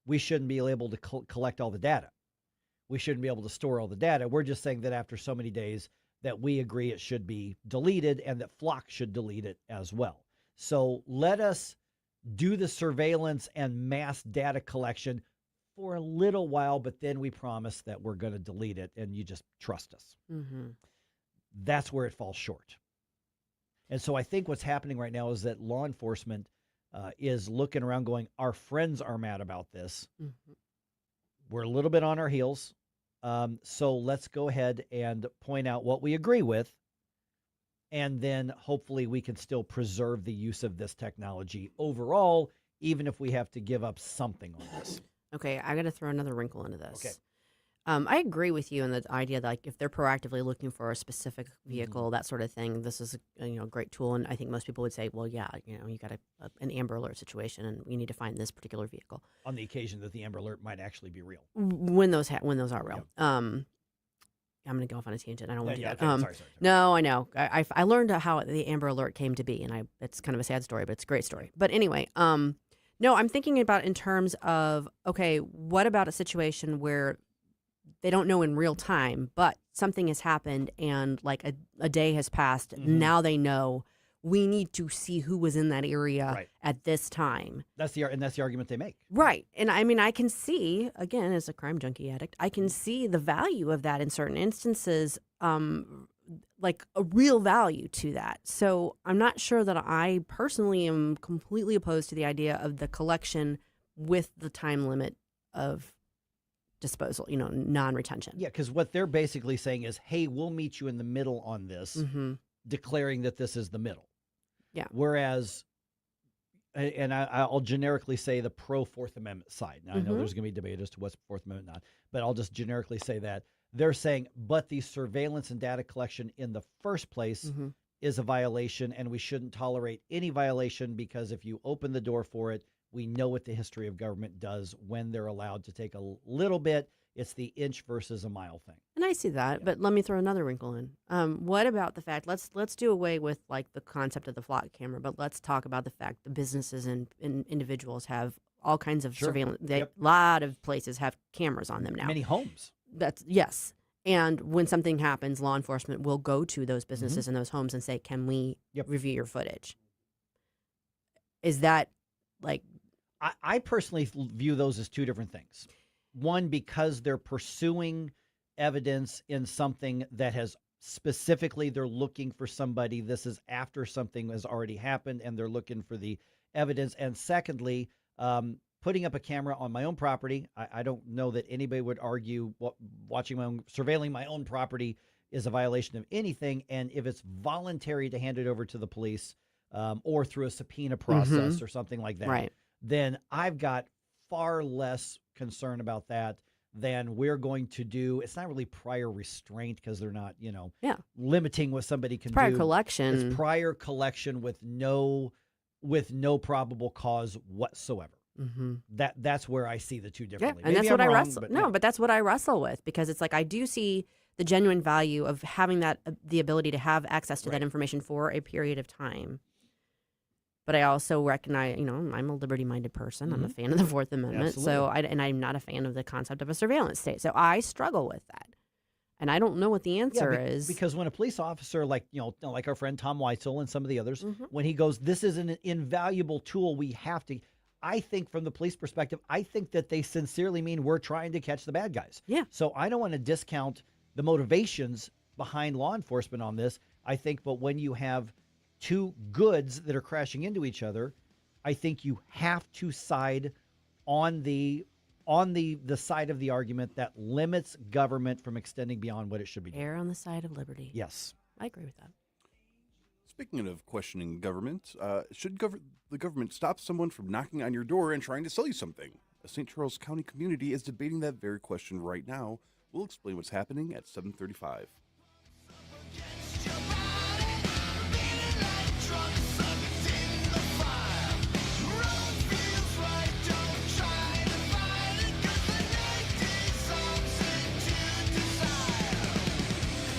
we shouldn't be able to collect all the data. We shouldn't be able to store all the data. We're just saying that after so many days that we agree it should be deleted and that Flock should delete it as well. So let us do the surveillance and mass data collection for a little while, but then we promise that we're going to delete it and you just trust us. That's where it falls short. And so I think what's happening right now is that law enforcement is looking around going, our friends are mad about this. We're a little bit on our heels. So let's go ahead and point out what we agree with. And then hopefully we can still preserve the use of this technology overall, even if we have to give up something on this. Okay, I got to throw another wrinkle into this. I agree with you in the idea that, like, if they're proactively looking for a specific vehicle, that sort of thing, this is a great tool. And I think most people would say, well, yeah, you got an Amber Alert situation, and we need to find this particular vehicle. On the occasion that the Amber Alert might actually be real. When those are real. I'm going to go off on a tangent. I don't want to do that. Okay. Sorry. No, I know. I learned how the Amber Alert came to be, and it's kind of a sad story, but it's a great story. But anyway, no, I'm thinking about in terms of, okay, what about a situation where they don't know in real time, but something has happened and like a day has passed. Now they know we need to see who was in that area at this time. That's the argument they make. Right. And I mean, I can see, again, as a crime junkie addict, I can see the value of that in certain instances, like a real value to that. So I'm not sure that I personally am completely opposed to the idea of the collection with the time limit of disposal, non-retention. Yeah, because what they're basically saying is, hey, we'll meet you in the middle on this, declaring that this is the middle. Yeah. Whereas, and I'll generically say the pro-Fourth Amendment side. Now, I know there's going to be debate as to what's Fourth Amendment not, but I'll just generically say that. They're saying, but the surveillance and data collection in the first place is a violation, and we shouldn't tolerate any violation because if you open the door for it, we know what the history of government does when they're allowed to take a little bit. It's the inch versus a mile thing. And I see that, but let me throw another wrinkle in. What about the fact, let's do away with like the concept of the flock camera, but let's talk about the fact that businesses and individuals have all kinds of surveillance. A lot of places have cameras on them now. Many homes. Yes. And when something happens, law enforcement will go to those businesses and those homes and say, can we review your footage? Is that like... I personally view those as two different things. One, because they're pursuing evidence in something that has specifically, they're looking for somebody. This is after something has already happened and they're looking for the evidence. And secondly, putting up a camera on my own property. I don't know that anybody would argue surveilling my own property is a violation of anything. And if it's voluntary to hand it over to the police or through a subpoena process or something like that, then I've got far less concern about that than we're going to do. It's not really prior restraint because they're not, limiting what somebody can do. Prior collection. It's prior collection with no probable cause whatsoever. That's where I see the two differently. And that's what I wrestle. But that's what I wrestle with because it's like I do see the genuine value of having that the ability to have access to that information for a period of time. But I also recognize, I'm a liberty-minded person. I'm a fan of the Fourth Amendment. Absolutely. So I'm not a fan of the concept of a surveillance state. So I struggle with that. And I don't know what the answer is. Because when a police officer, like our friend Tom Weitzel and some of the others, when he goes, this is an invaluable tool, we have to, I think from the police perspective, I think that they sincerely mean we're trying to catch the bad guys. Yeah. So I don't want to discount the motivations behind law enforcement on this. I think, but when you have two goods that are crashing into each other, I think you have to side on the side of the argument that limits government from extending beyond what it should be doing. Err on the side of liberty. Yes. I agree with that. Speaking of questioning government, should the government stop someone from knocking on your door and trying to sell you something? A St. Charles County community is debating that very question right now. We'll explain what's happening at 7:35.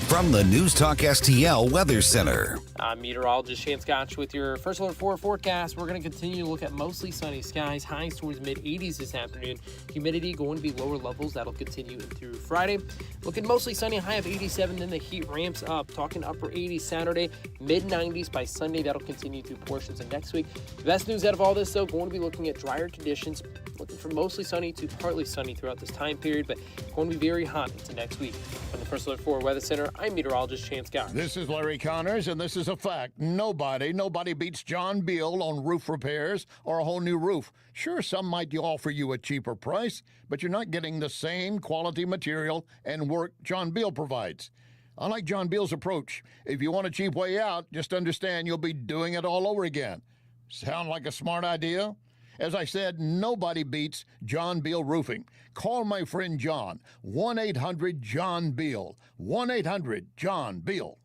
From the NewsTalkSTL Weather Center. I'm meteorologist Shane Scotch with your First Alert 4 forecast. We're going to continue to look at mostly sunny skies, highs towards mid-80s this afternoon. Humidity going to be lower levels. That'll continue into Friday. Looking mostly sunny, high of 87, then the heat ramps up. Talking upper 80s Saturday, mid-90s by Sunday. That'll continue through portions of next week. The best news out of all this, though, going to be looking at drier conditions. Looking for mostly sunny to partly sunny throughout this time period, but going to be very hot into next week. From the First Alert 4 Weather Center, I'm meteorologist Shane Scott. This is Larry Connors, and this is a fact. Nobody beats John Beal on roof repairs or a whole new roof. Sure, some might offer you a cheaper price, but you're not getting the same quality material and work John Beal provides. I like John Beal's approach. If you want a cheap way out, just understand you'll be doing it all over again. Sound like a smart idea? As I said, nobody beats John Beal Roofing. Call my friend John, 1-800-JOHN-BEAL, 1-800-JOHN-BEAL.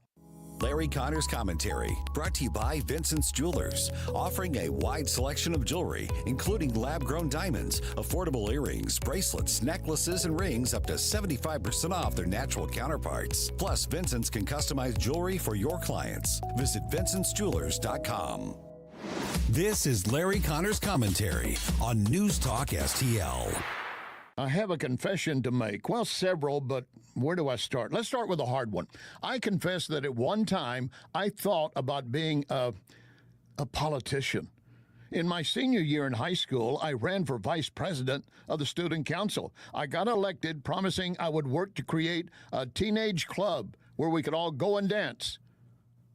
Larry Connor's Commentary, brought to you by Vincent's Jewelers, offering a wide selection of jewelry, including lab-grown diamonds, affordable earrings, bracelets, necklaces, and rings up to 75% off their natural counterparts. Plus, Vincent's can customize jewelry for your clients. Visit vincentsjewelers.com. This is Larry Connor's Commentary on News Talk STL. I have a confession to make. Well, several, but where do I start? Let's start with a hard one. I confess that at one time I thought about being a politician. In my senior year in high school, I ran for vice president of the student council. I got elected promising I would work to create a teenage club where we could all go and dance.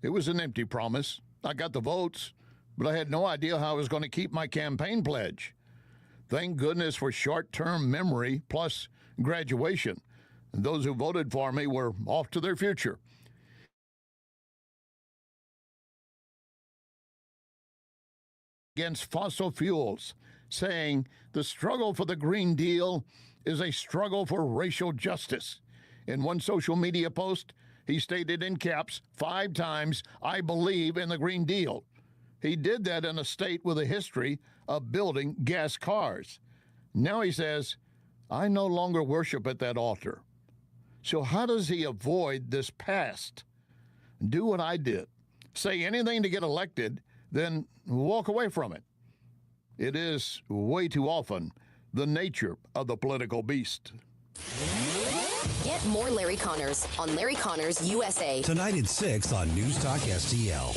It was an empty promise. I got the votes, but I had no idea how I was going to keep my campaign pledge. Thank goodness for short-term memory plus graduation. And those who voted for me were off to their future. Against fossil fuels, saying the struggle for the Green Deal is a struggle for racial justice. In one social media post, he stated in caps 5 times, "I believe in the Green Deal." He did that in a state with a history of building gas cars. Now he says, "I no longer worship at that altar." So how does he avoid this past? Do what I did. Say anything to get elected, then walk away from it. It is, way too often, the nature of the political beast. Get more Larry Connors on Larry Connors USA. Tonight at 6 on News Talk STL.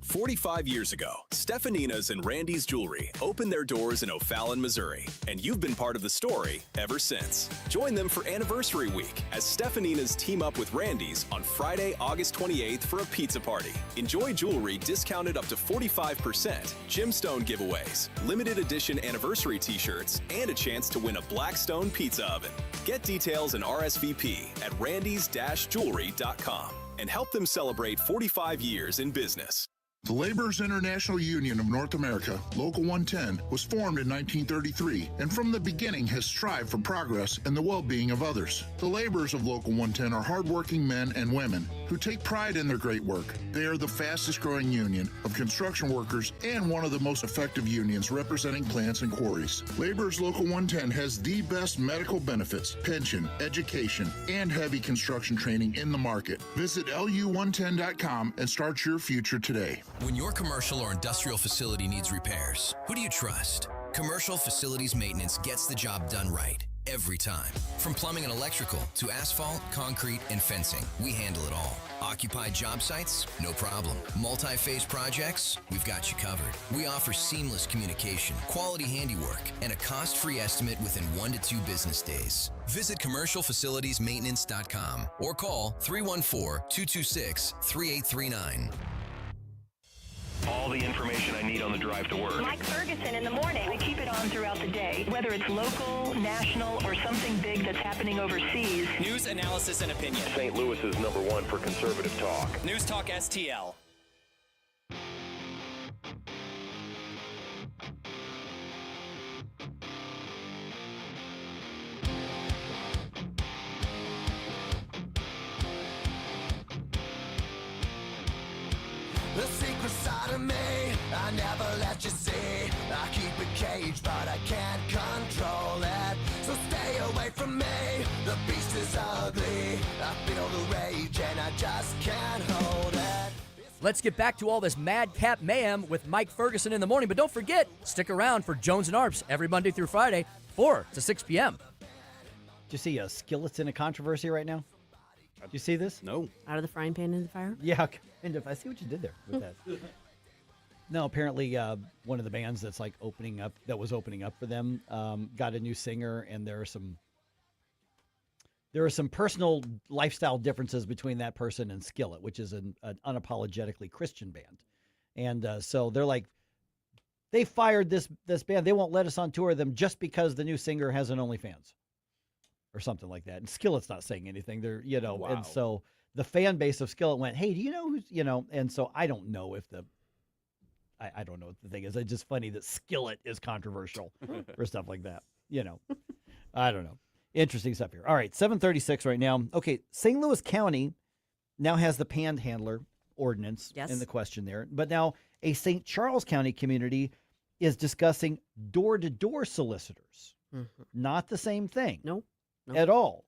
45 years ago, Stefanina's and Randy's Jewelry opened their doors in O'Fallon, Missouri, and you've been part of the story ever since. Join them for Anniversary Week as Stefanina's team up with Randy's on Friday, August 28th for a pizza party. Enjoy jewelry discounted up to 45%, gemstone giveaways, limited edition anniversary t-shirts, and a chance to win a Blackstone pizza oven. Get details and RSVP at randys-jewelry.com and help them celebrate 45 years in business. The Laborers International Union of North America, Local 110, was formed in 1933 and from the beginning has strived for progress and the well-being of others. The laborers of Local 110 are hardworking men and women who take pride in their great work. They are the fastest growing union of construction workers and one of the most effective unions representing plants and quarries. Laborers Local 110 has the best medical benefits, pension, education, and heavy construction training in the market. Visit lu110.com and start your future today. When your commercial or industrial facility needs repairs, who do you trust? Commercial Facilities Maintenance gets the job done right every time. From plumbing and electrical to asphalt, concrete, and fencing, we handle it all. Occupied job sites? No problem. Multi-phase projects? We've got you covered. We offer seamless communication, quality handiwork, and a cost-free estimate within 1 to 2 business days. Visit commercialfacilitiesmaintenance.com or call 314-226-3839. All the information I need on the drive to work. Mike Ferguson in the morning. We keep it on throughout the day, whether it's local, national, or something big that's happening overseas. News, analysis, and opinion. St. Louis is #1 for conservative talk. News Talk STL. The secret side of me, I never let you see. I keep it caged, but I can't control it. So stay away from me, the beast is ugly. I feel the rage and I just can't hold it. Let's get back to all this madcap mayhem with Mike Ferguson in the morning. But don't forget, stick around for Jones and Arps every Monday through Friday, 4 to 6 p.m. Do you see Skillet's in a controversy right now? Do you see this? No. Out of the frying pan into the fire? Yeah, kind of. I see what you did there with that. No, apparently one of the bands that's like opening up for them got a new singer, and there are some personal lifestyle differences between that person and Skillet, which is an unapologetically Christian band. And so they're like, they fired this band. They won't let us on tour with them just because the new singer has an OnlyFans or something like that. And Skillet's not saying anything. They're, Wow. And so the fan base of Skillet went, hey, do you know who's, and so I don't know if I I don't know what the thing is. It's just funny that skillet is controversial or stuff like that. I don't know. Interesting stuff here. All right, 7:36 right now. Okay, St. Louis County now has the panhandler ordinance in the question there. But now a St. Charles County community is discussing door-to-door solicitors. Not the same thing. Nope. At all.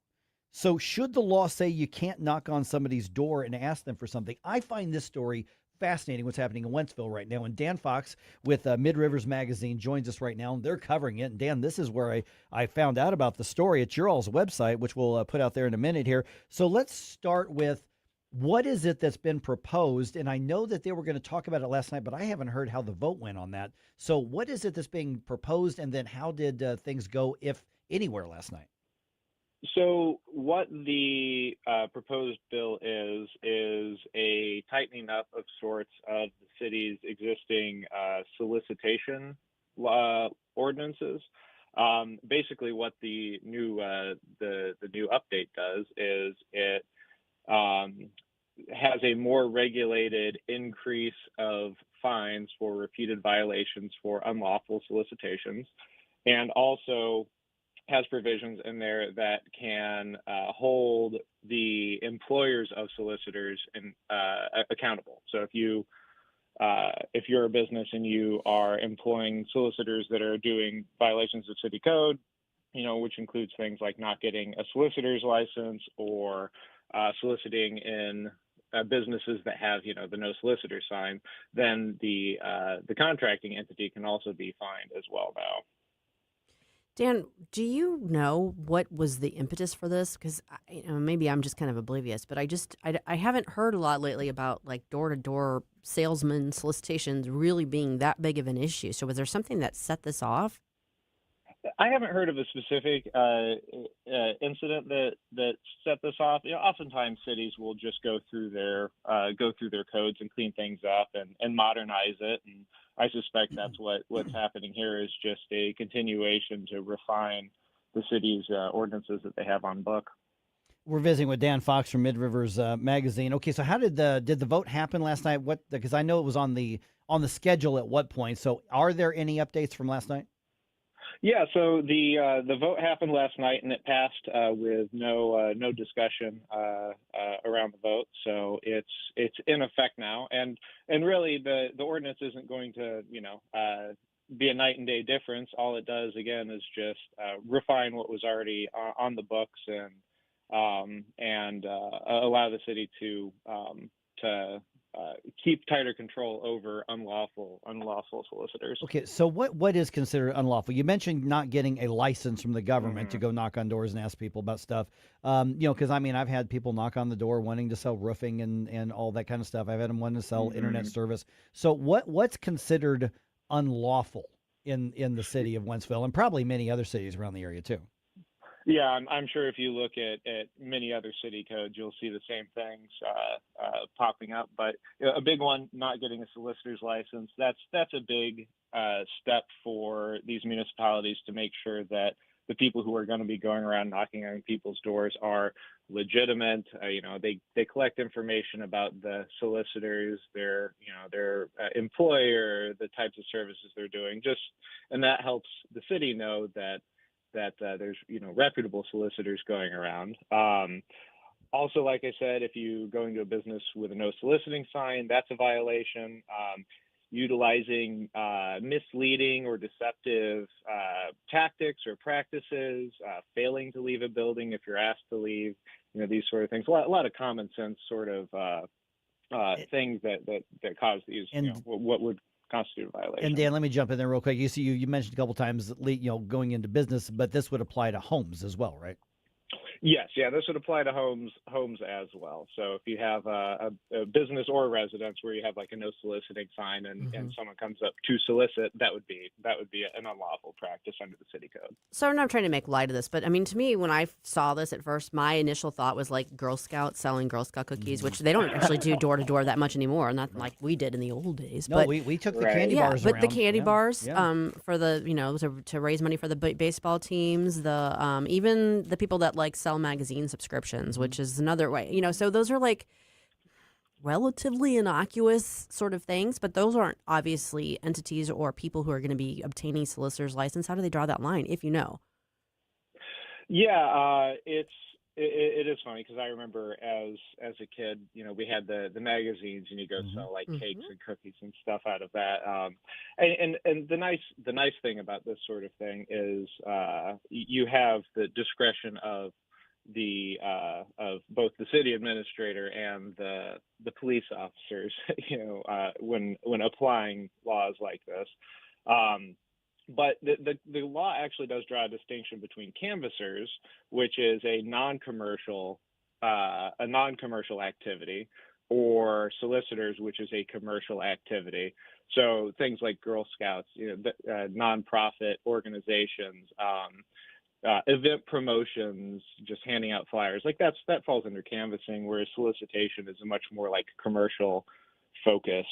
So should the law say you can't knock on somebody's door and ask them for something? I find this story fascinating, what's happening in Wentzville right now. And Dan Fox with Mid-Rivers Magazine joins us right now. They're covering it. And Dan, this is where I found out about the story at your all's website, which we'll put out there in a minute here. So let's start with, what is it that's been proposed? And I know that they were going to talk about it last night, but I haven't heard how the vote went on that. So what is it that's being proposed? And then how did things go, if anywhere, last night? So what the proposed bill is a tightening up of sorts of the city's existing solicitation ordinances. Basically, what the new update does is it has a more regulated increase of fines for repeated violations for unlawful solicitations, and also has provisions in there that can hold the employers of solicitors accountable. So if you're a business and you are employing solicitors that are doing violations of city code, which includes things like not getting a solicitor's license or soliciting in businesses that have, the no solicitor sign, then the contracting entity can also be fined as well now. Dan, do you know what was the impetus for this? Because maybe I'm just kind of oblivious, but I haven't heard a lot lately about like door-to-door salesman solicitations really being that big of an issue. So was there something that set this off? I haven't heard of a specific incident that set this off. Oftentimes cities will just go through their codes and clean things up and modernize it. And I suspect that's what's happening here, is just a continuation to refine the city's ordinances that they have on book. We're visiting with Dan Fox from Mid-Rivers Magazine. Okay, so how did the vote happen last night? Because I know it was on the schedule at what point. So are there any updates from last night? Yeah, so the vote happened last night, and it passed with no discussion around the vote. So it's in effect now, and really the ordinance isn't going to be a night and day difference. All it does again is just refine what was already on the books and allow the city to keep tighter control over unlawful solicitors. Okay, so what is considered unlawful? You mentioned not getting a license from the government to go knock on doors and ask people about stuff. Because I've had people knock on the door wanting to sell roofing and all that kind of stuff. I've had them wanting to sell internet service. So what's considered unlawful in the city of Wentzville, and probably many other cities around the area too? Yeah, I'm sure if you look at many other city codes, you'll see the same things popping up. But a big one, not getting a solicitor's license, that's a big step for these municipalities to make sure that the people who are going to be going around knocking on people's doors are legitimate. They collect information about the solicitors, their employer, the types of services they're doing, and that helps the city know that there's reputable solicitors going around. Also, like I said, if you go into a business with a no soliciting sign, that's a violation. Utilizing misleading or deceptive tactics or practices, failing to leave a building if you're asked to leave, these sort of things. A lot of common sense sort of things that cause these. What would constitute a violation. And Dan, let me jump in there real quick. You mentioned a couple times, going into business, but this would apply to homes as well, right? Yes, this would apply to homes as well. So if you have a business or a residence where you have like a no soliciting sign and someone comes up to solicit, that would be an unlawful practice under the city code. So I'm not trying to make light of this, but to me, when I saw this at first, my initial thought was like Girl Scouts selling Girl Scout cookies, which they don't actually do door to door that much anymore, not like we did in the old days. No, but we took the candy bars but around. the candy bars for the to raise money for the baseball teams, the even the people that like sell magazine subscriptions, which is another way. So those are like, relatively innocuous sort of things, but those aren't obviously entities or people who are going to be obtaining solicitor's license. How do they draw that line, if you know? Yeah, it is funny because I remember as a kid, we had the magazines, and you go sell like cakes and cookies and stuff out of that. And the nice thing about this sort of thing is you have the discretion of both the city administrator and the police officers, when applying laws like this. But the law actually does draw a distinction between canvassers, which is a non-commercial activity, or solicitors, which is a commercial activity. So things like Girl Scouts, nonprofit organizations, event promotions, just handing out flyers, like that falls under canvassing, whereas solicitation is a much more like commercial focus.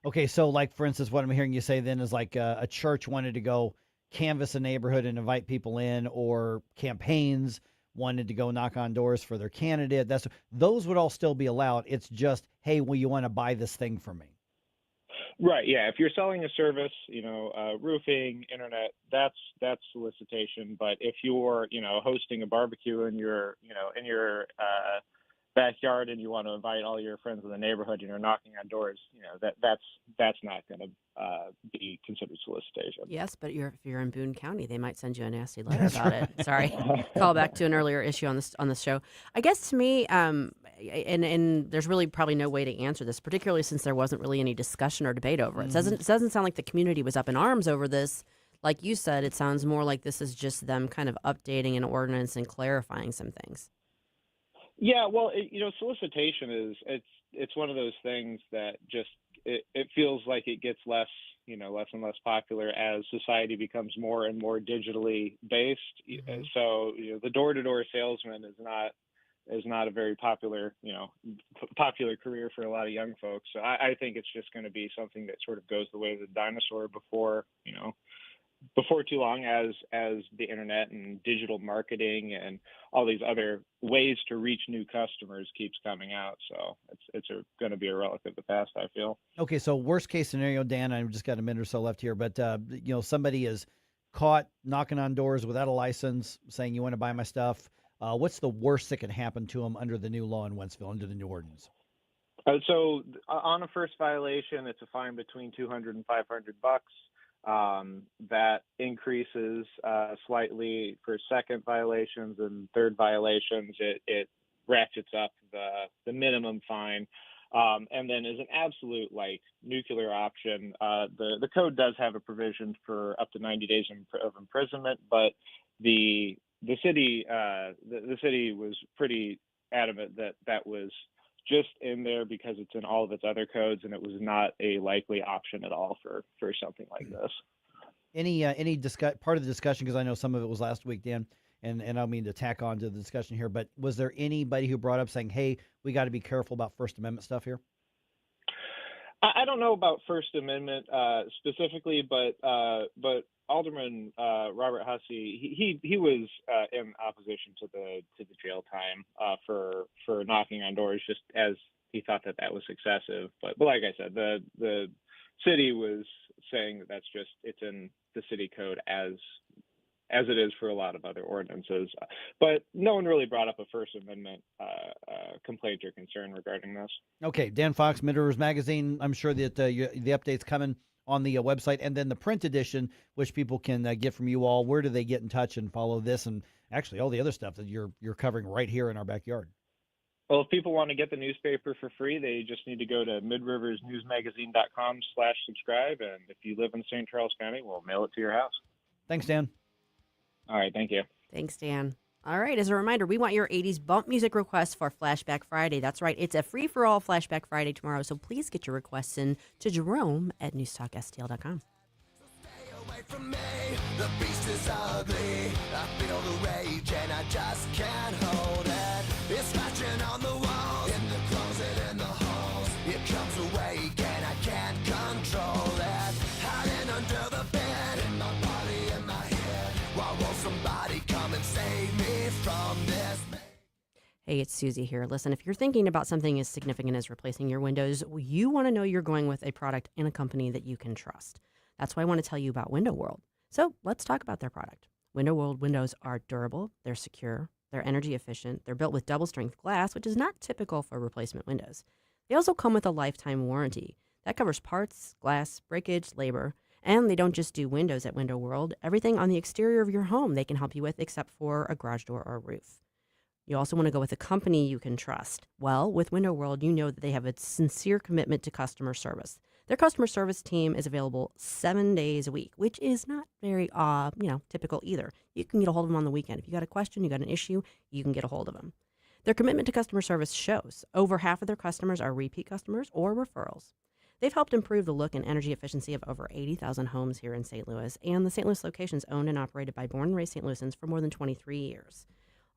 Okay, so like, for instance, what I'm hearing you say then is like a church wanted to go canvass a neighborhood and invite people in, or campaigns wanted to go knock on doors for their candidate. Those would all still be allowed. It's just, hey, well, you want to buy this thing from me? Right. Yeah. If you're selling a service, roofing, internet, that's solicitation. But if you're, hosting a barbecue in your backyard, and you want to invite all your friends in the neighborhood, and you're knocking on doors, that's not going to be considered solicitation. Yes, but if you're in Boone County, they might send you a nasty letter about it. Sorry, call back to an earlier issue on this show. I guess to me, and there's really probably no way to answer this, particularly since there wasn't really any discussion or debate over it. It doesn't sound like the community was up in arms over this. Like you said, it sounds more like this is just them kind of updating an ordinance and clarifying some things. Yeah, well, solicitation it's one of those things that just it feels like it gets less and less popular as society becomes more and more digitally based. Mm-hmm. So the door-to-door salesman is not a very popular career for a lot of young folks. So I think it's just going to be something that sort of goes the way of the dinosaur before too long, as the internet and digital marketing and all these other ways to reach new customers keeps coming out. So it's going to be a relic of the past, I feel. Okay, so worst case scenario, Dan, I've just got a minute or so left here, but somebody is caught knocking on doors without a license, saying you want to buy my stuff. What's the worst that can happen to them under the new law in Wentzville, under the new ordinance? So on a first violation, it's a fine between $200 and $500. That increases slightly for second violations, and third violations, it ratchets up the minimum fine. And then as an absolute nuclear option, the code does have a provision for up to 90 days of imprisonment, but the city was pretty adamant that was just in there because it's in all of its other codes, and it was not a likely option at all for something like this. Any part of the discussion, because I know some of it was last week, Dan, and I don't mean to tack on to the discussion here, but was there anybody who brought up saying, hey, we got to be careful about First Amendment stuff here? I don't know about First Amendment specifically, but Alderman Robert Hussey, he was in opposition to the jail time for knocking on doors, just as he thought that was excessive. But like I said, the city was saying that's just, it's in the city code as it is for a lot of other ordinances. But no one really brought up a First Amendment complaint or concern regarding this. Okay, Dan Fox, Mid-Rivers Magazine. I'm sure that the update's coming on the website, and then the print edition, which people can get from you all. Where do they get in touch and follow this and actually all the other stuff that you're covering right here in our backyard? Well, if people want to get the newspaper for free, they just need to go to midriversnewsmagazine.com/subscribe. And if you live in St. Charles County, we'll mail it to your house. Thanks, Dan. All right. Thank you. Thanks, Dan. All right. As a reminder, we want your 80s bump music requests for Flashback Friday. That's right. It's a free-for-all Flashback Friday tomorrow. So please get your requests in to Jerome at NewsTalkSTL.com. From me, the beast is ugly. I feel the rage and I just can't hold it. It's scratching on the walls, in the closet, in the halls. It comes awake and I can't control it. Hiding under the bed, in my body, in my head. Why won't somebody come and save me from this? Hey, it's Susie here. Listen, if you're thinking about something as significant as replacing your windows, you want to know you're going with a product and a company that you can trust. That's why I want to tell you about Window World. So let's talk about their product. Window World windows are durable, they're secure, they're energy efficient, they're built with double strength glass, which is not typical for replacement windows. They also come with a lifetime warranty. That covers parts, glass, breakage, labor, and they don't just do windows at Window World. Everything on the exterior of your home they can help you with except for a garage door or a roof. You also want to go with a company you can trust. Well, with Window World, you know that they have a sincere commitment to customer service. Their customer service team is available 7 days a week, which is not very, typical either. You can get a hold of them on the weekend. If you got a question, you got an issue, you can get a hold of them. Their commitment to customer service shows. Over half of their customers are repeat customers or referrals. They've helped improve the look and energy efficiency of over 80,000 homes here in St. Louis, and the St. Louis location is owned and operated by born and raised St. Louisans for more than 23 years.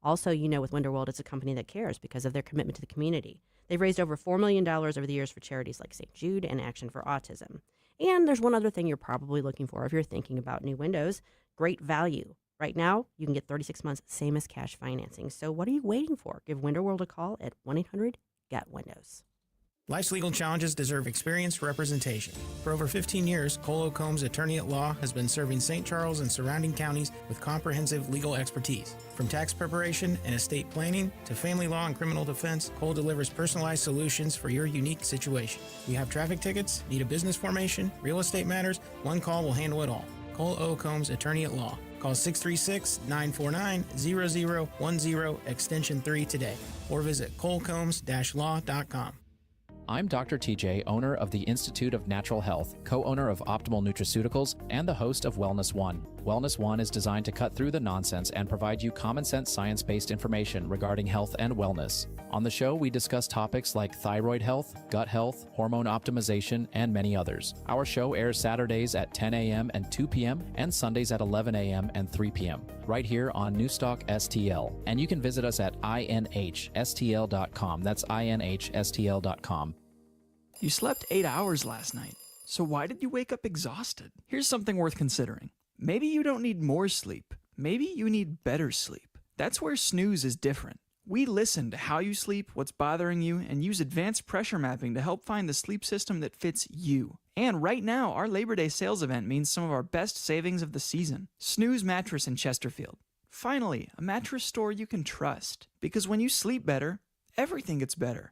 Also, with Window World, it's a company that cares because of their commitment to the community. They've raised over $4 million over the years for charities like St. Jude and Action for Autism. And there's one other thing you're probably looking for if you're thinking about new windows: great value. Right now, you can get 36 months, same as cash financing. So what are you waiting for? Give Window World a call at 1-800-GET-WINDOWS. Life's legal challenges deserve experienced representation. For over 15 years, Cole Combs Attorney at Law has been serving St. Charles and surrounding counties with comprehensive legal expertise. From tax preparation and estate planning to family law and criminal defense, Cole delivers personalized solutions for your unique situation. You have traffic tickets, need a business formation, real estate matters, one call will handle it all. Cole O. Combs Attorney at Law. Call 636-949-0010 extension 3 today or visit colecombs-law.com. I'm Dr. TJ, owner of the Institute of Natural Health, co-owner of Optimal Nutraceuticals, and the host of Wellness One. Wellness One is designed to cut through the nonsense and provide you common sense science-based information regarding health and wellness. On the show, we discuss topics like thyroid health, gut health, hormone optimization, and many others. Our show airs Saturdays at 10 a.m. and 2 p.m. and Sundays at 11 a.m. and 3 p.m. right here on NewsTalkSTL. And you can visit us at inhstl.com. That's inhstl.com. You slept 8 hours last night, so why did you wake up exhausted? Here's something worth considering. Maybe you don't need more sleep. Maybe you need better sleep. That's where Snooze is different. We listen to how you sleep, what's bothering you, and use advanced pressure mapping to help find the sleep system that fits you. And right now, our Labor Day sales event means some of our best savings of the season. Snooze Mattress in Chesterfield. Finally, a mattress store you can trust. Because when you sleep better, everything gets better.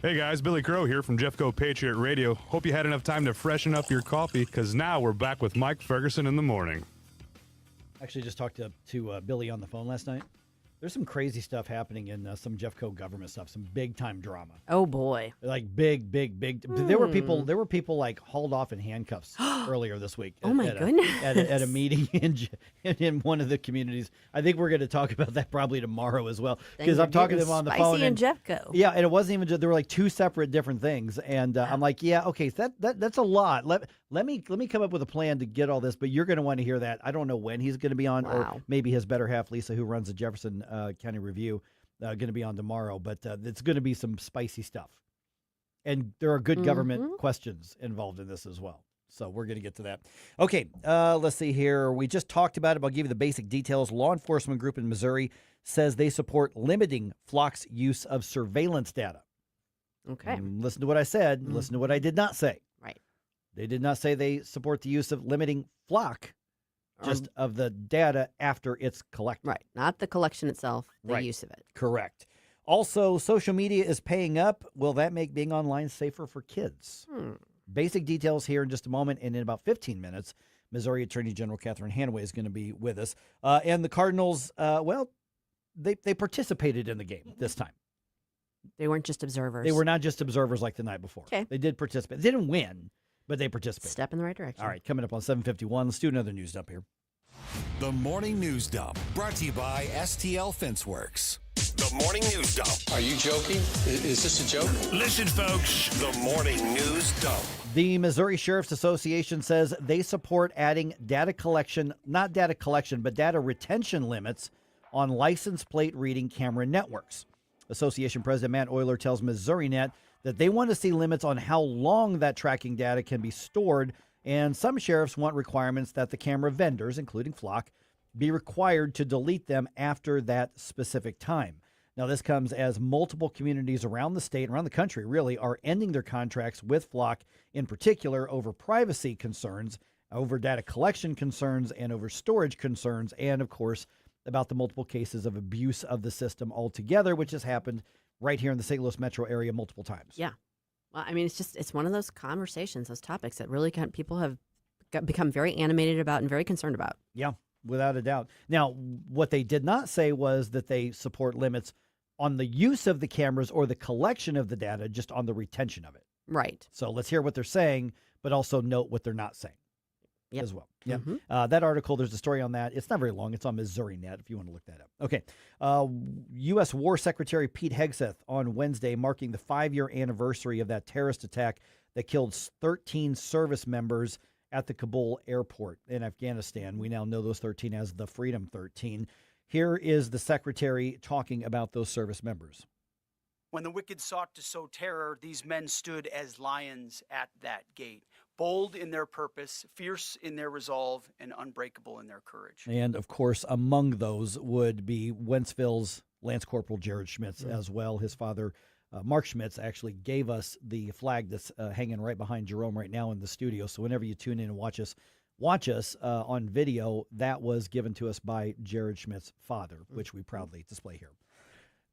Hey guys, Billy Crow here from Jeffco Patriot Radio. Hope you had enough time to freshen up your coffee, because now we're back with Mike Ferguson in the morning. Actually just talked to Billy on the phone last night. There's some crazy stuff happening in some Jeffco government stuff, some big-time drama. Oh, boy. Like big. There were people like hauled off in handcuffs earlier this week. Oh, my goodness. At a meeting in one of the communities. I think we're going to talk about that probably tomorrow as well, because I'm talking to them on the phone. Spicy and Jeffco. Yeah, and it wasn't even just, there were like two separate different things. And I'm like, yeah, okay, so that's a lot. Let me come up with a plan to get all this, but you're going to want to hear that. I don't know when he's going to be on, or maybe his better half, Lisa, who runs the Jefferson County Review, going to be on tomorrow. But it's going to be some spicy stuff. And there are good government questions involved in this as well. So we're going to get to that. Okay, let's see here. We just talked about it, but I'll give you the basic details. Law enforcement group in Missouri says they support limiting Flock's use of surveillance data. Okay. And listen to what I said. Listen to what I did not say. Right. They did not say they support the use of limiting Flock, just of the data after it's collected. Right. Not the collection itself, the use of it. Correct. Also, social media is paying up. Will that make being online safer for kids? Basic details here in just a moment. And in about 15 minutes, Missouri Attorney General Catherine Hanaway is going to be with us. And the Cardinals, they participated in the game this time. They weren't just observers. They were not just observers like the night before. Okay. They did participate. They didn't win, but they participated. Step in the right direction. All right, coming up on 7:51. Let's do another news dump here. The Morning News Dump, brought to you by STL Fenceworks. The Morning News Dump. Are you joking? Is this a joke? Listen, folks. The Morning News Dump. The Missouri Sheriff's Association says they support adding data collection, not data collection, but data retention limits on license plate reading camera networks. Association President Matt Euler tells MissouriNet that they want to see limits on how long that tracking data can be stored, and some sheriffs want requirements that the camera vendors, including Flock, be required to delete them after that specific time. Now, this comes as multiple communities around the state, around the country, really, are ending their contracts with Flock, in particular over privacy concerns, over data collection concerns, and over storage concerns, and, of course, about the multiple cases of abuse of the system altogether, which has happened right here in the St. Louis metro area multiple times. Yeah. Well, I mean, it's one of those conversations, those topics that really people have become very animated about and very concerned about. Yeah, without a doubt. Now, what they did not say was that they support limits on the use of the cameras or the collection of the data, just on the retention of it. Right. So let's hear what they're saying, but also note what they're not saying as well. Yeah. That article, there's a story on that. It's not very long. It's on MissouriNet if you want to look that up. Okay. U.S. War Secretary Pete Hegseth on Wednesday, marking the 5-year anniversary of that terrorist attack that killed 13 service members at the Kabul airport in Afghanistan. We now know those 13 as the Freedom 13. Here is the secretary talking about those service members. When the wicked sought to sow terror, these men stood as lions at that gate, bold in their purpose, fierce in their resolve, and unbreakable in their courage. And, of course, among those would be Wentzville's Lance Corporal Jared Schmitz as well. His father, Mark Schmitz, actually gave us the flag that's hanging right behind Jerome right now in the studio. So whenever you tune in and watch us on video, that was given to us by Jared Schmidt's father, which we proudly display here.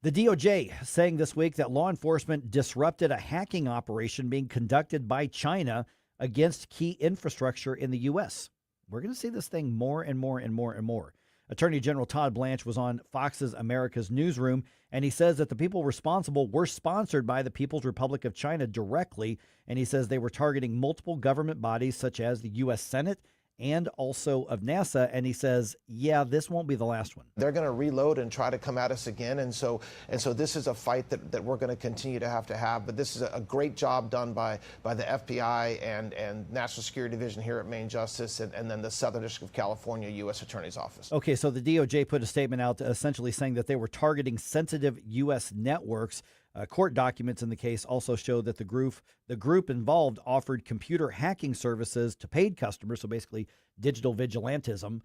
The DOJ saying this week that law enforcement disrupted a hacking operation being conducted by China against key infrastructure in the U.S. We're going to see this thing more and more and more and more. Attorney General Todd Blanche was on Fox's America's Newsroom, and he says that the people responsible were sponsored by the People's Republic of China directly, and he says they were targeting multiple government bodies such as the U.S. Senate and also of NASA, and he says, yeah, this won't be the last one. They're going to reload and try to come at us again, and so this is a fight that we're going to continue to have, but this is a great job done by the FBI and National Security Division here at Maine Justice, and then the Southern District of California U.S. Attorney's Office. Okay, so the DOJ put a statement out essentially saying that they were targeting sensitive U.S. networks. Court documents in the case also show that the group involved offered computer hacking services to paid customers, so basically digital vigilantism,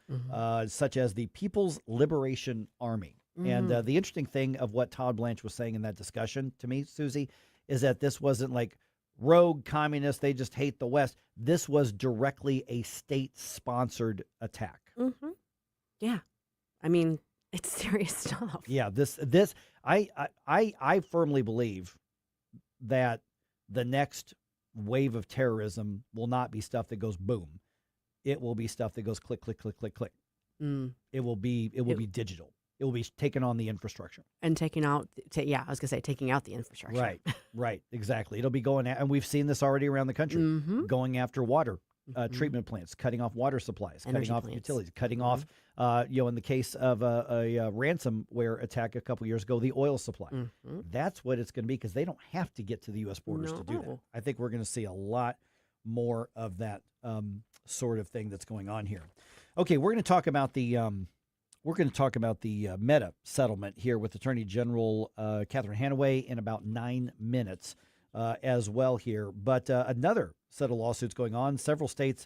such as the People's Liberation Army. And the interesting thing of what Todd Blanche was saying in that discussion to me, Susie, is that this wasn't like rogue communists, they just hate the West. This was directly a state-sponsored attack. Yeah. I mean, it's serious stuff. Yeah, I firmly believe that the next wave of terrorism will not be stuff that goes boom. It will be stuff that goes click, click, click, click, click. It will be digital. It will be taking on the infrastructure. And taking out, taking out the infrastructure. Right, exactly. It'll be going, and we've seen this already around the country, going after water treatment plants, cutting off water supplies, cutting off utilities, cutting off, in the case of a ransomware attack a couple years ago, the oil supply. That's what it's going to be, because they don't have to get to the U.S. borders to do that. I think we're going to see a lot more of that sort of thing that's going on here. Okay, we're going to talk about the Meta settlement here with Attorney General Catherine Hanaway in about 9 minutes as well here. But another set of lawsuits going on. Several states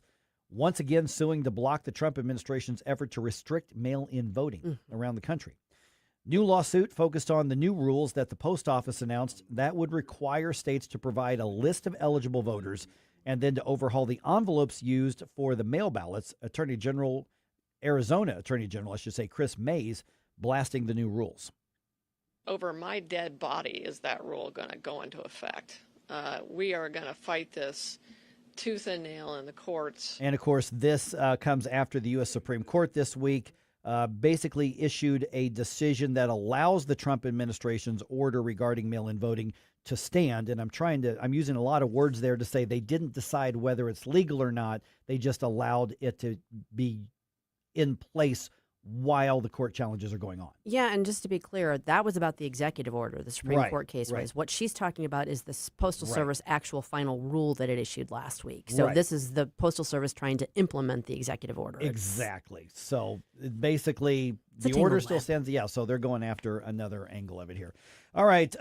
once again suing to block the Trump administration's effort to restrict mail-in voting around the country. New lawsuit focused on the new rules that the post office announced that would require states to provide a list of eligible voters and then to overhaul the envelopes used for the mail ballots. Arizona Attorney General, Chris Mays, blasting the new rules. Over my dead body is that rule going to go into effect. We are going to fight this tooth and nail in the courts. And, of course, this comes after the U.S. Supreme Court this week basically issued a decision that allows the Trump administration's order regarding mail-in voting to stand. And I'm using a lot of words there to say they didn't decide whether it's legal or not. They just allowed it to be in place while the court challenges are going on. Yeah, and just to be clear, that was about the executive order, the Supreme Court case was. What she's talking about is the Postal Service actual final rule that it issued last week. So this is the Postal Service trying to implement the executive order. Exactly. So basically, the order still stands. Yeah, so they're going after another angle of it here. All right,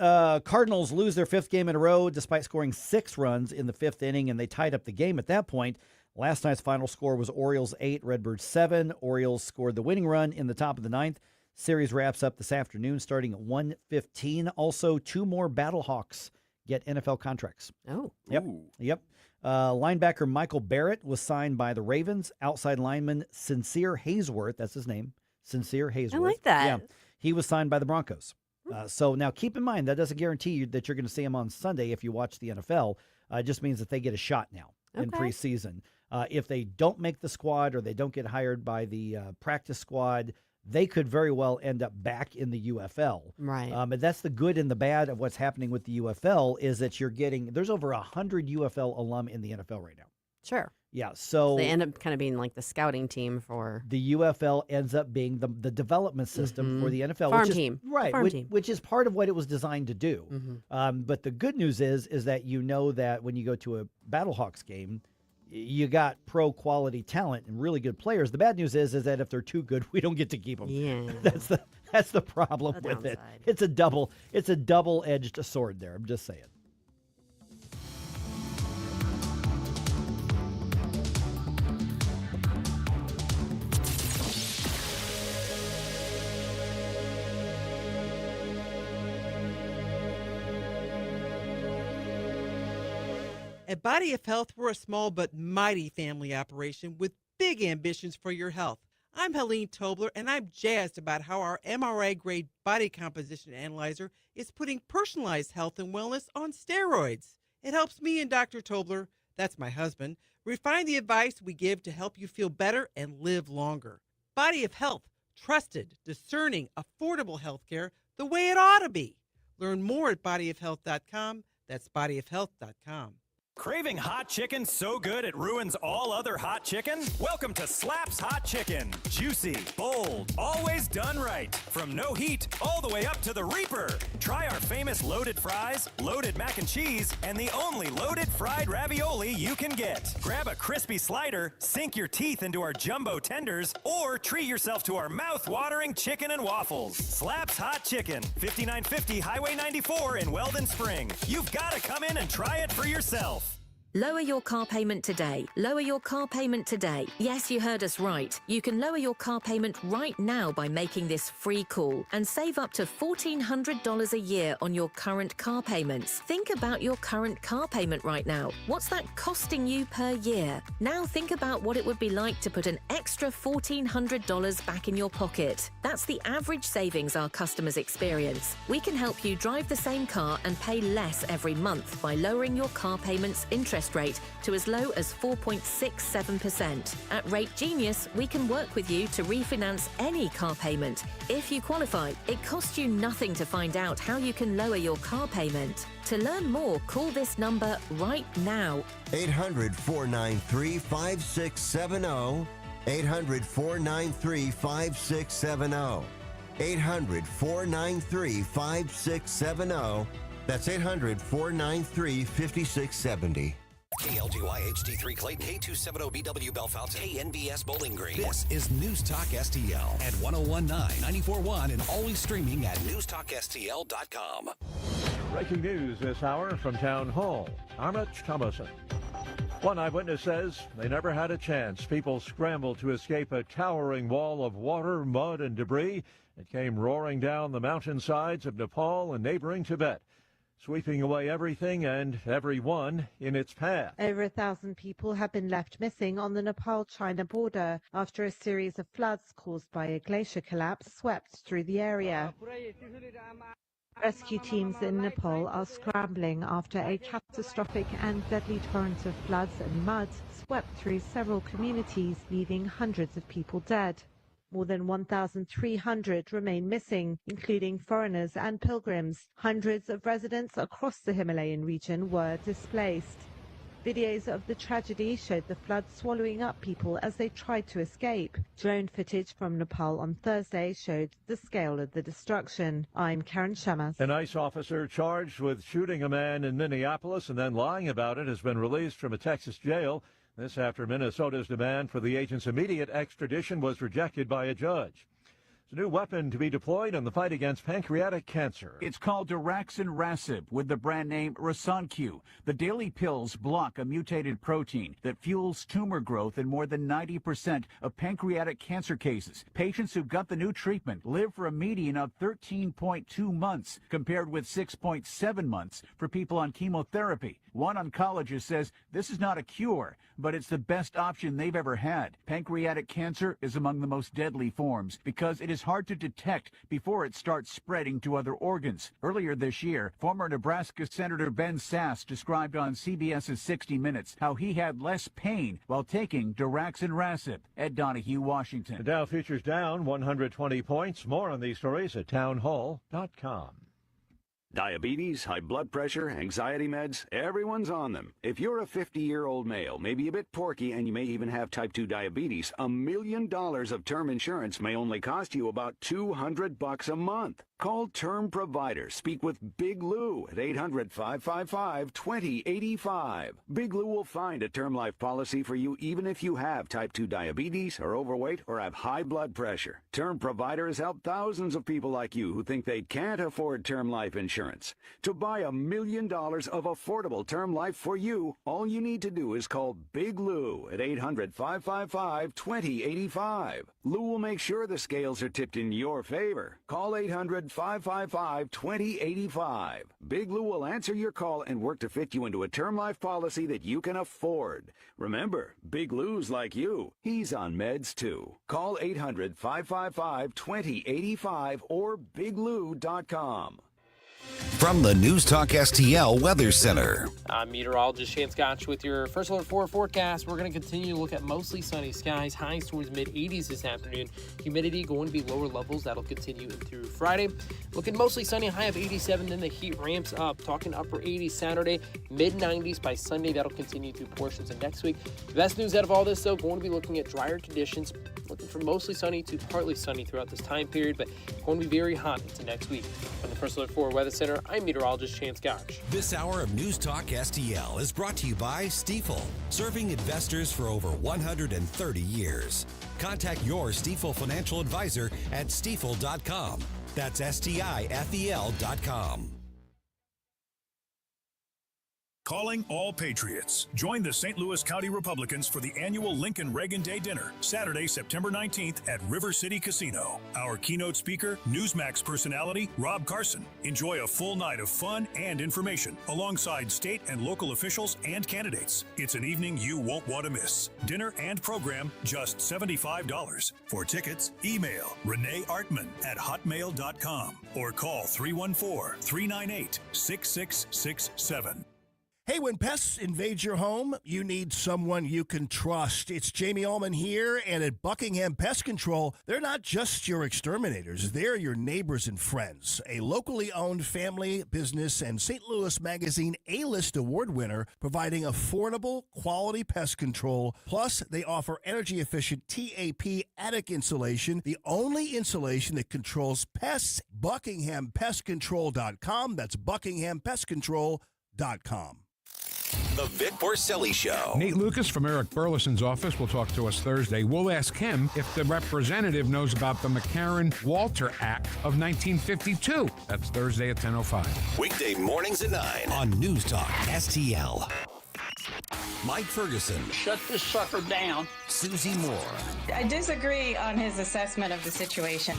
Cardinals lose their 5th game in a row despite scoring 6 runs in the 5th inning, and they tied up the game at that point. Last night's final score was Orioles 8, Redbirds 7. Orioles scored the winning run in the top of the 9th. Series wraps up this afternoon starting at 1:15. Also, 2 more Battlehawks get NFL contracts. Oh. Yep. Linebacker Michael Barrett was signed by the Ravens. Outside lineman Sincere Hayesworth, that's his name, Sincere Hayesworth. I like that. Yeah, he was signed by the Broncos. So now keep in mind, that doesn't guarantee you that you're going to see him on Sunday if you watch the NFL. It just means that they get a shot now in preseason. If they don't make the squad or they don't get hired by the practice squad, they could very well end up back in the UFL. Right. And that's the good and the bad of what's happening with the UFL is that there's over 100 UFL alum in the NFL right now. Sure. Yeah, so they end up kind of being like the scouting team for the UFL ends up being the development system for the NFL, farm which is, team, right? Farm Which, team. which is part of what it was designed to do. But the good news is that you know that when you go to a Battlehawks game, you got pro quality talent and really good players. The bad news is that if they're too good, we don't get to keep them. Yeah, that's the problem with it. It's a double-edged sword there. I'm just saying. At Body of Health, we're a small but mighty family operation with big ambitions for your health. I'm Helene Tobler, and I'm jazzed about how our MRI-grade body composition analyzer is putting personalized health and wellness on steroids. It helps me and Dr. Tobler, that's my husband, refine the advice we give to help you feel better and live longer. Body of Health, trusted, discerning, affordable health care the way it ought to be. Learn more at bodyofhealth.com. That's bodyofhealth.com. Craving hot chicken so good it ruins all other hot chicken? Welcome to Slaps Hot Chicken. Juicy, bold, always done right. From no heat all the way up to the Reaper. Try our famous loaded fries, loaded mac and cheese, and the only loaded fried ravioli you can get. Grab a crispy slider, sink your teeth into our jumbo tenders, or treat yourself to our mouth-watering chicken and waffles. Slaps Hot Chicken, 5950 Highway 94 in Weldon Spring. You've got to come in and try it for yourself. Lower your car payment today. Lower your car payment today. Yes, you heard us right. You can lower your car payment right now by making this free call and save up to $1,400 a year on your current car payments. Think about your current car payment right now. What's that costing you per year? Now think about what it would be like to put an extra $1,400 back in your pocket. That's the average savings our customers experience. We can help you drive the same car and pay less every month by lowering your car payments interest rate to as low as 4.67%. At Rate Genius, we can work with you to refinance any car payment. If you qualify, it costs you nothing to find out how you can lower your car payment. To learn more, call this number right now. 800-493-5670. 800-493-5670. 800-493-5670. That's 800-493-5670. KLGY HD3 Clayton, K270BW Bellefonte, KNBS Bowling Green. This is News Talk STL at 1019, 94.1, and always streaming at NewsTalkSTL.com. Breaking news this hour from Town Hall. Armit Thomason. One eyewitness says they never had a chance. People scrambled to escape a towering wall of water, mud, and debris. It came roaring down the mountainsides of Nepal and neighboring Tibet, sweeping away everything and everyone in its path. Over 1,000 people have been left missing on the Nepal-China border after a series of floods caused by a glacier collapse swept through the area. Rescue teams in Nepal are scrambling after a catastrophic and deadly torrent of floods and mud swept through several communities, leaving hundreds of people dead. More than 1,300 remain missing, including foreigners and pilgrims. Hundreds of residents across the Himalayan region were displaced. Videos of the tragedy showed the flood swallowing up people as they tried to escape. Drone footage from Nepal on Thursday showed the scale of the destruction. I'm Karen Shamas. An ICE officer charged with shooting a man in Minneapolis and then lying about it has been released from a Texas jail. This after Minnesota's demand for the agent's immediate extradition was rejected by a judge. It's a new weapon to be deployed in the fight against pancreatic cancer. It's called daraxonrasib with the brand name Rasanq. The daily pills block a mutated protein that fuels tumor growth in more than 90% of pancreatic cancer cases. Patients who got the new treatment live for a median of 13.2 months, compared with 6.7 months for people on chemotherapy. One oncologist says this is not a cure, but it's the best option they've ever had. Pancreatic cancer is among the most deadly forms because it is hard to detect before it starts spreading to other organs. Earlier this year, former Nebraska Senator Ben Sasse described on CBS's 60 Minutes how he had less pain while taking daraxonrasib. Ed Donahue, Washington. The Dow futures down 120 points. More on these stories at townhall.com. Diabetes, high blood pressure, anxiety meds, everyone's on them. If you're a 50-year-old male, maybe a bit porky, and you may even have type 2 diabetes, $1 million of term insurance may only cost you about $200 a month. Call Term Provider. Speak with Big Lou at 800-555-2085. Big Lou will find a term life policy for you even if you have type 2 diabetes, are overweight, or have high blood pressure. Term Provider has helped thousands of people like you who think they can't afford term life insurance. To buy $1 million of affordable term life for you, all you need to do is call Big Lou at 800-555-2085. Lou will make sure the scales are tipped in your favor. Call 800-555-2085. Big Lou will answer your call and work to fit you into a term life policy that you can afford. Remember, Big Lou's like you. He's on meds too. Call 800-555-2085 or biglou.com. From the News Talk STL Weather Center. I'm meteorologist Chance Gotch with your First Alert 4 forecast. We're going to continue to look at mostly sunny skies, highs towards mid-80s this afternoon. Humidity going to be lower levels. That'll continue through Friday. Looking mostly sunny, high of 87. Then the heat ramps up. Talking upper 80s Saturday, mid-90s by Sunday. That'll continue through portions of next week. The best news out of all this, though, going to be looking at drier conditions. Looking for mostly sunny to partly sunny throughout this time period, but going to be very hot into next week. From the First Alert 4 Weather Center, I'm meteorologist Chance Gotch. This hour of News Talk STL is brought to you by Stifel, serving investors for over 130 years. Contact your Stifel financial advisor at stifel.com. That's STIFEL.com. Calling all Patriots. Join the St. Louis County Republicans for the annual Lincoln Reagan Day Dinner, Saturday, September 19th at River City Casino. Our keynote speaker, Newsmax personality, Rob Carson. Enjoy a full night of fun and information alongside state and local officials and candidates. It's an evening you won't want to miss. Dinner and program, just $75. For tickets, email Renee Artman at hotmail.com or call 314-398-6667. Hey, when pests invade your home, you need someone you can trust. It's Jamie Allman here, and at Buckingham Pest Control, they're not just your exterminators. They're your neighbors and friends. A locally owned family business and St. Louis Magazine A-List award winner, providing affordable, quality pest control. Plus, they offer energy-efficient TAP attic insulation, the only insulation that controls pests. BuckinghamPestControl.com. That's BuckinghamPestControl.com. The Vic Porcelli Show. Nate Lucas from Eric Burleson's office will talk to us Thursday. We'll ask him if the representative knows about the McCarran-Walter Act of 1952. That's Thursday at 10:05. Weekday mornings at 9 on News Talk STL. Mike Ferguson. Shut this sucker down. Susie Moore. I disagree on his assessment of the situation.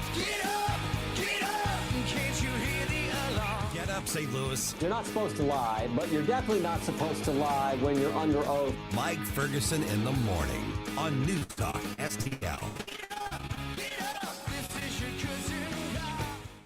Get up, can't you hear the alarm? Get up, St. Louis. You're not supposed to lie, but you're definitely not supposed to lie when you're under oath. Mike Ferguson in the morning on News Talk STL.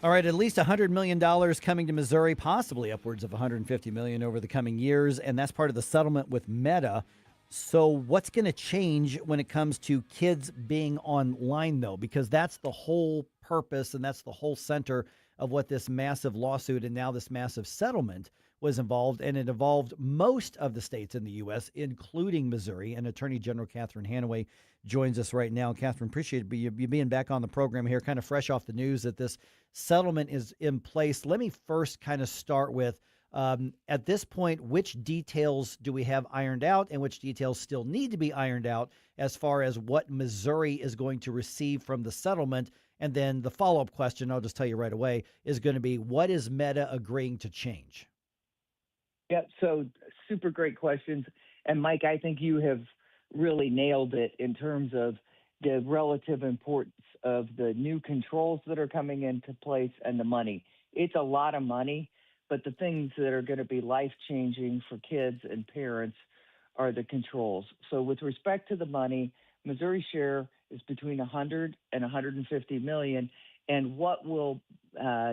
All right, at least $100 million coming to Missouri, possibly upwards of $150 million over the coming years, and that's part of the settlement with Meta. So what's going to change when it comes to kids being online, though? Because that's the whole purpose and that's the whole center of what this massive lawsuit and now this massive settlement was involved, and it involved most of the states in the U.S., including Missouri. And Attorney General Catherine Hanaway joins us right now. Catherine, appreciate you being back on the program here, kind of fresh off the news that this settlement is in place. Let me first kind of start with, at this point, which details do we have ironed out and which details still need to be ironed out as far as what Missouri is going to receive from the settlement? And then the follow-up question, I'll just tell you right away, is going to be, what is Meta agreeing to change? Yeah, so super great questions. And Mike, I think you have really nailed it in terms of the relative importance of the new controls that are coming into place and the money. It's a lot of money, but the things that are going to be life-changing for kids and parents are the controls. So with respect to the money, Missouri share is between 100 and 150 million, and what will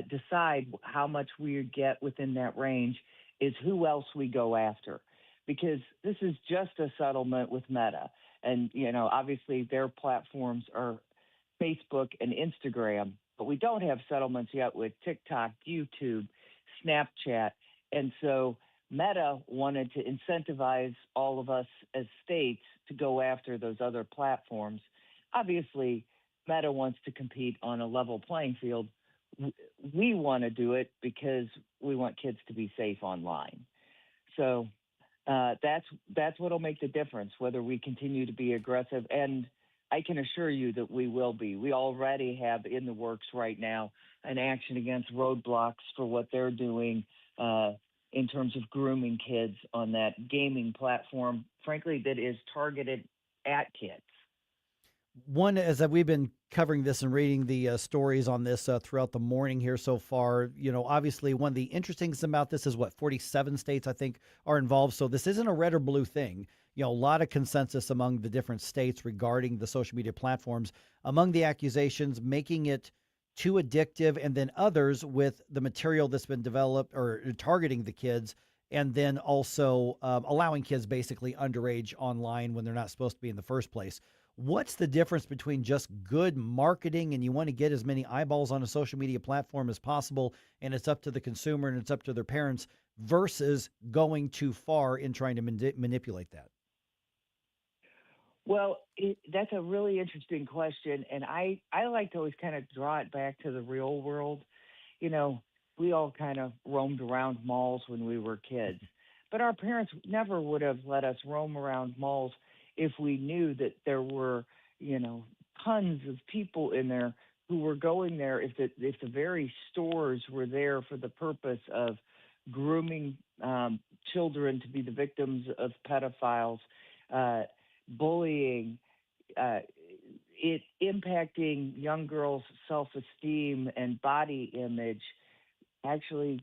decide how much we get within that range is who else we go after, because this is just a settlement with Meta, and obviously their platforms are Facebook and Instagram, but we don't have settlements yet with TikTok, YouTube, Snapchat, and so Meta wanted to incentivize all of us as states to go after those other platforms. Obviously, Meta wants to compete on a level playing field. We want to do it because we want kids to be safe online. So that's what will make the difference, whether we continue to be aggressive. And I can assure you that we will be. We already have in the works right now an action against Roadblocks for what they're doing in terms of grooming kids on that gaming platform, frankly, that is targeted at kids. One, as we've been covering this and reading the stories on this throughout the morning here so far, obviously one of the interesting things about this is 47 states, I think, are involved. So this isn't a red or blue thing. A lot of consensus among the different states regarding the social media platforms, among the accusations, making it too addictive, and then others with the material that's been developed or targeting the kids, and then also allowing kids basically underage online when they're not supposed to be in the first place. What's the difference between just good marketing and you want to get as many eyeballs on a social media platform as possible, and it's up to the consumer and it's up to their parents, versus going too far in trying to manipulate that? Well, that's a really interesting question, and I like to always kind of draw it back to the real world. We all kind of roamed around malls when we were kids, but our parents never would have let us roam around malls if we knew that there were, tons of people in there who were going there, if the very stores were there for the purpose of grooming children to be the victims of pedophiles, bullying, it impacting young girls' self-esteem and body image, actually,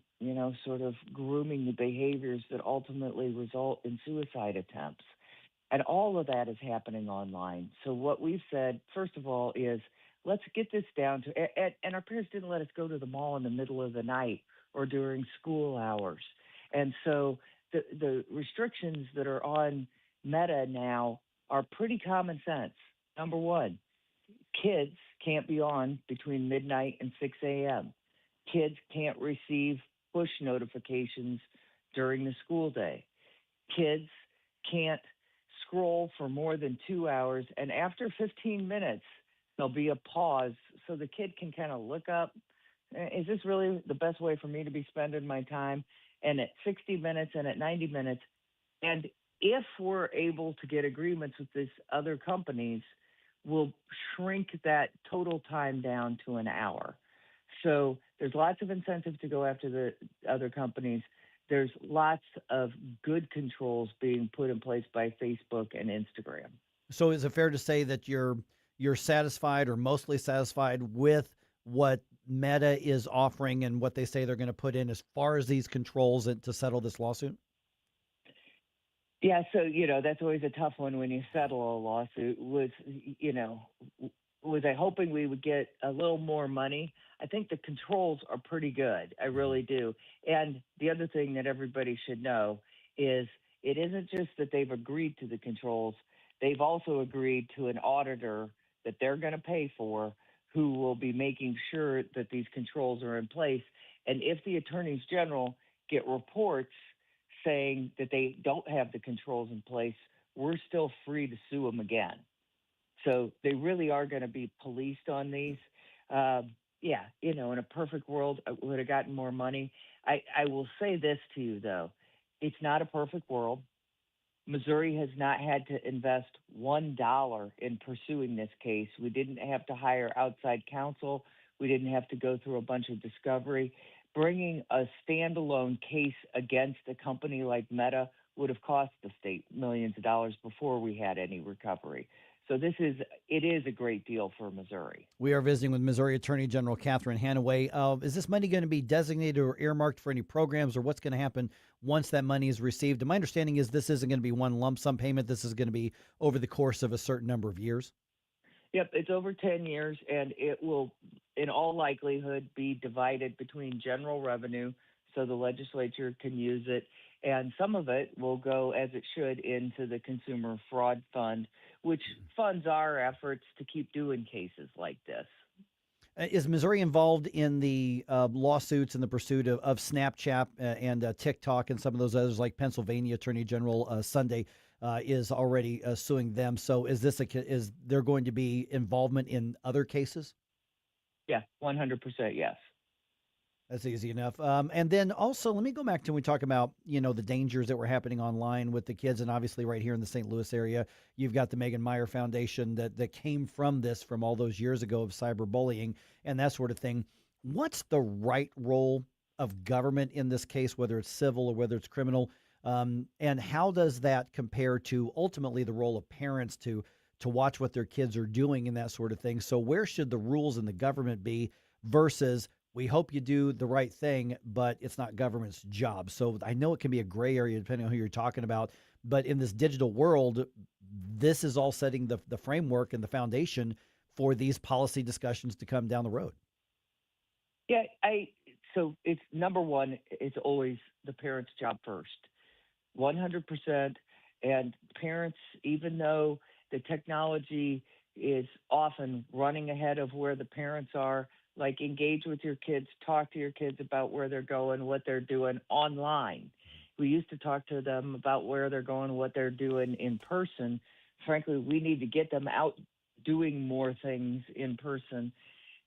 sort of grooming the behaviors that ultimately result in suicide attempts. And all of that is happening online. So what we've said, first of all, is let's get this down to, and our parents didn't let us go to the mall in the middle of the night or during school hours. And so the restrictions that are on Meta now are pretty common sense. Number one, kids can't be on between midnight and 6 a.m. Kids can't receive push notifications during the school day. Kids can't scroll for more than 2 hours, and after 15 minutes, there'll be a pause so the kid can kind of look up, is this really the best way for me to be spending my time? And at 60 minutes and at 90 minutes, and if we're able to get agreements with these other companies, we'll shrink that total time down to an hour. So there's lots of incentive to go after the other companies. There's lots of good controls being put in place by Facebook and Instagram. So is it fair to say that you're satisfied or mostly satisfied with what Meta is offering and what they say they're going to put in as far as these controls to settle this lawsuit? Yeah, so, that's always a tough one when you settle a lawsuit. Was I hoping we would get a little more money? I think the controls are pretty good. I really do. And the other thing that everybody should know is it isn't just that they've agreed to the controls. They've also agreed to an auditor that they're going to pay for, who will be making sure that these controls are in place. And if the attorneys general get reports saying that they don't have the controls in place, we're still free to sue them again. So they really are going to be policed on these. Yeah, in a perfect world, I would have gotten more money. I will say this to you, though. It's not a perfect world. Missouri has not had to invest $1 in pursuing this case. We didn't have to hire outside counsel. We didn't have to go through a bunch of discovery. Bringing a standalone case against a company like Meta would have cost the state millions of dollars before we had any recovery. So it is a great deal for Missouri. We are visiting with Missouri Attorney General Catherine Hanaway. Is this money going to be designated or earmarked for any programs, or what's going to happen once that money is received? And my understanding is this isn't going to be one lump sum payment. This is going to be over the course of a certain number of years. Yep, it's over 10 years, and it will, in all likelihood, be divided between general revenue so the legislature can use it, and some of it will go, as it should, into the Consumer Fraud Fund, which funds our efforts to keep doing cases like this. Is Missouri involved in the lawsuits and the pursuit of Snapchat and TikTok and some of those others, like Pennsylvania Attorney General Sunday is already suing them? So is there going to be involvement in other cases? Yeah, 100% yes. That's easy enough. And then also, let me go back to when we talk about, the dangers that were happening online with the kids. And obviously right here in the St. Louis area, you've got the Megan Meyer Foundation that came from all those years ago of cyberbullying and that sort of thing. What's the right role of government in this case, whether it's civil or whether it's criminal? And how does that compare to ultimately the role of parents to watch what their kids are doing and that sort of thing? So where should the rules in the government be versus we hope you do the right thing, but it's not government's job? So I know it can be a gray area depending on who you're talking about, but in this digital world, this is all setting the framework and the foundation for these policy discussions to come down the road. Yeah, so it's number one, it's always the parent's job first, 100%. And parents, even though the technology is often running ahead of where the parents are, like engage with your kids, talk to your kids about where they're going, what they're doing online. We used to talk to them about where they're going, what they're doing in person. Frankly, we need to get them out doing more things in person.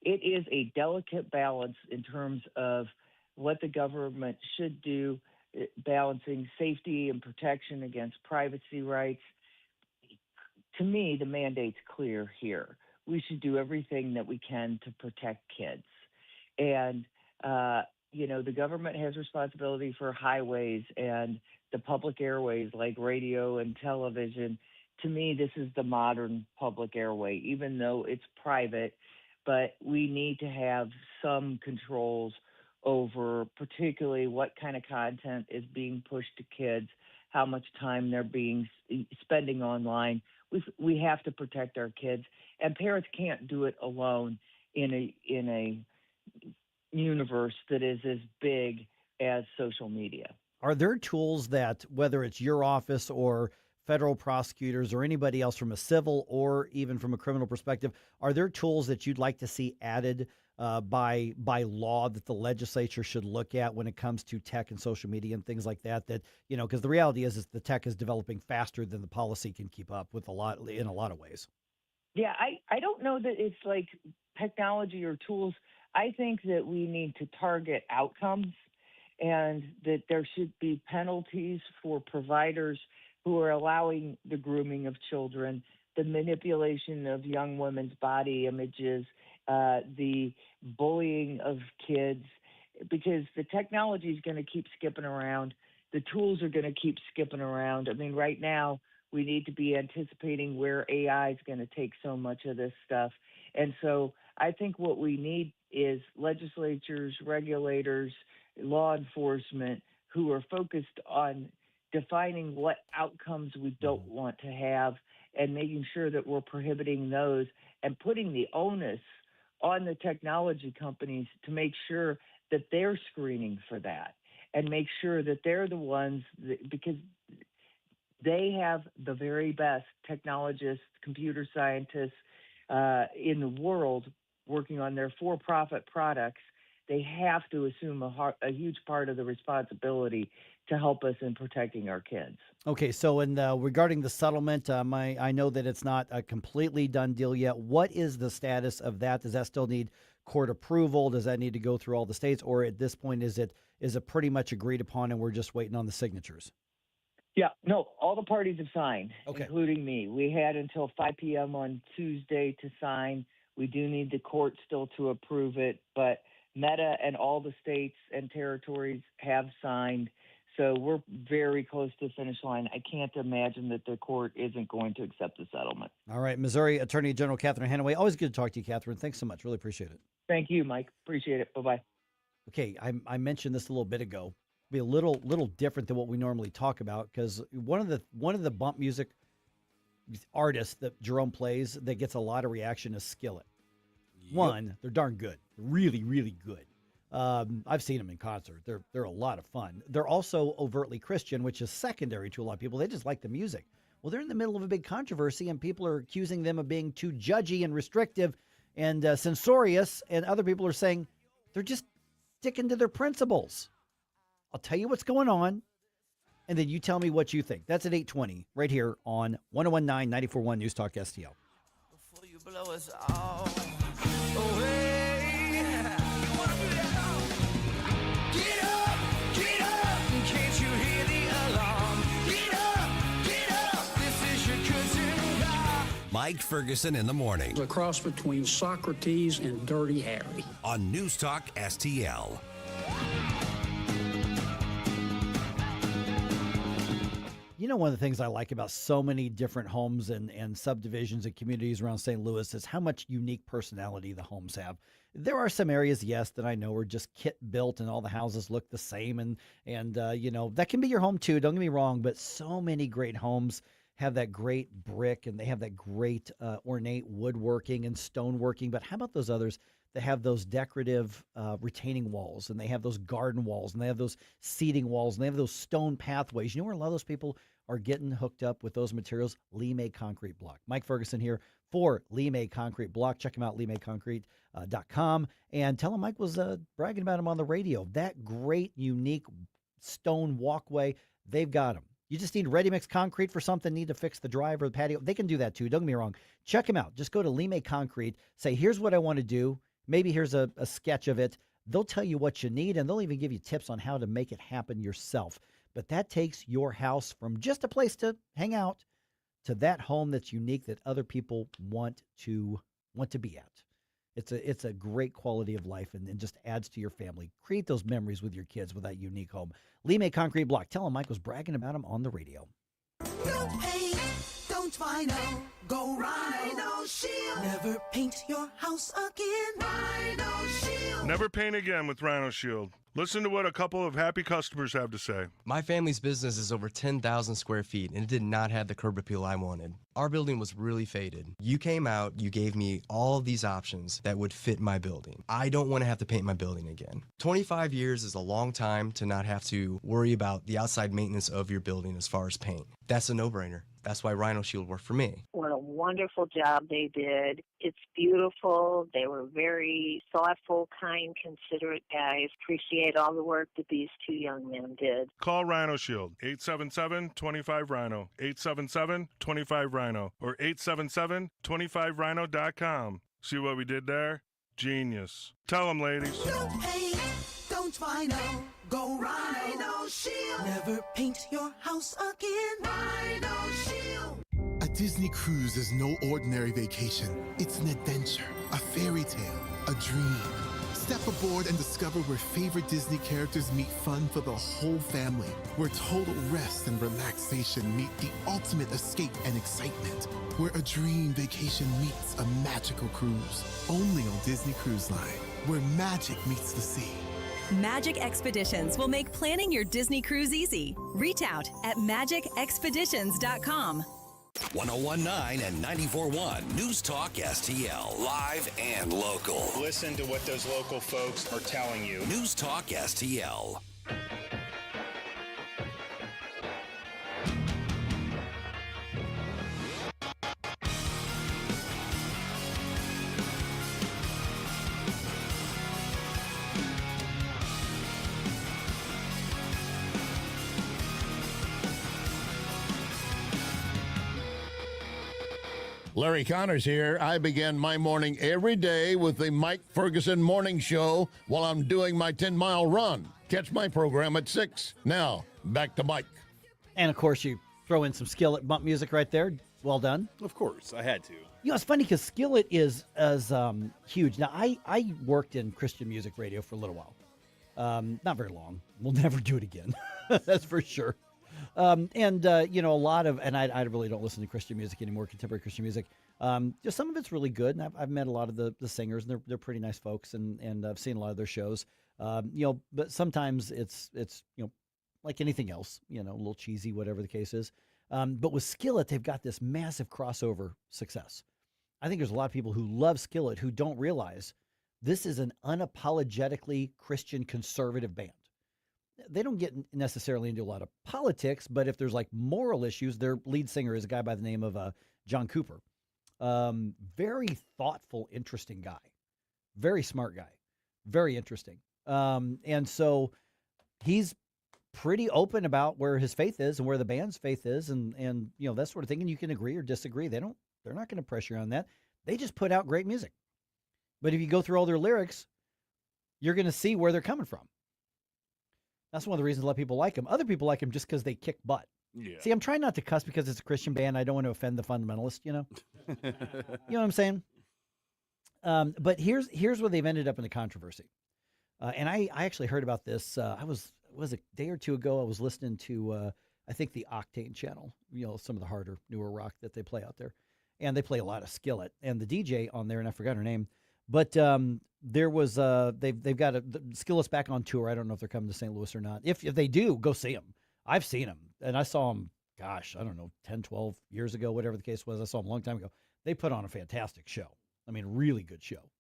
It is a delicate balance in terms of what the government should do, balancing safety and protection against privacy rights. To me, the mandate's clear here. We should do everything that we can to protect kids. And, the government has responsibility for highways and the public airways like radio and television. To me, this is the modern public airway, even though it's private, but we need to have some controls over particularly what kind of content is being pushed to kids, how much time they're spending online. We have to protect our kids, and parents can't do it alone in a universe that is as big as social media. Are there tools that, whether it's your office or federal prosecutors or anybody else from a civil or even from a criminal perspective, are there tools that you'd like to see added by law that the legislature should look at when it comes to tech and social media and things like that? That, because the reality is the tech is developing faster than the policy can keep up with in a lot of ways. Yeah, I don't know that it's like technology or tools. I think that we need to target outcomes and that there should be penalties for providers who are allowing the grooming of children, the manipulation of young women's body images, the bullying of kids, because the technology is going to keep skipping around. The tools are going to keep skipping around. I mean, right now, we need to be anticipating where AI is going to take so much of this stuff. And so I think what we need is legislatures, regulators, law enforcement who are focused on defining what outcomes we don't want to have and making sure that we're prohibiting those and putting the onus on the technology companies to make sure that they're screening for that and make sure that they're the ones because they have the very best technologists, computer scientists in the world working on their for-profit products they have to assume a huge part of the responsibility to help us in protecting our kids. Okay, so regarding the settlement, I know that it's not a completely done deal yet. What is the status of that? Does that still need court approval? Does that need to go through all the states, or at this point is it pretty much agreed upon and we're just waiting on the signatures? Yeah, no, all the parties have signed, okay, including me. We had until 5 p.m. on Tuesday to sign. We do need the court still to approve it, but Meta and all the states and territories have signed. So we're very close to the finish line. I can't imagine that the court isn't going to accept the settlement. All right, Missouri Attorney General Catherine Hanaway. Always good to talk to you, Catherine. Thanks so much. Really appreciate it. Thank you, Mike. Appreciate it. Bye-bye. Okay, I mentioned this a little bit ago. Be a little different than what we normally talk about, because one of the bump music artists that Jerome plays that gets a lot of reaction is Skillet. Yep. One, they're darn good, really, really good. I've seen them in concert. They're a lot of fun. They're also overtly Christian, which is secondary to a lot of people. They just like the music. Well, they're in the middle of a big controversy, and people are accusing them of being too judgy and restrictive and censorious, and other people are saying they're just sticking to their principles. I'll tell you what's going on, and then you tell me what you think. That's at 8:20 right here on 101.9 94.1 News Talk STL. Before you blow us all away. Get up, can't you hear the alarm? Get up, this is your cousin God. Mike Ferguson in the morning. A cross between Socrates and Dirty Harry. On News Talk STL. You know, one of the things I like about so many different homes and subdivisions and communities around St. Louis is how much unique personality the homes have. There are some areas, yes, that I know are just kit built and all the houses look the same. And you know, that can be your home too. Don't get me wrong. But so many great homes have that great brick and they have that great ornate woodworking and stoneworking. But how about those others that have those decorative retaining walls, and they have those garden walls, and they have those seating walls, and they have those stone pathways? You know where a lot of those people are getting hooked up with those materials? Lee May Concrete Block. Mike Ferguson here for Lee May Concrete Block. Check him out, LeeMayConcrete.com, and tell him Mike was bragging about him on the radio. That great, unique stone walkway, they've got them. You just need ready-mix concrete for something, need to fix the drive or the patio. They can do that too. Don't get me wrong. Check him out. Just go to Lee May Concrete. Say, here's what I want to do. Maybe here's a sketch of it. They'll tell you what you need, and they'll even give you tips on how to make it happen yourself. But that takes your house from just a place to hang out to that home that's unique that other people want to be at. It's a great quality of life and just adds to your family. Create those memories with your kids with that unique home. Lee May Concrete Block. Tell him Mike was bragging about him on the radio. No paint, don't vinyl, go Rhino Shield. Never paint your house again. Rhino Shield. Never paint again with Rhino Shield. Listen to what a couple of happy customers have to say. My family's business is over 10,000 square feet, and it did not have the curb appeal I wanted. Our building was really faded. You came out, you gave me all of these options that would fit my building. I don't want to have to paint my building again. 25 years is a long time to not have to worry about the outside maintenance of your building as far as paint. That's a no-brainer. That's why Rhino Shield worked for me. What a wonderful job they did. It's beautiful. They were very thoughtful, kind, considerate guys. Appreciate all the work that these two young men did. Call Rhino Shield, 877-25-RHINO, 877-25-RHINO, or 877-25rhino.com. See what we did there? Genius. Tell them, ladies. No paint, don't vinyl, go Rhino Shield. Never paint your house again. Rhino Shield. A Disney cruise is no ordinary vacation. It's an adventure, a fairy tale, a dream. Step aboard and discover where favorite Disney characters meet fun for the whole family, where total rest and relaxation meet the ultimate escape and excitement, where a dream vacation meets a magical cruise. Only on Disney Cruise Line, where magic meets the sea. Magic Expeditions will make planning your Disney cruise easy. Reach out at magicexpeditions.com. 101.9 and 94.1 News Talk STL. Live and local. Listen to what those local folks are telling you. News Talk STL. Larry Connors here. I begin my morning every day with the Mike Ferguson Morning Show while I'm doing my 10-mile run. Catch my program at 6. Now, back to Mike. And, of course, you throw in some Skillet bump music right there. Well done. Of course, I had to. You know, it's funny because Skillet is huge. Now, I worked in Christian music radio for a little while. Not very long. We'll never do it again. That's for sure. You know, a lot of, and I really don't listen to Christian music anymore, contemporary Christian music. Just some of it's really good, and I've met a lot of the singers, and they're pretty nice folks, and I've seen a lot of their shows. You know, but sometimes it's you know, like anything else, you know, a little cheesy, whatever the case is. But with Skillet, they've got this massive crossover success. I think there's a lot of people who love Skillet who don't realize this is an unapologetically Christian conservative band. They don't get necessarily into a lot of politics, but if there's like moral issues, their lead singer is a guy by the name of John Cooper. Very thoughtful, interesting guy. Very smart guy. Very interesting. And so he's pretty open about where his faith is and where the band's faith is and you know, that sort of thing. And you can agree or disagree. They're not going to pressure you on that. They just put out great music. But if you go through all their lyrics, you're going to see where they're coming from. That's one of the reasons a lot of people like them. Other people like them just because they kick butt. Yeah. See, I'm trying not to cuss because it's a Christian band. I don't want to offend the fundamentalist, you know? You know what I'm saying? But here's where they've ended up in the controversy. And I actually heard about this. Was a day or two ago, I was listening to, I think, the Octane channel, you know, some of the harder, newer rock that they play out there. And they play a lot of Skillet. And the DJ on there, and I forgot her name, but there was they've got Skillet's back on tour. I don't know if they're coming to St. Louis or not. If they do, go see them. I've seen them, and I saw them, gosh, I don't know, 10, 12 years ago, whatever the case was. I saw them a long time ago. They put on a fantastic show. I mean, really good show.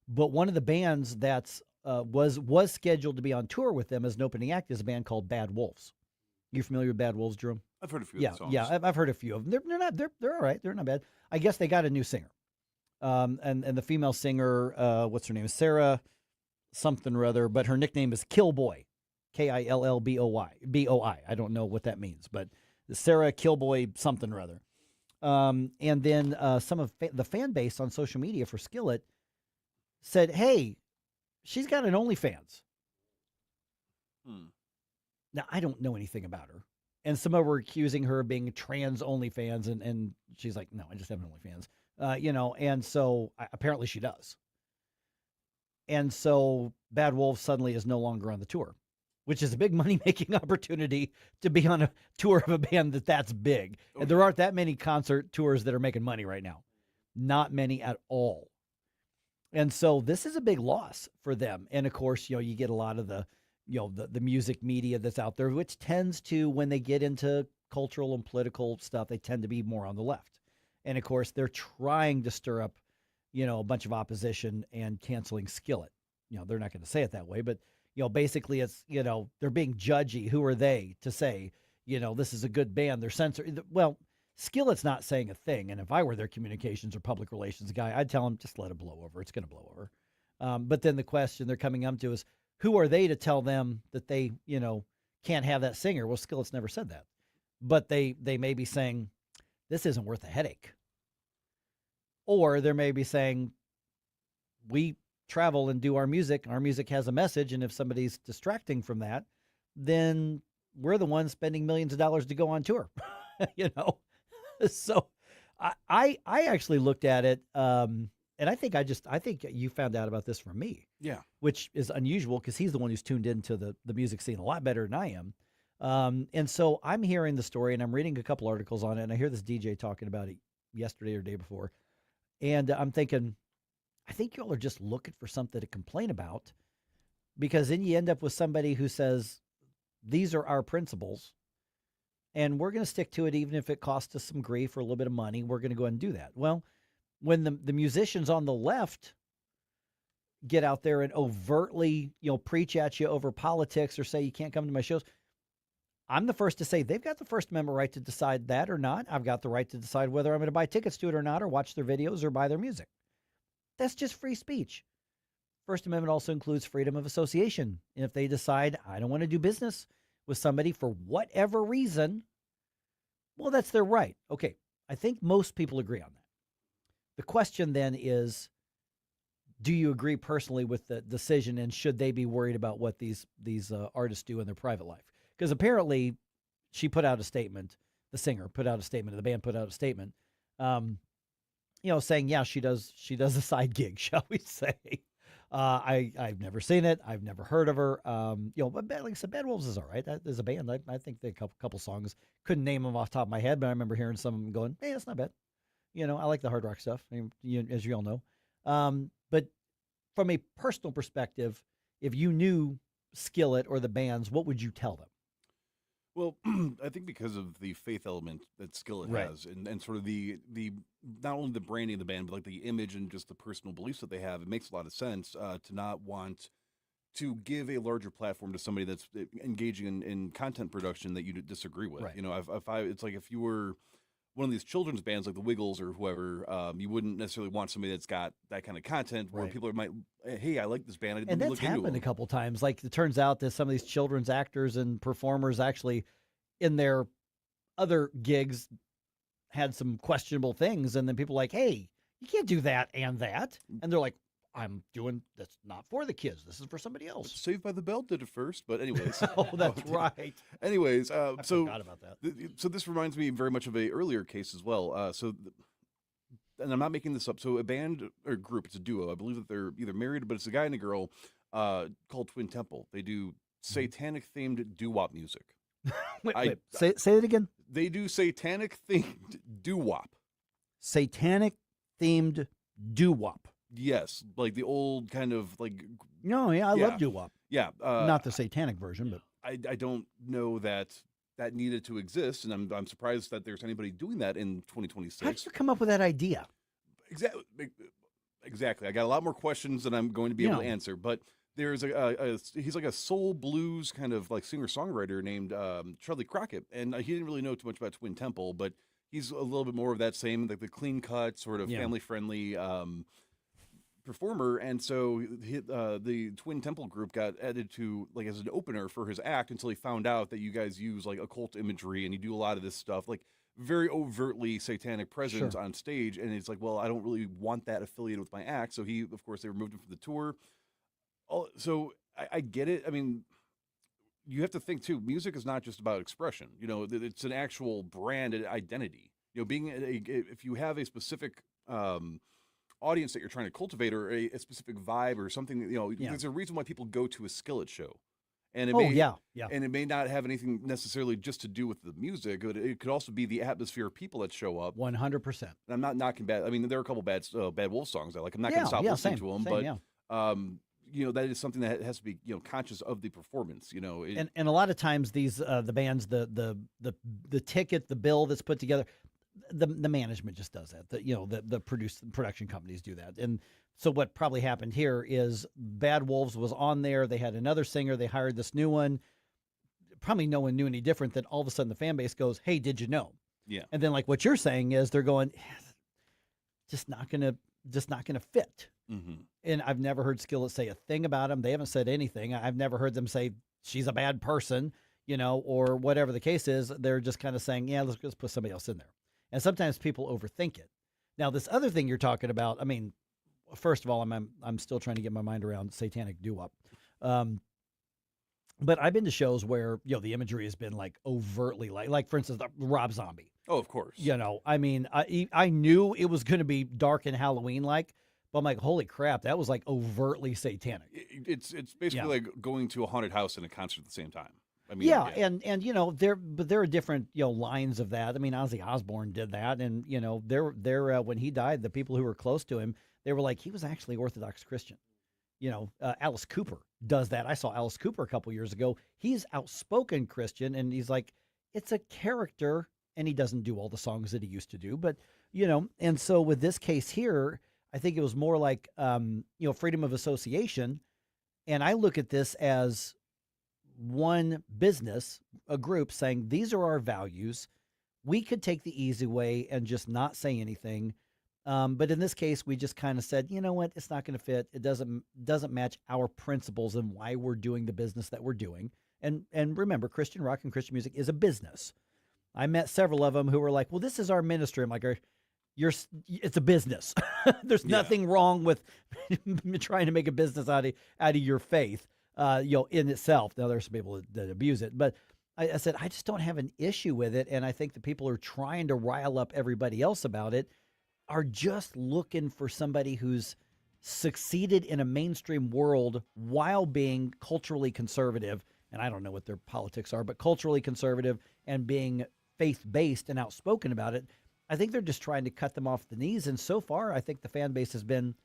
But one of the bands that's was scheduled to be on tour with them as an opening act is a band called Bad Wolves. You familiar with Bad Wolves, Jerome? I've heard a few of the songs. Yeah, I've heard a few of them. They're all right. They're not bad. I guess they got a new singer. And the female singer, what's her name? Sarah something or other, but her nickname is Killboy, Killboi. I don't know what that means, but Sarah Killboy something or other. And then some of the fan base on social media for Skillet said, hey, she's got an OnlyFans. Now, I don't know anything about her. And some of them were accusing her of being trans OnlyFans, and she's like, no, I just have an OnlyFans. You know, and so apparently she does. And so Bad Wolves suddenly is no longer on the tour, which is a big money-making opportunity to be on a tour of a band that's big. Okay. And there aren't that many concert tours that are making money right now. Not many at all. And so this is a big loss for them. And, of course, you know, you get a lot of the music media that's out there, which tends to, when they get into cultural and political stuff, they tend to be more on the left. And, of course, they're trying to stir up, you know, a bunch of opposition and canceling Skillet. You know, they're not going to say it that way, but, you know, basically it's, you know, they're being judgy. Who are they to say, you know, this is a good band? They're censored. Well, Skillet's not saying a thing. And if I were their communications or public relations guy, I'd tell them, just let it blow over. It's going to blow over. But then the question they're coming up to is, who are they to tell them that they, you know, can't have that singer? Well, Skillet's never said that. But they may be saying, this isn't worth a headache. Or they may be saying, we travel and do our music. Our music has a message, and if somebody's distracting from that, then we're the ones spending millions of dollars to go on tour. You know? So I actually looked at it, and I think you found out about this from me. Yeah. Which is unusual because he's the one who's tuned into the music scene a lot better than I am. And so I'm hearing the story, and I'm reading a couple articles on it, and I hear this DJ talking about it yesterday or the day before. And I'm thinking, I think y'all are just looking for something to complain about, because then you end up with somebody who says, these are our principles, and we're going to stick to it even if it costs us some grief or a little bit of money. We're going to go ahead and do that. Well, when the musicians on the left get out there and overtly, you know, preach at you over politics or say you can't come to my shows, I'm the first to say they've got the First Amendment right to decide that or not. I've got the right to decide whether I'm going to buy tickets to it or not, or watch their videos or buy their music. That's just free speech. First Amendment also includes freedom of association. And if they decide I don't want to do business with somebody for whatever reason, well, that's their right. Okay, I think most people agree on that. The question then is, do you agree personally with the decision, and should they be worried about what these artists do in their private life? Because apparently she put out a statement, the singer put out a statement, the band put out a statement, saying, yeah, she does a side gig, shall we say. I've never seen it. I've never heard of her. But like I said, Bad Wolves is all right. That is a band. I think they a couple songs. Couldn't name them off the top of my head, but I remember hearing some of them going, hey, that's not bad. I like the hard rock stuff, as you all know. But from a personal perspective, if you knew Skillet or the bands, what would you tell them? Well, I think because of the faith element that Skillet has, and sort of the not only the branding of the band, but like the image and just the personal beliefs that they have, it makes a lot of sense to not want to give a larger platform to somebody that's engaging in content production that you disagree with. Right. It's like if you were one of these children's bands like the Wiggles or whoever, you wouldn't necessarily want somebody that's got that kind of content where people might, hey, I like this band. And that's happened a couple times. Like it turns out that some of these children's actors and performers actually in their other gigs had some questionable things. And then people are like, hey, you can't do that and that. And they're like, I'm doing that's not for the kids. This is for somebody else. Saved by the Bell did it first, but anyways. Oh, that's right. Anyways, I forgot about that. So this reminds me very much of a earlier case as well. And I'm not making this up. So a band or group, it's a duo. I believe that they're either married, but it's a guy and a girl called Twin Temple. They do satanic themed doo-wop music. Wait. Say it again. They do satanic themed doo-wop. Satanic themed doo-wop. Yes, like the old kind of like. No, yeah, I love doo-wop. Yeah, not the satanic version, but I don't know that needed to exist, and I'm surprised that there's anybody doing that in 2026. How did you come up with that idea? Exactly. I got a lot more questions than I'm going to be able to answer, but there's he's like a soul blues kind of like singer-songwriter named Charlie Crockett, and he didn't really know too much about Twin Temple, but he's a little bit more of that same, like the clean cut, sort of family-friendly performer, and so the Twin Temple group got added to like as an opener for his act until he found out that you guys use like occult imagery and you do a lot of this stuff, like very overtly satanic presence on stage, and it's like, well, I don't really want that affiliated with my act, so they removed him from the tour. So I get it. I mean, you have to think too, music is not just about expression. It's an actual brand identity. If you have a specific audience that you're trying to cultivate or a specific vibe or something, there's a reason why people go to a Skillet show. And and it may not have anything necessarily just to do with the music. It could also be the atmosphere of people that show up. 100%. And I'm not knocking bad. I mean, there are a couple Bad Wolf songs I like. I'm not going to stop listening to them, but that is something that has to be conscious of the performance. And a lot of times these the bands, the ticket, the bill that's put together, the management just does that. The production companies do that. And so what probably happened here is Bad Wolves was on there. They had another singer. They hired this new one. Probably no one knew any different. Than all of a sudden the fan base goes, hey, did you know? Yeah. And then like what you're saying is they're going, just not gonna fit. Mm-hmm. And I've never heard Skillet say a thing about him. They haven't said anything. I've never heard them say she's a bad person, or whatever the case is. They're just kind of saying, yeah, let's just put somebody else in there. And sometimes people overthink it. Now, this other thing you're talking about, I mean, first of all, I'm still trying to get my mind around satanic doo-wop. But I've been to shows where, the imagery has been like overtly like for instance, Rob Zombie. Oh, of course. I mean, I knew it was going to be dark and Halloween-like, but I'm like, holy crap, that was like overtly satanic. It's basically like going to a haunted house and a concert at the same time. I mean, and there are different lines of that. I mean, Ozzy Osbourne did that, and there when he died, the people who were close to him, they were like, he was actually Orthodox Christian. Alice Cooper does that. I saw Alice Cooper a couple years ago. He's outspoken Christian, and he's like, it's a character, and he doesn't do all the songs that he used to do, but and so with this case here, I think it was more like freedom of association, and I look at this as one business, a group saying, these are our values. We could take the easy way and just not say anything. But in this case, we just kind of said, you know what, it's not going to fit. It doesn't match our principles and why we're doing the business that we're doing. And remember, Christian rock and Christian music is a business. I met several of them who were like, well, this is our ministry. I'm like, it's a business. There's nothing wrong with trying to make a business out of your faith, in itself. Now, there's some people that abuse it, but I said, I just don't have an issue with it. And I think the people who are trying to rile up everybody else about it are just looking for somebody who's succeeded in a mainstream world while being culturally conservative. And I don't know what their politics are, but culturally conservative and being faith-based and outspoken about it. I think they're just trying to cut them off the knees. And so far, I think the fan base has been,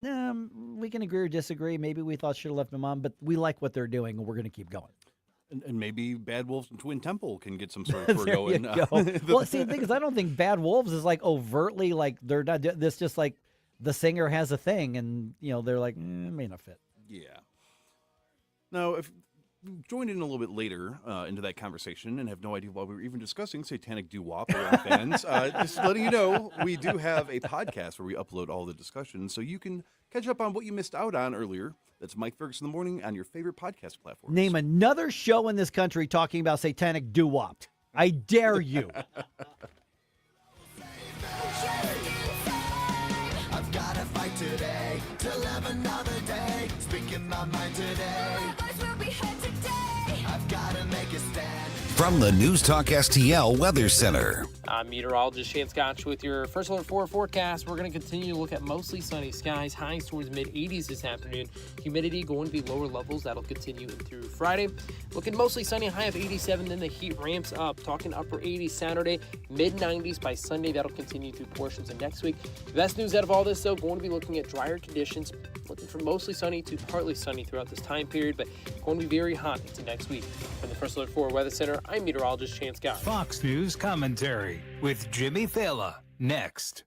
we can agree or disagree. Maybe we thought should have left them on, but we like what they're doing, and we're going to keep going. And maybe Bad Wolves and Twin Temple can get some sort of tour going. Well, see, the thing is, I don't think Bad Wolves is like overtly like they're not. This just like the singer has a thing, and they're like, it may not fit. Yeah. Now, if joined in a little bit later into that conversation and have no idea why we were even discussing satanic doo-wop or any fans, just letting you know, we do have a podcast where we upload all the discussions, so you can catch up on what you missed out on earlier. That's Mike Ferguson in the Morning on your favorite podcast platform. Name another show in this country talking about satanic doo-wop. I dare you. I've got to fight today to live another day. Speaking my mind today. I've got to make a stand. From the NewsTalkSTL Weather Center. I'm meteorologist Shane Scotch with your First Alert 4 forecast. We're going to continue to look at mostly sunny skies, highs towards mid-80s this afternoon. Humidity going to be lower levels. That'll continue through Friday. Looking mostly sunny, high of 87. Then the heat ramps up. Talking upper 80s Saturday, mid-90s by Sunday. That'll continue through portions of next week. The best news out of all this, though, going to be looking at drier conditions. Looking for mostly sunny to partly sunny throughout this time period, but going to be very hot into next week. From the First Alert 4 Weather Center, I'm meteorologist Shane Scott. Fox News Commentary with Jimmy Thela. Next.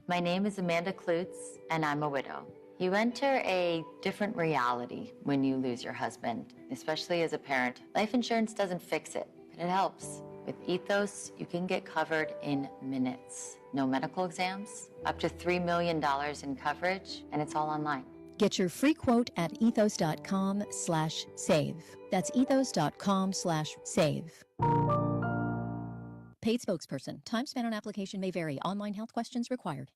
My name is Amanda Klutz, and I'm a widow. You enter a different reality when you lose your husband, especially as a parent. Life insurance doesn't fix it, but it helps. With Ethos, you can get covered in minutes. No medical exams, up to $3 million in coverage, and it's all online. Get your free quote at ethos.com/save. That's ethos.com/save. Paid spokesperson. Time spent on application may vary. Online health questions required.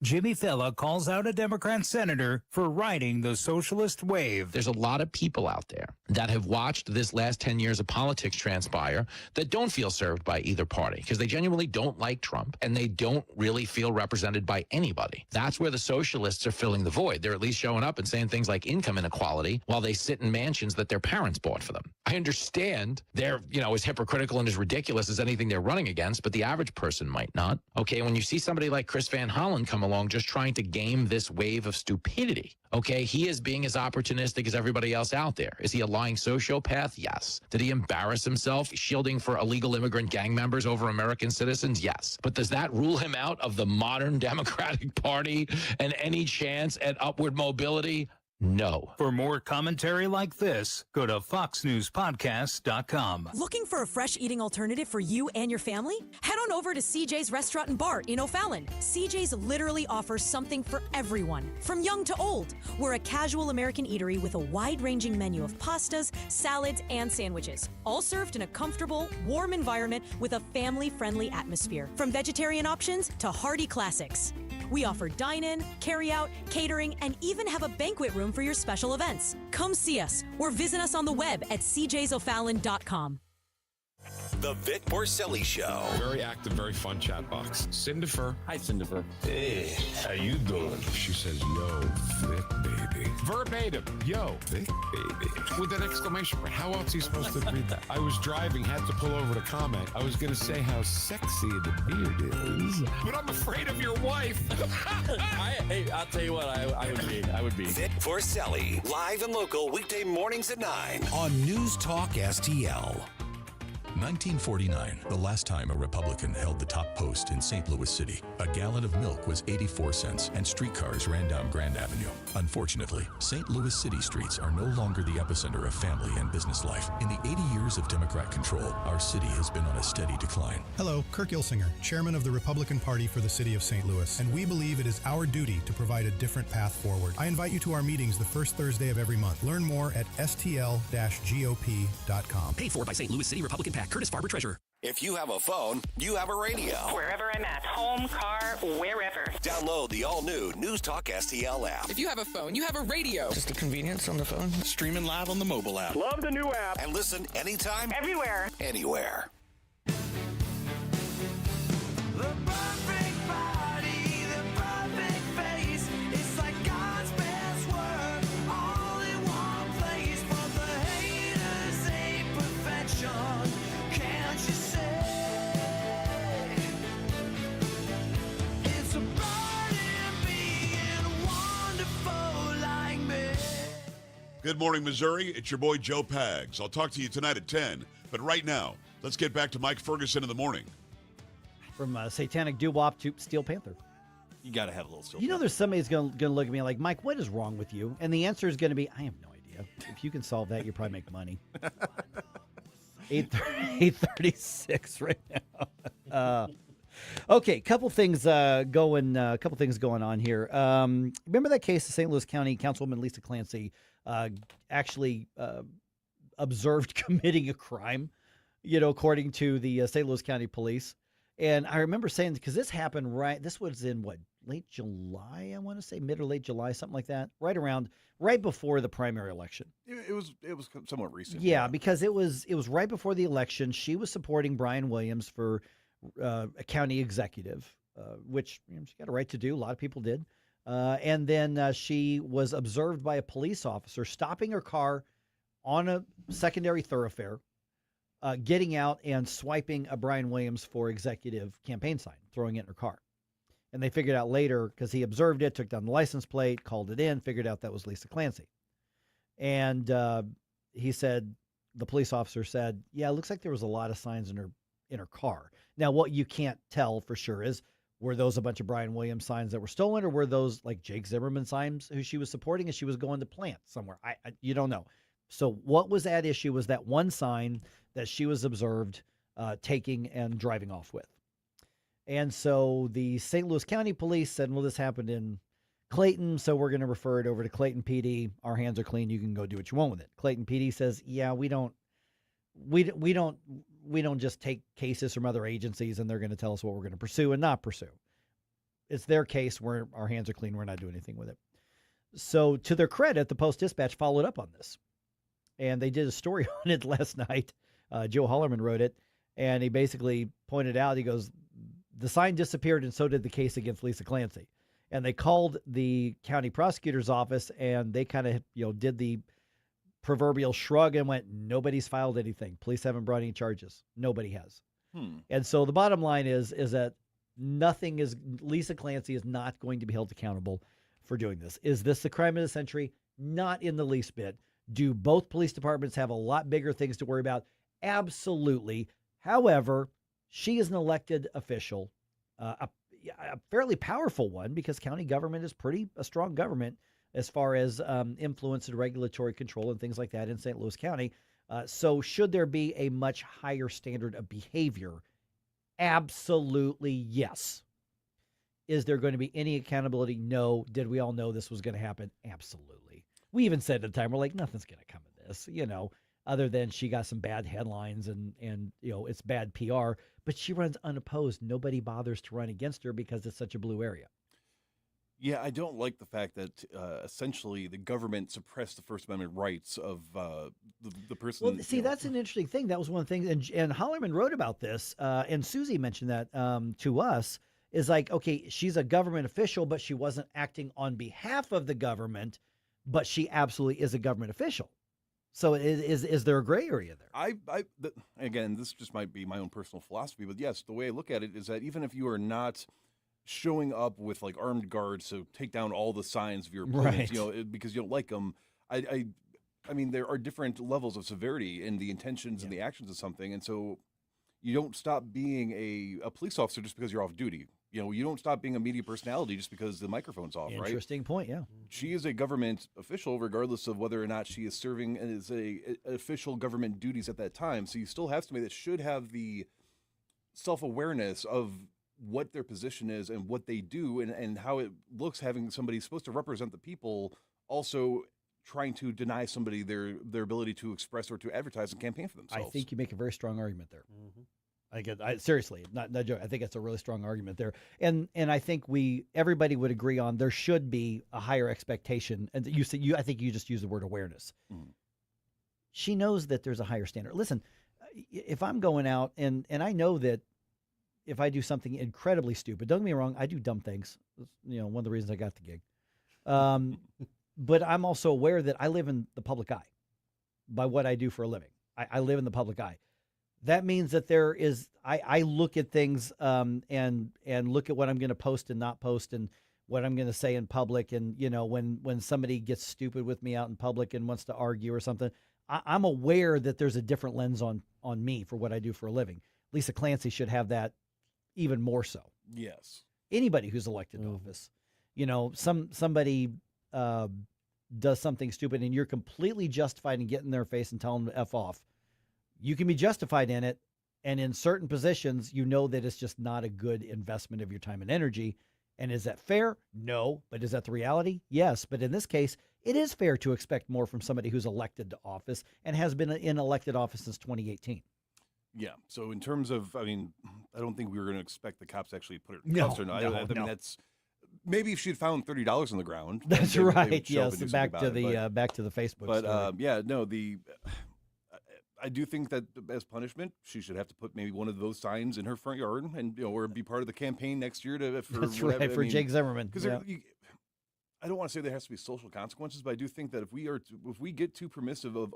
Jimmy Thela calls out a Democrat senator for riding the socialist wave. There's a lot of people out there that have watched this last 10 years of politics transpire that don't feel served by either party because they genuinely don't like Trump and they don't really feel represented by anybody. That's where the socialists are filling the void. They're at least showing up and saying things like income inequality while they sit in mansions that their parents bought for them. I understand they're, as hypocritical and as ridiculous as anything they're running against, but the average person might not. Okay, when you see somebody like Chris Van Hollen come along just trying to game this wave of stupidity. Okay, he is being as opportunistic as everybody else out there. Is he a lying sociopath? Yes. Did he embarrass himself shielding for illegal immigrant gang members over American citizens? Yes. But does that rule him out of the modern Democratic Party and any chance at upward mobility? No. For more commentary like this, go to foxnewspodcast.com. Looking for a fresh eating alternative for you and your family? Head on over to CJ's Restaurant and Bar in O'Fallon. CJ's literally offers something for everyone, from young to old. We're a casual American eatery with a wide-ranging menu of pastas, salads, and sandwiches, all served in a comfortable, warm environment with a family-friendly atmosphere. From vegetarian options to hearty classics. We offer dine-in, carry-out, catering, and even have a banquet room for your special events. Come see us or visit us on the web at cjsofallon.com. The Vic Borselli Show. Very active, very fun chat box. Cindifer. Hi, Cindifer. Hey, how you doing? She says, yo, Vic, baby. Verbatim, yo, Vic, baby. With an exclamation point. How else are you supposed to read that? I was driving, had to pull over to comment. I was going to say how sexy the beard is, but I'm afraid of your wife. Hey, I'll tell you what, I would be. Vic Borselli, live and local, weekday mornings at 9 on News Talk STL. 1949, the last time a Republican held the top post in St. Louis City. A gallon of milk was 84 cents, and streetcars ran down Grand Avenue. Unfortunately, St. Louis City streets are no longer the epicenter of family and business life. In the 80 years of Democrat control, our city has been on a steady decline. Hello, Kirk Ilsinger, chairman of the Republican Party for the city of St. Louis, and we believe it is our duty to provide a different path forward. I invite you to our meetings the first Thursday of every month. Learn more at stl-gop.com. Paid for by St. Louis City Republican PAC. Curtis Farber, Treasurer. If you have a phone, you have a radio. Wherever I'm at, home, car, wherever. Download the all-new News Talk STL app. If you have a phone, you have a radio. Just the convenience on the phone. Streaming live on the mobile app. Love the new app. And listen anytime. Everywhere. Anywhere. The perfect body, the perfect face. It's like God's best work, all in one place. But the haters ain't perfection. Can't you say? It's a burden being wonderful like me. Good morning, Missouri. It's your boy Joe Pags. I'll talk to you tonight at 10. But right now, let's get back to Mike Ferguson in the morning. From Satanic Doo-Wop to Steel Panther. You got to have a little Steel You know, there's somebody's going to look at me like, Mike, what is wrong with you? And the answer is going to be, I have no idea. If you can solve that, you probably make money. 8:36 right now. Okay, couple things going on here. Remember that case of St. Louis County Councilwoman Lisa Clancy actually observed committing a crime, according to the St. Louis County Police. And I remember saying, because this happened this was in late July, I want to say, mid or late July, something like that, right before the primary election. It was somewhat recent. Yeah, because it was right before the election. She was supporting Brian Williams for a county executive, which she got a right to do. A lot of people did. And then she was observed by a police officer stopping her car on a secondary thoroughfare, getting out and swiping a Brian Williams for executive campaign sign, throwing it in her car. And they figured out later, because he observed it, took down the license plate, called it in, figured out that was Lisa Clancy. And he said, the police officer said, yeah, it looks like there was a lot of signs in her car. Now, what you can't tell for sure is, were those a bunch of Brian Williams signs that were stolen, or were those like Jake Zimmerman signs who she was supporting as she was going to plant somewhere? You don't know. So what was at issue was that one sign that she was observed taking and driving off with. And so the St. Louis County Police said, well, this happened in Clayton, so we're going to refer it over to Clayton PD. Our hands are clean. You can go do what you want with it. Clayton PD says, yeah, we don't just take cases from other agencies and they're going to tell us what we're going to pursue and not pursue. It's their case. Our hands are clean. We're not doing anything with it. So to their credit, the Post-Dispatch followed up on this. And they did a story on it last night. Joe Hollerman wrote it, and he basically pointed out, he goes, the sign disappeared and so did the case against Lisa Clancy. And they called the county prosecutor's office, and they kind of, did the proverbial shrug and went, nobody's filed anything. Police haven't brought any charges. Nobody has. And so the bottom line is that Lisa Clancy is not going to be held accountable for doing this. Is this the crime of the century? Not in the least bit. Do both police departments have a lot bigger things to worry about? Absolutely. However, she is an elected official, a fairly powerful one, because county government is a strong government as far as influence and regulatory control and things like that in St. Louis County. So should there be a much higher standard of behavior? Absolutely yes. Is there going to be any accountability? No. Did we all know this was going to happen? Absolutely. We even said at the time, we're like, nothing's going to come of this, other than she got some bad headlines and it's bad PR, but she runs unopposed. Nobody bothers to run against her because it's such a blue area. Yeah, I don't like the fact that essentially the government suppressed the First Amendment rights of the person. Well, see, that's an interesting thing. That was one thing, and Hollerman wrote about this, and Susie mentioned that to us, is like, okay, she's a government official, but she wasn't acting on behalf of the government, but she absolutely is a government official. So is there a gray area there? Again, this just might be my own personal philosophy, but yes, the way I look at it is that even if you are not showing up with like armed guards to take down all the signs of your opponents, because you don't like them, I mean, there are different levels of severity in the intentions and the actions of something, and so you don't stop being a police officer just because you're off duty. You don't stop being a media personality just because the microphone's off, right? Interesting point, yeah. She is a government official regardless of whether or not she is serving as official government duties at that time. So you still have somebody that should have the self-awareness of what their position is and what they do and how it looks, having somebody supposed to represent the people also trying to deny somebody their ability to express or to advertise and campaign for themselves. I think you make a very strong argument there. Seriously, not joke. I think it's a really strong argument there, and I think everybody would agree on there should be a higher expectation. And I think you just use the word awareness. Mm. She knows that there's a higher standard. Listen, if I'm going out and I know that if I do something incredibly stupid, don't get me wrong, I do dumb things. One of the reasons I got the gig. But I'm also aware that I live in the public eye by what I do for a living. I live in the public eye. That means that there is, I look at things and look at what I'm going to post and not post and what I'm going to say in public. And, when somebody gets stupid with me out in public and wants to argue or something, I'm aware that there's a different lens on me for what I do for a living. Lisa Clancy should have that even more so. Yes. Anybody who's elected to office, somebody does something stupid and you're completely justified in getting in their face and telling them to F off. You can be justified in it, and in certain positions, that it's just not a good investment of your time and energy. And is that fair? No. But is that the reality? Yes. But in this case, it is fair to expect more from somebody who's elected to office and has been in elected office since 2018. Yeah. So in terms of, I don't think we were going to expect the cops to actually put it in No, cuffs or not. no, I mean, no. that's maybe if she'd found $30 on the ground. That's they would right. show up Yes. and do Back something to about it. back to the Facebook. But story. I do think that as punishment, she should have to put maybe one of those signs in her front yard, and or be part of the campaign next year for That's whatever. right, for Jake Zimmerman. Because Yeah. I don't want to say there has to be social consequences, but I do think that if we get too permissive of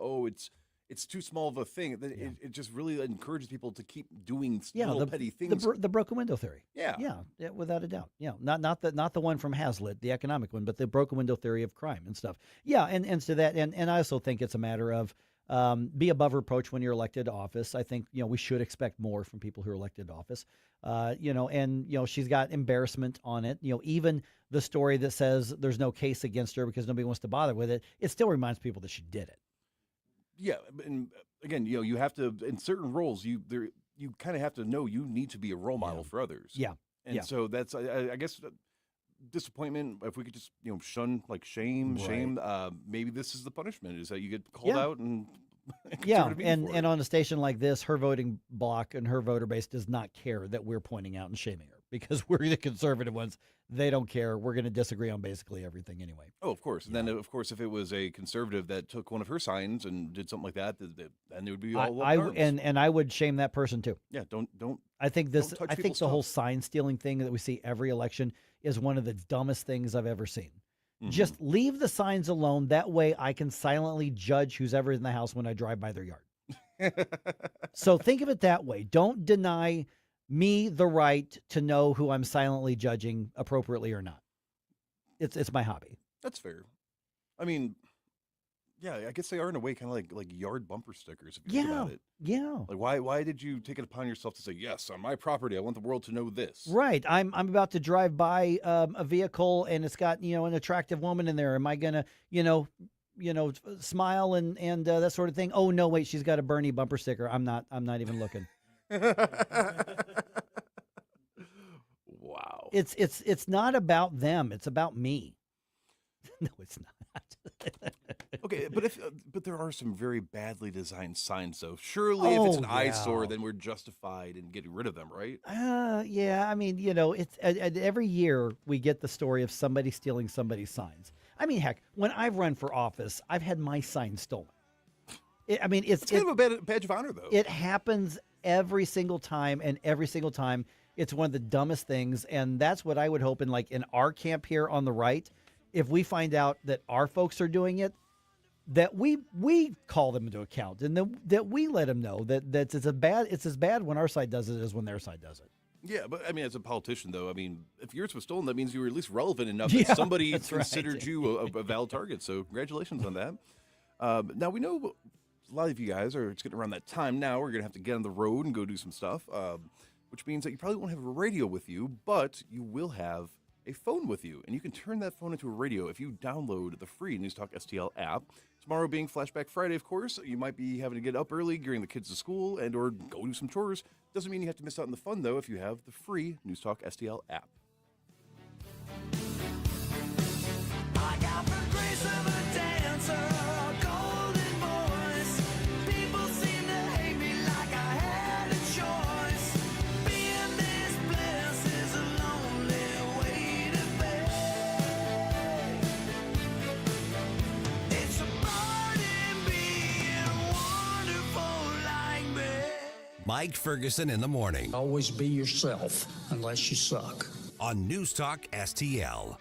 it's too small of a thing, then it just really encourages people to keep doing little petty things. The broken window theory. Yeah, without a doubt. Yeah, not the one from Hazlitt, the economic one, but the broken window theory of crime and stuff. Yeah, and so that and I also think it's a matter of be above reproach when you're elected to office. I think we should expect more from people who are elected to office. She's got embarrassment on it. Even the story that says there's no case against her because nobody wants to bother with it. It still reminds people that she did it. Yeah, and again, you have to in certain roles you kind of have to know you need to be a role model for others. Yeah, and so that's I guess disappointment. If we could just shun shame, maybe this is the punishment is that you get called out and and on a station like this, her voting block and her voter base does not care that we're pointing out and shaming her because we're the conservative ones. They don't care. We're going to disagree on basically everything anyway. Oh, of course. And then, of course, if it was a conservative that took one of her signs and did something like that, then it would be all and I would shame that person too. Yeah, don't. I think the whole sign stealing thing that we see every election is one of the dumbest things I've ever seen. Mm-hmm. Just leave the signs alone. That way I can silently judge who's ever in the house when I drive by their yard. So think of it that way. Don't deny me the right to know who I'm silently judging appropriately or not. It's my hobby. That's fair. I mean, yeah, I guess they are in a way kind of like yard bumper stickers if you think about it. Yeah. Like why did you take it upon yourself to say, yes, on my property, I want the world to know this? Right. I'm about to drive by a vehicle and it's got, an attractive woman in there. Am I going to, smile and that sort of thing? Oh no, wait, she's got a Bernie bumper sticker. I'm not even looking. Wow. It's not about them. It's about me. No, it's not. Okay, but there are some very badly designed signs, though. Surely, if it's an eyesore, then we're justified in getting rid of them, right? Yeah. I mean, it's every year we get the story of somebody stealing somebody's signs. I mean, heck, when I've run for office, I've had my sign stolen. It's kind of a badge of honor, though. It happens every single time, and every single time it's one of the dumbest things. And that's what I would hope in our camp here on the right. If we find out that our folks are doing it, that we call them into account and that we let them know that it's as bad when our side does it as when their side does it. Yeah, but I mean, as a politician, though, I mean, if yours was stolen, that means you were at least relevant enough that somebody considered you a valid target. So congratulations on that. Now, we know a lot of you guys it's getting around that time now. We're going to have to get on the road and go do some stuff, which means that you probably won't have a radio with you, but you will have a phone with you, and you can turn that phone into a radio if you download the free NewsTalkSTL app. Tomorrow being Flashback Friday, of course, you might be having to get up early, gearing the kids to school, and or go do some chores. Doesn't mean you have to miss out on the fun, though, if you have the free NewsTalkSTL app. I got the grace of a dancer, a golden voice. People seem to hate me like I had a choice. Mike Ferguson in the morning. Always be yourself, unless you suck. On News Talk STL.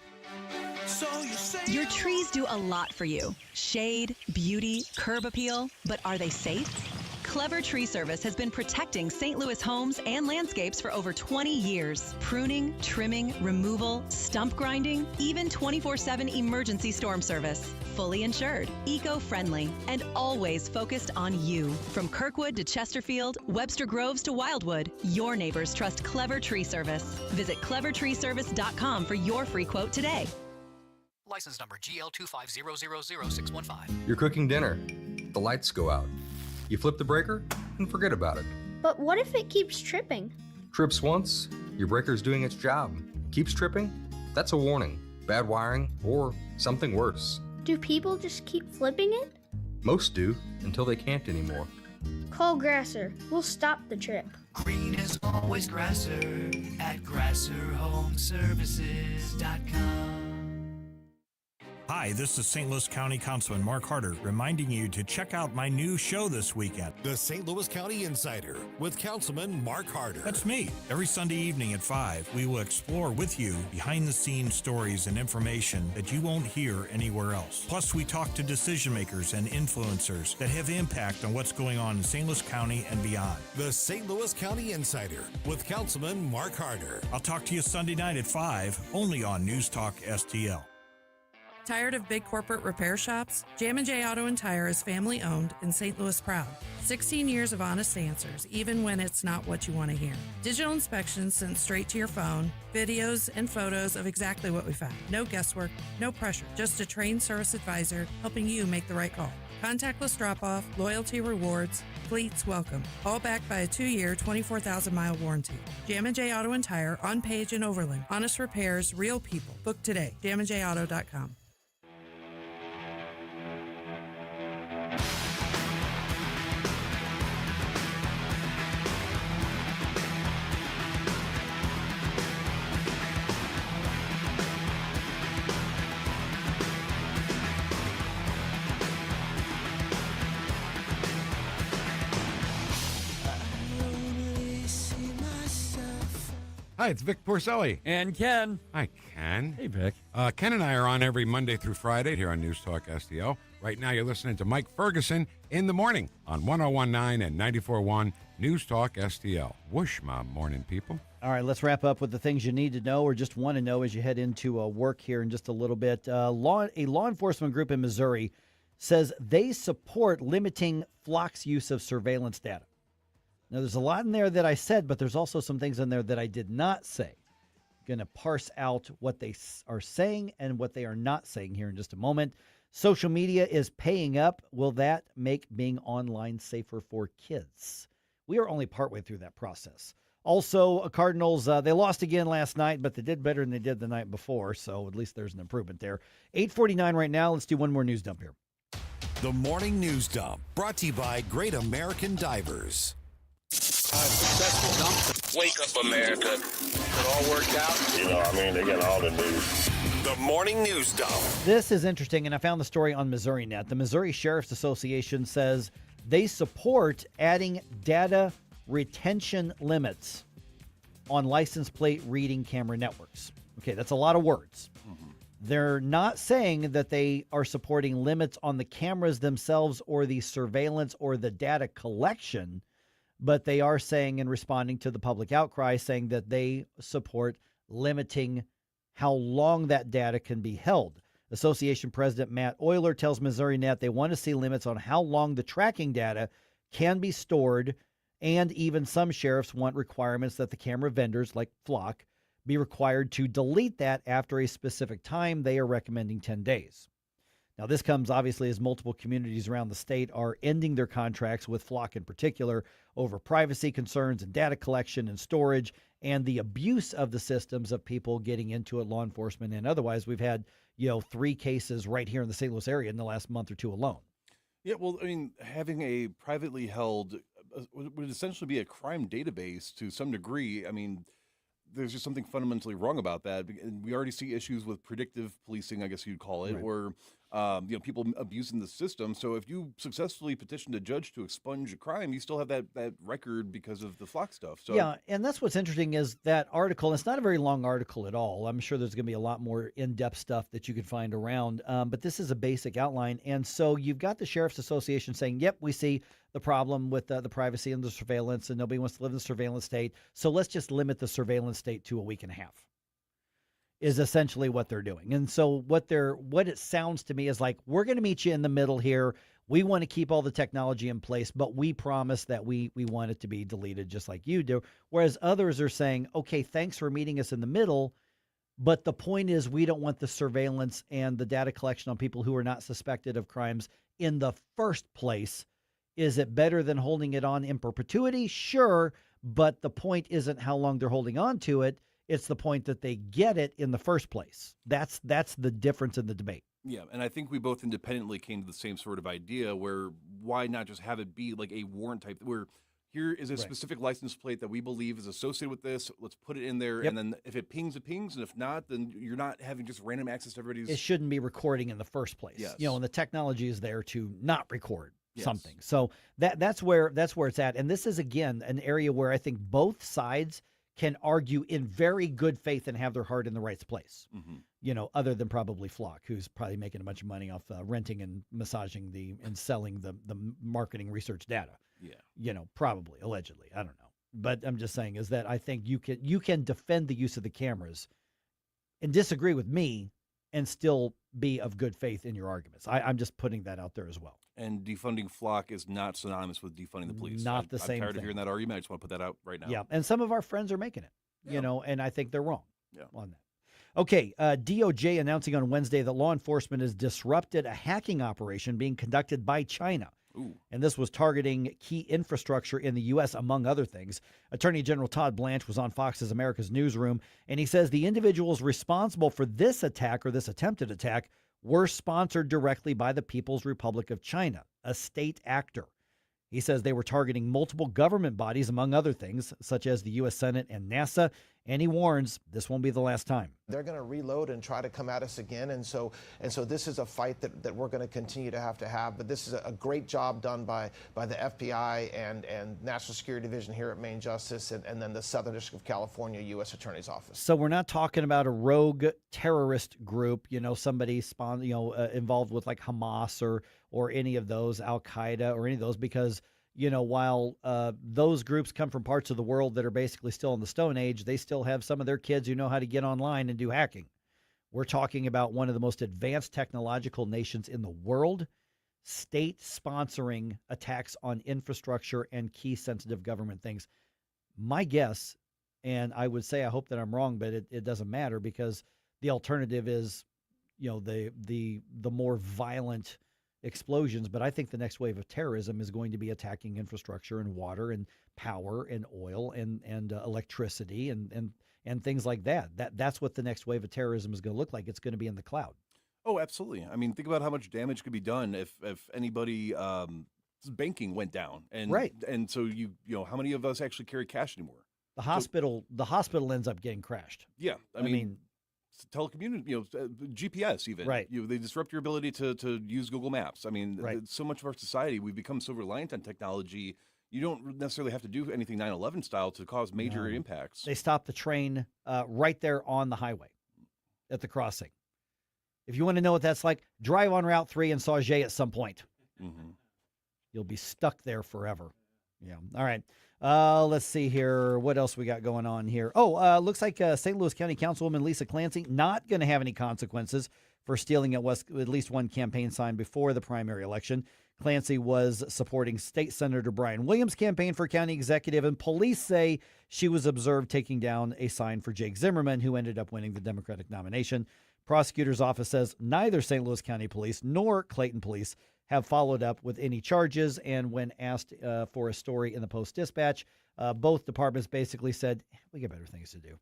Your trees do a lot for you. Shade, beauty, curb appeal, but are they safe? Clever Tree Service has been protecting St. Louis homes and landscapes for over 20 years. Pruning, trimming, removal, stump grinding, even 24/7 emergency storm service. Fully insured, eco-friendly, and always focused on you. From Kirkwood to Chesterfield, Webster Groves to Wildwood, your neighbors trust Clever Tree Service. Visit clevertreeservice.com for your free quote today. License number GL2500615. You're cooking dinner. The lights go out. You flip the breaker and forget about it. But what if it keeps tripping? Trips once, your breaker's doing its job. Keeps tripping? That's a warning. Bad wiring or something worse. Do people just keep flipping it? Most do until they can't anymore. Call Grasser. We'll stop the trip. Green is always Grasser at GrasserHomeservices.com. Hi, this is St. Louis County Councilman Mark Harder reminding you to check out my new show this weekend. The St. Louis County Insider with Councilman Mark Harder. That's me. Every Sunday evening at 5, we will explore with you behind-the-scenes stories and information that you won't hear anywhere else. Plus, we talk to decision makers and influencers that have impact on what's going on in St. Louis County and beyond. The St. Louis County Insider with Councilman Mark Harder. I'll talk to you Sunday night at 5, only on News Talk STL. Tired of big corporate repair shops? J&J Auto and Tire is family owned and St. Louis proud. 16 years of honest answers, even when it's not what you want to hear. Digital inspections sent straight to your phone, videos and photos of exactly what we found. No guesswork, no pressure, just a trained service advisor helping you make the right call. Contactless drop-off, loyalty rewards, fleets welcome. All backed by a 2-year, 24,000-mile warranty. J&J Auto and Tire on Page and Overland. Honest repairs, real people. Book today. JamandJAuto.com. Hi, it's Vic Porcelli. And Ken. Hi, Ken. Hey, Vic. Ken and I are on every Monday through Friday here on News Talk STL. Right now, you're listening to Mike Ferguson in the morning on 101.9 and 94.1 News Talk STL. Whoosh, my morning people. All right, let's wrap up with the things you need to know or just want to know as you head into work here in just a little bit. A law enforcement group in Missouri says they support limiting Flock's use of surveillance data. Now, there's a lot in there that I said, but there's also some things in there that I did not say. I'm going to parse out what they are saying and what they are not saying here in just a moment. Social media is paying up. Will that make being online safer for kids? We are only partway through that process. Also, Cardinals, they lost again last night, but they did better than they did the night before, so at least there's an improvement there. 8:49 right now. Let's do one more news dump here. The Morning News Dump, brought to you by Great American Divers. Successful dump. Wake up, America. It all worked out. They got all the news. The Morning News Dump. This is interesting, and I found the story on Missouri Net. The Missouri Sheriff's Association says they support adding data retention limits on license plate reading camera networks. Okay, that's a lot of words. They're not saying that they are supporting limits on the cameras themselves or the surveillance or the data collection, but they are saying, in responding to the public outcry, saying that they support limiting how long that data can be held. Association President Matt Euler tells Missouri Net they want to see limits on how long the tracking data can be stored, and even some sheriffs want requirements that the camera vendors, like Flock, be required to delete that after a specific time. They are recommending 10 days. Now, this comes obviously as multiple communities around the state are ending their contracts with Flock in particular over privacy concerns and data collection and storage and the abuse of the systems of people getting into it, law enforcement and otherwise. We've had, 3 cases right here in the St. Louis area in the last month or two alone. Yeah, well, I mean, having a privately held would essentially be a crime database to some degree. I mean, there's just something fundamentally wrong about that. And we already see issues with predictive policing, I guess you'd call it, Right. or people abusing the system. So if you successfully petitioned a judge to expunge a crime, you still have that record because of the flock stuff. So yeah, and that's what's interesting is that article. It's not a very long article at all. I'm sure there's going to be a lot more in-depth stuff that you can find around, but this is a basic outline. And so you've got the Sheriff's Association saying, yep, we see the problem with the privacy and the surveillance, and nobody wants to live in the surveillance state. So let's just limit the surveillance state to a week and a half. Is essentially what they're doing. And so what it sounds to me is like, we're going to meet you in the middle here. We want to keep all the technology in place, but we promise that we want it to be deleted just like you do. Whereas others are saying, okay, thanks for meeting us in the middle, but the point is we don't want the surveillance and the data collection on people who are not suspected of crimes in the first place. Is it better than holding it on in perpetuity? Sure, but the point isn't how long they're holding on to it. It's the point that they get it in the first place. That's the difference in the debate. yeah, and I think we both independently came to the same sort of idea where why not just have it be like a warrant type where here is a specific license plate that we believe is associated with this. Let's put it in there. Yep. And then if it pings, it pings. And if not, then you're not having just random access to everybody's. It shouldn't be recording in the first place. Yes. And the technology is there to not record Yes. something. So that's where it's at. And this is, again, an area where I think both sides can argue in very good faith and have their heart in the right place. Mm-hmm. Other than probably Flock, who's probably making a bunch of money off renting and massaging and selling the marketing research data. Yeah. Probably, allegedly. I don't know. But I'm just saying is that I think you can defend the use of the cameras and disagree with me and still be of good faith in your arguments. I'm just putting that out there as well. And defunding Flock is not synonymous with defunding the police. Not the same I'm tired thing. of hearing that argument. I just want to put that out right now. Yeah, and some of our friends are making it, and I think they're wrong on that. Okay, DOJ announcing on Wednesday that law enforcement has disrupted a hacking operation being conducted by China. Ooh. And this was targeting key infrastructure in the U.S., among other things. Attorney General Todd Blanche was on Fox's America's Newsroom, and he says the individuals responsible for this attack or this attempted attack were sponsored directly by the People's Republic of China, a state actor. He says they were targeting multiple government bodies, among other things, such as the U.S. Senate and NASA, and he warns this won't be the last time. They're going to reload and try to come at us again, and so this is a fight that we're going to continue to have. But this is a great job done by the FBI and National Security Division here at Maine Justice, and then the Southern District of California U.S. Attorney's Office. So we're not talking about a rogue terrorist group, somebody involved with like Hamas or any of those, Al Qaeda or any of those, because while those groups come from parts of the world that are basically still in the Stone Age, they still have some of their kids who know how to get online and do hacking. We're talking about one of the most advanced technological nations in the world, state sponsoring attacks on infrastructure and key sensitive government things. My guess, and I would say I hope that I'm wrong, but it doesn't matter because the alternative is, the more violent explosions. But I think the next wave of terrorism is going to be attacking infrastructure and water and power and oil and electricity and things like that. That's what the next wave of terrorism is going to look like. It's going to be in the cloud. Oh, absolutely. I mean, think about how much damage could be done if anybody banking went down, and right. And so how many of us actually carry cash anymore? The hospital ends up getting crashed. Yeah, I mean telecommunications, GPS even. Right. They disrupt your ability to use Google Maps. I mean, so much of our society, we've become so reliant on technology. You don't necessarily have to do anything 9/11 style to cause major impacts. They stopped the train right there on the highway at the crossing. If you want to know what that's like, drive on Route 3 in Sauget at some point. Mm-hmm. You'll be stuck there forever. Yeah. All right. Let's see here. What else we got going on here? Looks like St. Louis County Councilwoman Lisa Clancy not going to have any consequences for stealing at least one campaign sign before the primary election. Clancy was supporting State Senator Brian Williams' campaign for county executive, and police say she was observed taking down a sign for Jake Zimmerman, who ended up winning the Democratic nomination. Prosecutor's office says neither St. Louis County Police nor Clayton Police have followed up with any charges, and when asked for a story in the Post-Dispatch, both departments basically said, we got better things to do.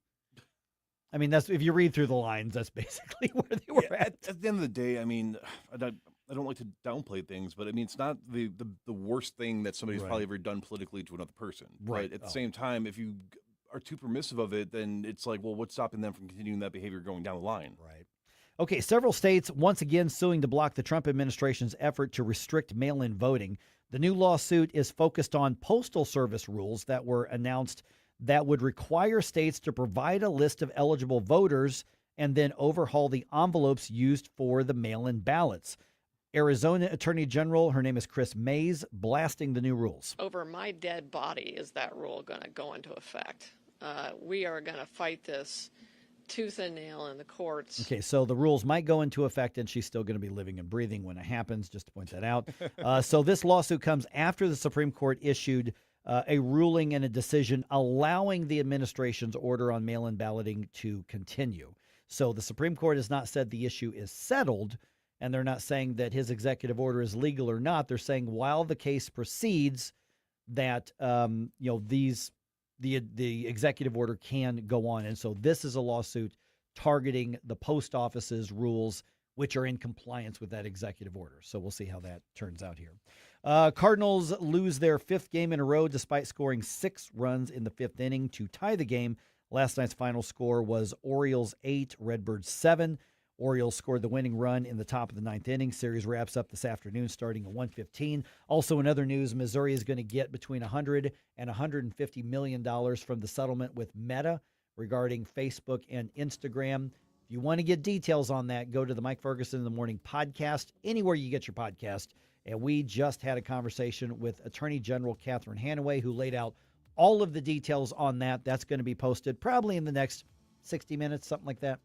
I mean, that's if you read through the lines, that's basically where they were at. At the end of the day, I mean, I don't like to downplay things, but I mean, it's not the worst thing that somebody's probably ever done politically to another person. Right. But at the same time, if you are too permissive of it, then it's like, well, what's stopping them from continuing that behavior going down the line? Right. Okay, several states once again suing to block the Trump administration's effort to restrict mail-in voting. The new lawsuit is focused on Postal Service rules that were announced that would require states to provide a list of eligible voters and then overhaul the envelopes used for the mail-in ballots. Arizona Attorney General, her name is Chris Mays, blasting the new rules. Over my dead body is that rule going to go into effect. We are going to fight this tooth and nail in the courts. Okay, so the rules might go into effect, and she's still going to be living and breathing when it happens, just to point that out. So this lawsuit comes after the Supreme Court issued a ruling and a decision allowing the administration's order on mail-in balloting to continue. So the Supreme Court has not said the issue is settled, and they're not saying that his executive order is legal or not. They're saying while the case proceeds, that the executive order can go on. And so this is a lawsuit targeting the post office's rules, which are in compliance with that executive order. So we'll see how that turns out here. Cardinals lose their fifth game in a row despite scoring 6 runs in the fifth inning to tie the game. Last night's final score was Orioles 8, Redbirds 7. Orioles scored the winning run in the top of the ninth inning. Series wraps up this afternoon starting at 1:15. Also in other news, Missouri is going to get between $100 and $150 million from the settlement with Meta regarding Facebook and Instagram. If you want to get details on that, go to the Mike Ferguson in the Morning podcast, anywhere you get your podcast. And we just had a conversation with Attorney General Catherine Hanaway, who laid out all of the details on that. That's going to be posted probably in the next 60 minutes, something like that.